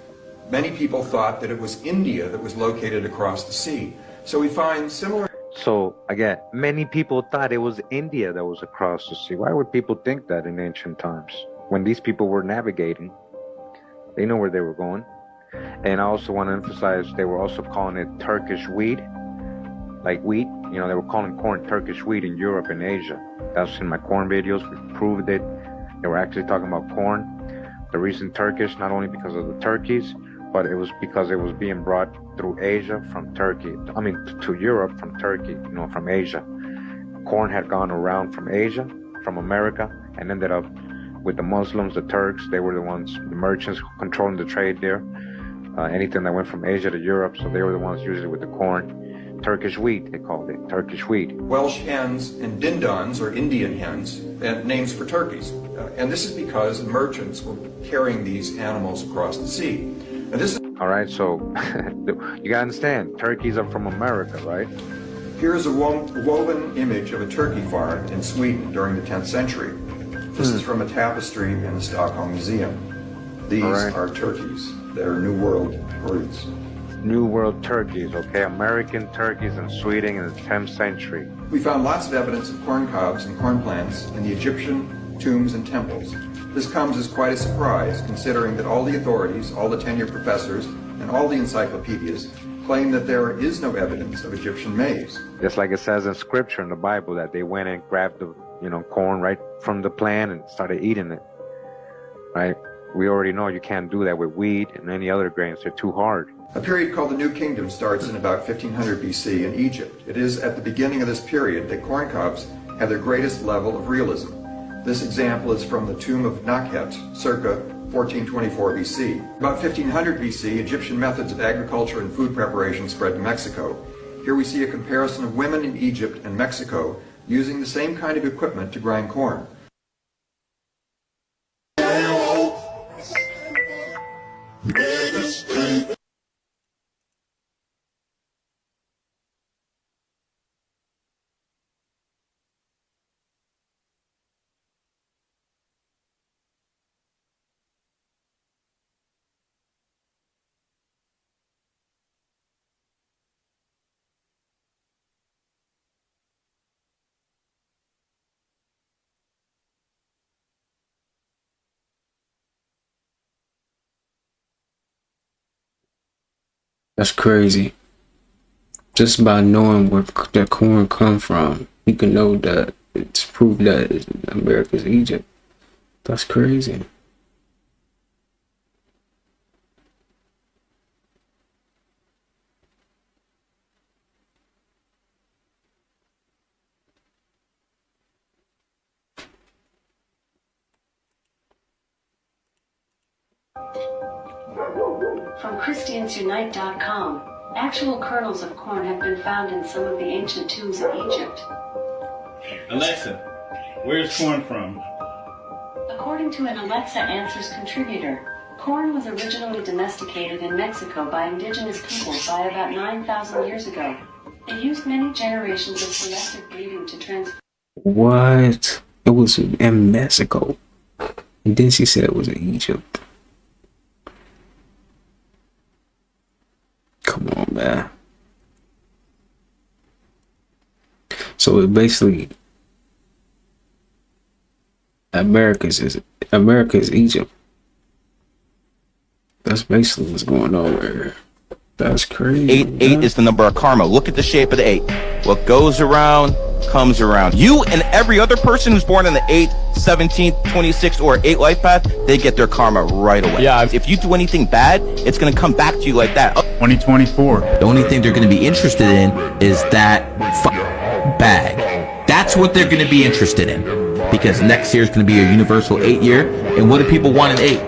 many people thought that it was India that was located across the sea. So we find similar... So again, many people thought it was India that was across the sea. Why would people think that in ancient times? When these people were navigating, they know where they were going. And I also want to emphasize, they were also calling it Turkish wheat, like wheat. You know, they were calling corn Turkish wheat in Europe and Asia. That's in my corn videos. We proved it. They were actually talking about corn. The reason Turkish, not only because of the turkeys, but it was because it was being brought through Asia from Turkey. I mean, to Europe from Turkey, you know, from Asia. Corn had gone around from Asia, from America and ended up with the Muslims, the Turks. They were the ones, the merchants controlling the trade there. Anything that went from Asia to Europe, so they were the ones usually with the corn. Turkish wheat, they called it, Turkish wheat. Welsh hens and dindons, or Indian hens, and names for turkeys. And this is because merchants were carrying these animals across the sea. And this is all right, so you gotta understand, turkeys are from America, right? Here's a woven image of a turkey farm in Sweden during the 10th century. This is from a tapestry in the Stockholm Museum. These are turkeys. They're New World breeds. New World turkeys, okay? American turkeys in Sweden in the 10th century. We found lots of evidence of corn cobs and corn plants in the Egyptian tombs and temples. This comes as quite a surprise, considering that all the authorities, all the tenured professors, and all the encyclopedias claim that there is no evidence of Egyptian maize. Just like it says in scripture in the Bible that they went and grabbed the corn right from the plant and started eating it, right? We already know you can't do that with wheat and any other grains. They're too hard. A period called the New Kingdom starts in about 1500 BC in Egypt. It is at the beginning of this period that corn cobs have their greatest level of realism. This example is from the tomb of Nakhet, circa 1424 BC. About 1500 BC, Egyptian methods of agriculture and food preparation spread to Mexico. Here we see a comparison of women in Egypt and Mexico using the same kind of equipment to grind corn. That's crazy. Just by knowing where that corn come from, you can know that it's proof that America's Egypt. That's crazy. From ChristiansUnite.com, actual kernels of corn have been found in some of the ancient tombs of Egypt. Alexa, where's corn from? According to an Alexa Answers contributor, corn was originally domesticated in Mexico by indigenous peoples by about 9,000 years ago. It used many generations of selective breeding to transform. What? It was in Mexico. And then she said it was in Egypt. Come on, man. So it basically America's Egypt. That's basically what's going on right here. That's crazy. Eight is the number of karma. Look at the shape of the 8. What goes around comes around. You and every other person who's born in the 8th, 17th, 26th, or 8 life path, they get their karma right away. Yeah. If you do anything bad, it's going to come back to you like that. 2024. The only thing they're going to be interested in is that bag. That's what they're going to be interested in. Because next year is going to be a universal 8 year. And what do people want in 8?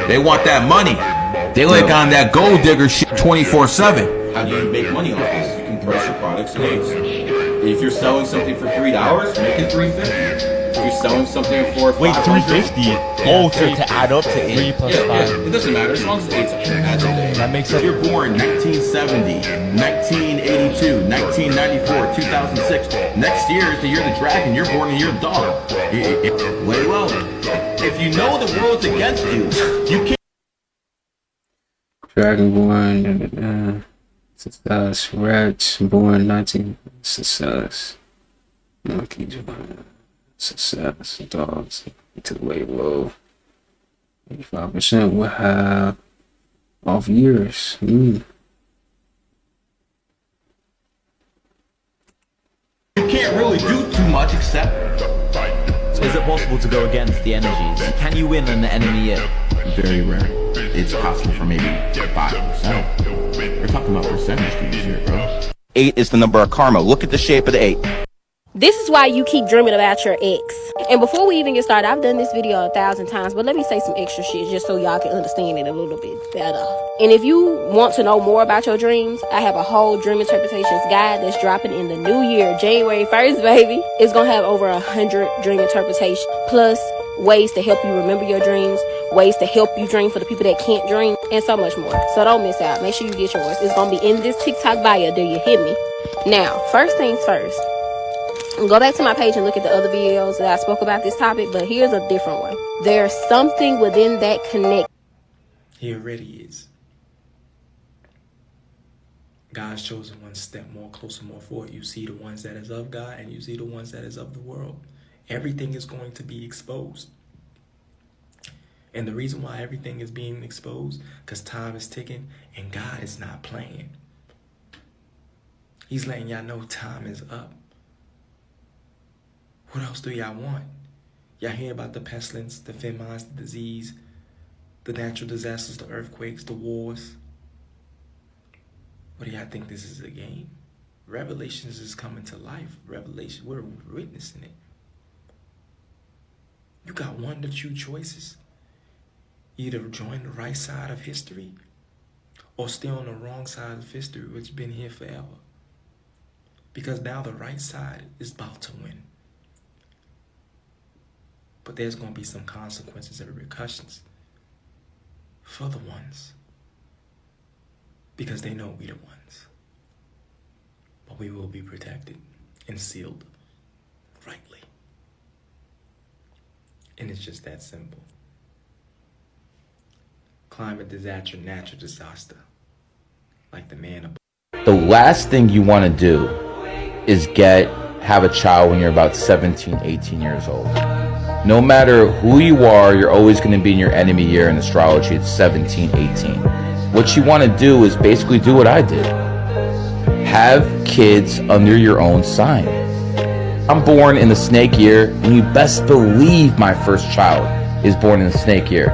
They want that money. They like on that gold digger shit 24/7. How do you make money off this? You can price your products in 8s. If you're selling something for $3, make it $3.50. If you're selling something for $3.50. Oh, to add up to 8. 3 plus 5. It doesn't matter as long as it's 8 adds up to 8. That makes sense. You're born 1970, 1982, 1994, 2006. Next year is the year of the dragon. You're born in your dog. Way well. If you know the world's against you, you can't. Dragonborn, success, rats, born 19, success, monkeys, success, dogs, to the way low, 85% will have off years. You can't really do too much except. Is it possible to go against the energies? Can you win an enemy year? Very rare. It's possible for maybe 5%. We're talking about percentage games here, bro. 8 is the number of karma. Look at the shape of the 8. This is why you keep dreaming about your ex. And before we even get started, I've done this video 1,000 times, but let me say some extra shit just so y'all can understand it a little bit better. And if you want to know more about your dreams, I have a whole dream interpretations guide that's dropping in the new year, January 1st, baby. It's gonna have over 100 dream interpretations, plus ways to help you remember your dreams, ways to help you dream for the people that can't dream, and so much more. So don't miss out. Make sure you get yours. It's gonna be in this TikTok bio. Do you hear me? Now, first things first. Go back to my page and look at the other videos that I spoke about this topic, but here's a different one. There's something within that connect. He already is. God's chosen ones step more closer, more forward. You see the ones that is of God, and you see the ones that is of the world. Everything is going to be exposed. And the reason why everything is being exposed, because time is ticking and God is not playing. He's letting y'all know time is up. What else do y'all want? Y'all hear about the pestilence, the famines, the disease, the natural disasters, the earthquakes, the wars. What do y'all think this is a game? Revelations is coming to life. Revelation, we're witnessing it. You got one to two choices. Either join the right side of history or stay on the wrong side of history, which has been here forever. Because now the right side is about to win. But there's going to be some consequences and repercussions for the ones. Because they know we the ones. But we will be protected and sealed rightly. And it's just that simple. Climate disaster, natural disaster. Like the man above. The last thing you want to do is have a child when you're about 17, 18 years old. No matter who you are, you're always going to be in your enemy year in astrology. It's 17, 18. What you want to do is basically do what I did. Have kids under your own sign. I'm born in the snake year, and you best believe my first child is born in the snake year.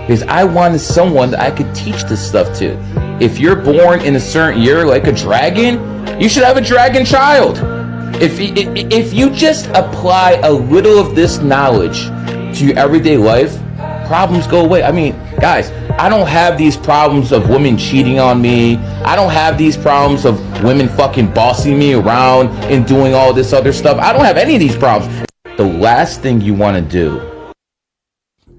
Because I wanted someone that I could teach this stuff to. If you're born in a certain year like a dragon, you should have a dragon child. If you just apply a little of this knowledge to your everyday life, problems go away. I mean, guys, I don't have these problems of women cheating on me. I don't have these problems of women fucking bossing me around and doing all this other stuff. I don't have any of these problems. The last thing you want to do.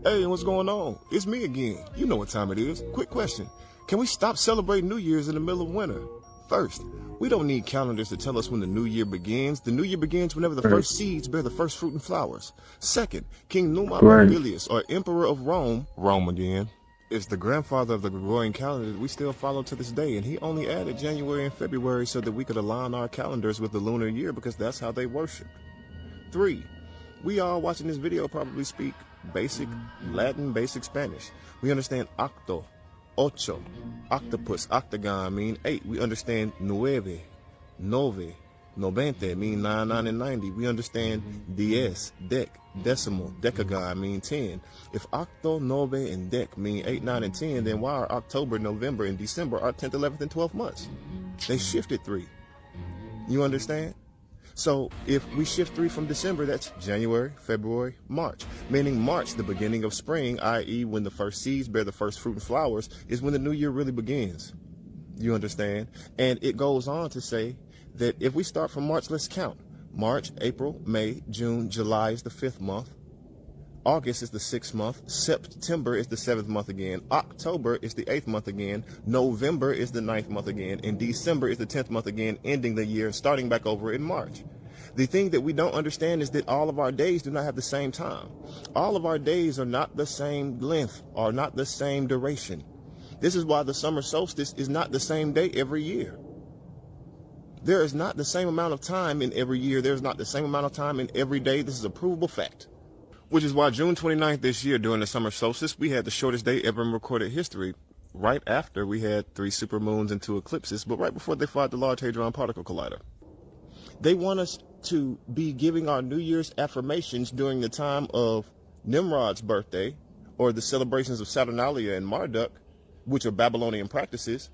Hey, what's going on? It's me again. You know what time it is. Quick question. Can we stop celebrating New Year's in the middle of winter? First, we don't need calendars to tell us when the new year begins. The new year begins whenever the first seeds bear the first fruit and flowers. Second, King Numa Pompilius, or Emperor of Rome again, is the grandfather of the Gregorian calendar that we still follow to this day, and he only added January and February so that we could align our calendars with the lunar year because that's how they worship. 3, we all watching this video probably speak basic Latin, basic Spanish. We understand octo, ocho, octopus, octagon mean 8. We understand nueve, nove, novente mean 9, 9, and 90. We understand diez, dec, decimal, decagon mean 10. If octo, nove, and dec mean 8, 9, and 10, then why are October, November, and December our 10th, 11th, and 12th months? They shifted 3. You understand? So if we shift 3 from December, that's January, February, March. Meaning March, the beginning of spring, i.e. when the first seeds bear the first fruit and flowers, is when the new year really begins. You understand? And it goes on to say that if we start from March, let's count. March, April, May, June, July is the 5th month. August is the 6th month. September is the 7th month again. October is the 8th month again. November is the 9th month again. And December is the 10th month again, ending the year and starting back over in March. The thing that we don't understand is that all of our days do not have the same time. All of our days are not the same length or not the same duration. This is why the summer solstice is not the same day every year. There is not the same amount of time in every year. There's not the same amount of time in every day. This is a provable fact. Which is why June 29th this year, during the summer solstice, we had the shortest day ever in recorded history. Right after we had 3 supermoons and 2 eclipses, but right before they fired the Large Hadron Particle Collider. They want us to be giving our New Year's affirmations during the time of Nimrod's birthday, or the celebrations of Saturnalia and Marduk, which are Babylonian practices,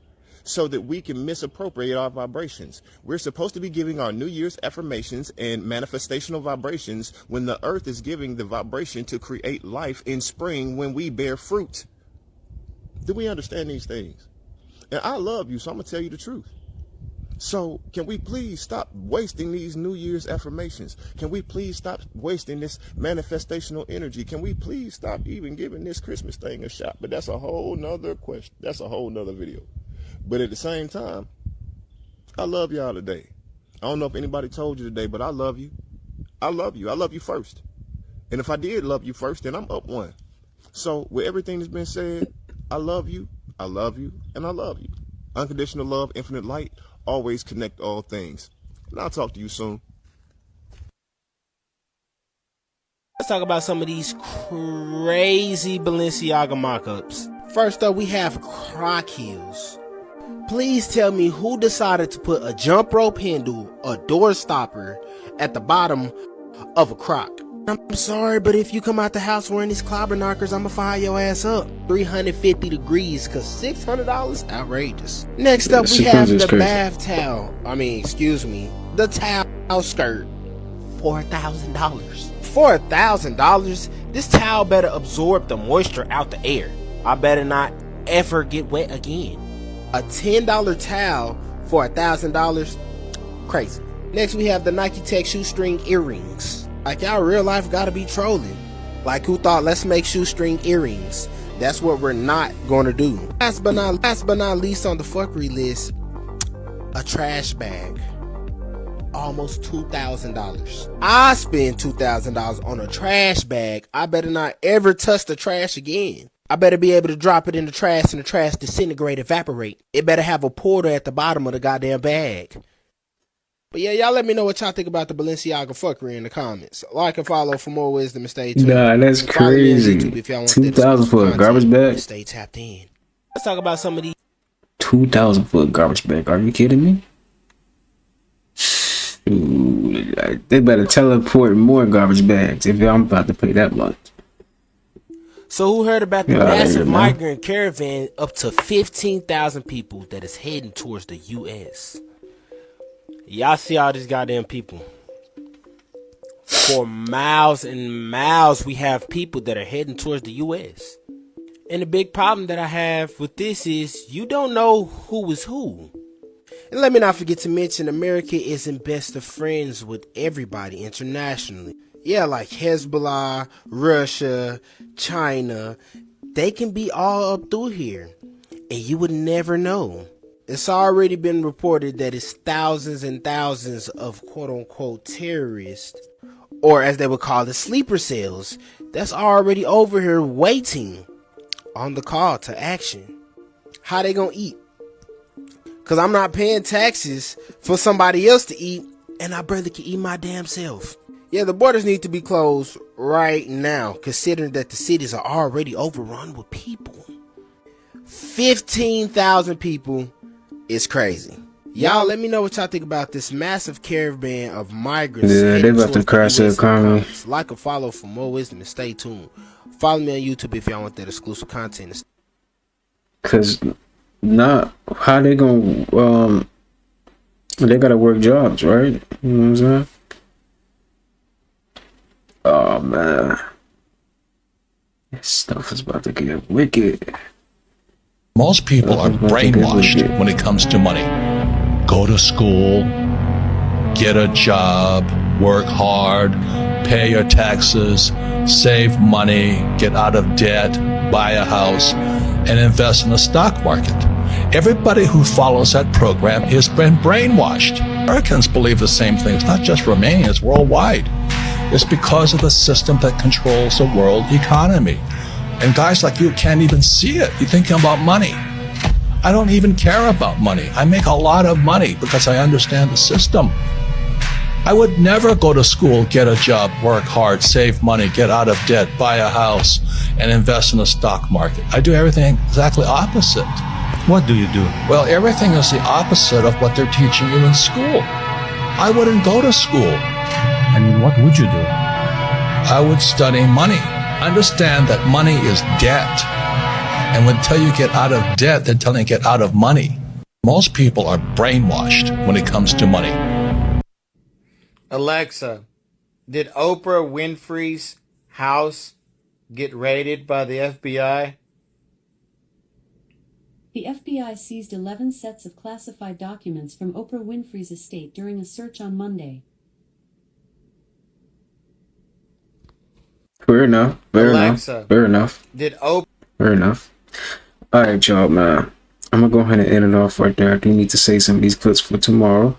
so that we can misappropriate our vibrations. We're supposed to be giving our New Year's affirmations and manifestational vibrations when the earth is giving the vibration to create life in spring when we bear fruit. Do we understand these things? And I love you, so I'm going to tell you the truth. So can we please stop wasting these New Year's affirmations? Can we please stop wasting this manifestational energy? Can we please stop even giving this Christmas thing a shot? But that's a whole nother question. That's a whole nother video. But at the same time, I love y'all today. I don't know if anybody told you today, but I love you. I love you. I love you first. And if I did love you first, then I'm up one. So with everything that's been said, I love you, and I love you. Unconditional love, infinite light, always connect all things. And I'll talk to you soon. Let's talk about some of these crazy Balenciaga mock-ups. First up, we have Croc heels. Please tell me who decided to put a jump rope handle, a door stopper, at the bottom of a Croc. I'm sorry, but if you come out the house wearing these clobber knockers, I'ma fire your ass up. 350 degrees, cause $600? Outrageous. Next up, we have the bath towel. The towel skirt. $4,000. $4,000? This towel better absorb the moisture out the air. I better not ever get wet again. A $10 towel for $1,000? Crazy. Next, we have the Nike Tech shoestring earrings. Like, y'all real life gotta be trolling. Like, who thought let's make shoestring earrings? That's what we're not gonna do. Last but not least on the fuckery list, a trash bag. Almost $2,000. I spend $2,000 on a trash bag. I better not ever touch the trash again. I better be able to drop it in the trash and the trash disintegrate, evaporate. It better have a portal at the bottom of the goddamn bag. But yeah, y'all let me know what y'all think about the Balenciaga fuckery in the comments. Like and follow for more wisdom and stay tuned. Nah, that's crazy. 2,000 for a garbage bag? Stay tapped in. Let's talk about some of these. 2,000 for a garbage bag? Are you kidding me? Ooh, they better teleport more garbage bags if I'm about to pay that much. So who heard about the massive migrant caravan up to 15,000 people that is heading towards the U.S.? Y'all see all these goddamn people. For miles and miles, we have people that are heading towards the U.S. And the big problem that I have with this is you don't know who is who. And let me not forget to mention America isn't best of friends with everybody internationally. Yeah, like Hezbollah, Russia, China, they can be all up through here. And you would never know. It's already been reported that it's thousands and thousands of quote-unquote terrorists, or as they would call it, sleeper cells, that's already over here waiting on the call to action. How they gonna eat? Because I'm not paying taxes for somebody else to eat, and I barely can eat my damn self. Yeah, the borders need to be closed right now, considering that the cities are already overrun with people. 15,000 people. It's crazy. Y'all let me know what y'all think about this massive caravan of migrants. Yeah, they about to crash the economy. Like or follow for more wisdom and stay tuned. Follow me on YouTube if y'all want that exclusive content. Cause not how they gonna they gotta work jobs, right? You know what I'm saying? Oh man, this stuff is about to get wicked. Most people are brainwashed when it comes to money. Go to school, get a job, work hard, pay your taxes, save money, get out of debt, buy a house, and invest in the stock market. Everybody who follows that program has been brainwashed. Americans believe the same thing. It's not just Romanians, worldwide. It's because of the system that controls the world economy. And guys like you can't even see it. You're thinking about money. I don't even care about money. I make a lot of money because I understand the system. I would never go to school, get a job, work hard, save money, get out of debt, buy a house, and invest in the stock market. I do everything exactly opposite. What do you do? Well, everything is the opposite of what they're teaching you in school. I wouldn't go to school. And what would you do? I would study money. Understand that money is debt. And until you get out of debt, they're telling you to get out of money. Most people are brainwashed when it comes to money. Alexa, did Oprah Winfrey's house get raided by the FBI? The FBI seized 11 sets of classified documents from Oprah Winfrey's estate during a search on Monday. Fair enough. Fair Alexa, enough. Fair enough. Did Oprah? Fair enough. All right, y'all, man. I'm gonna go ahead and end it off right there. I do need to say some of these clips for tomorrow.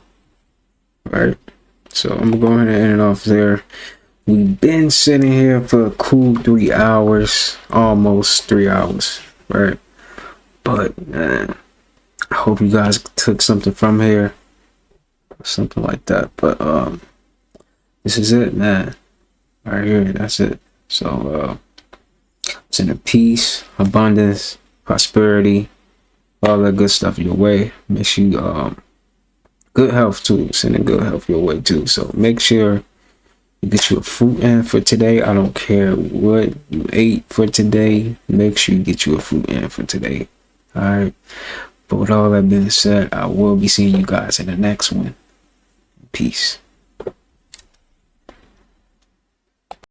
All right. So I'm gonna go ahead and end it off there. We've been sitting here for a cool 3 hours, almost 3 hours, right? But man, I hope you guys took something from here, something like that. But this is it, man. Right here, that's it. So sending peace, abundance, prosperity, all that good stuff your way. Make sure you good health too. Sending good health your way too. So make sure you get you a fruit in for today. I don't care what you ate for today. Make sure you get you a fruit in for today. All right. But with all that being said, I will be seeing you guys in the next one. Peace.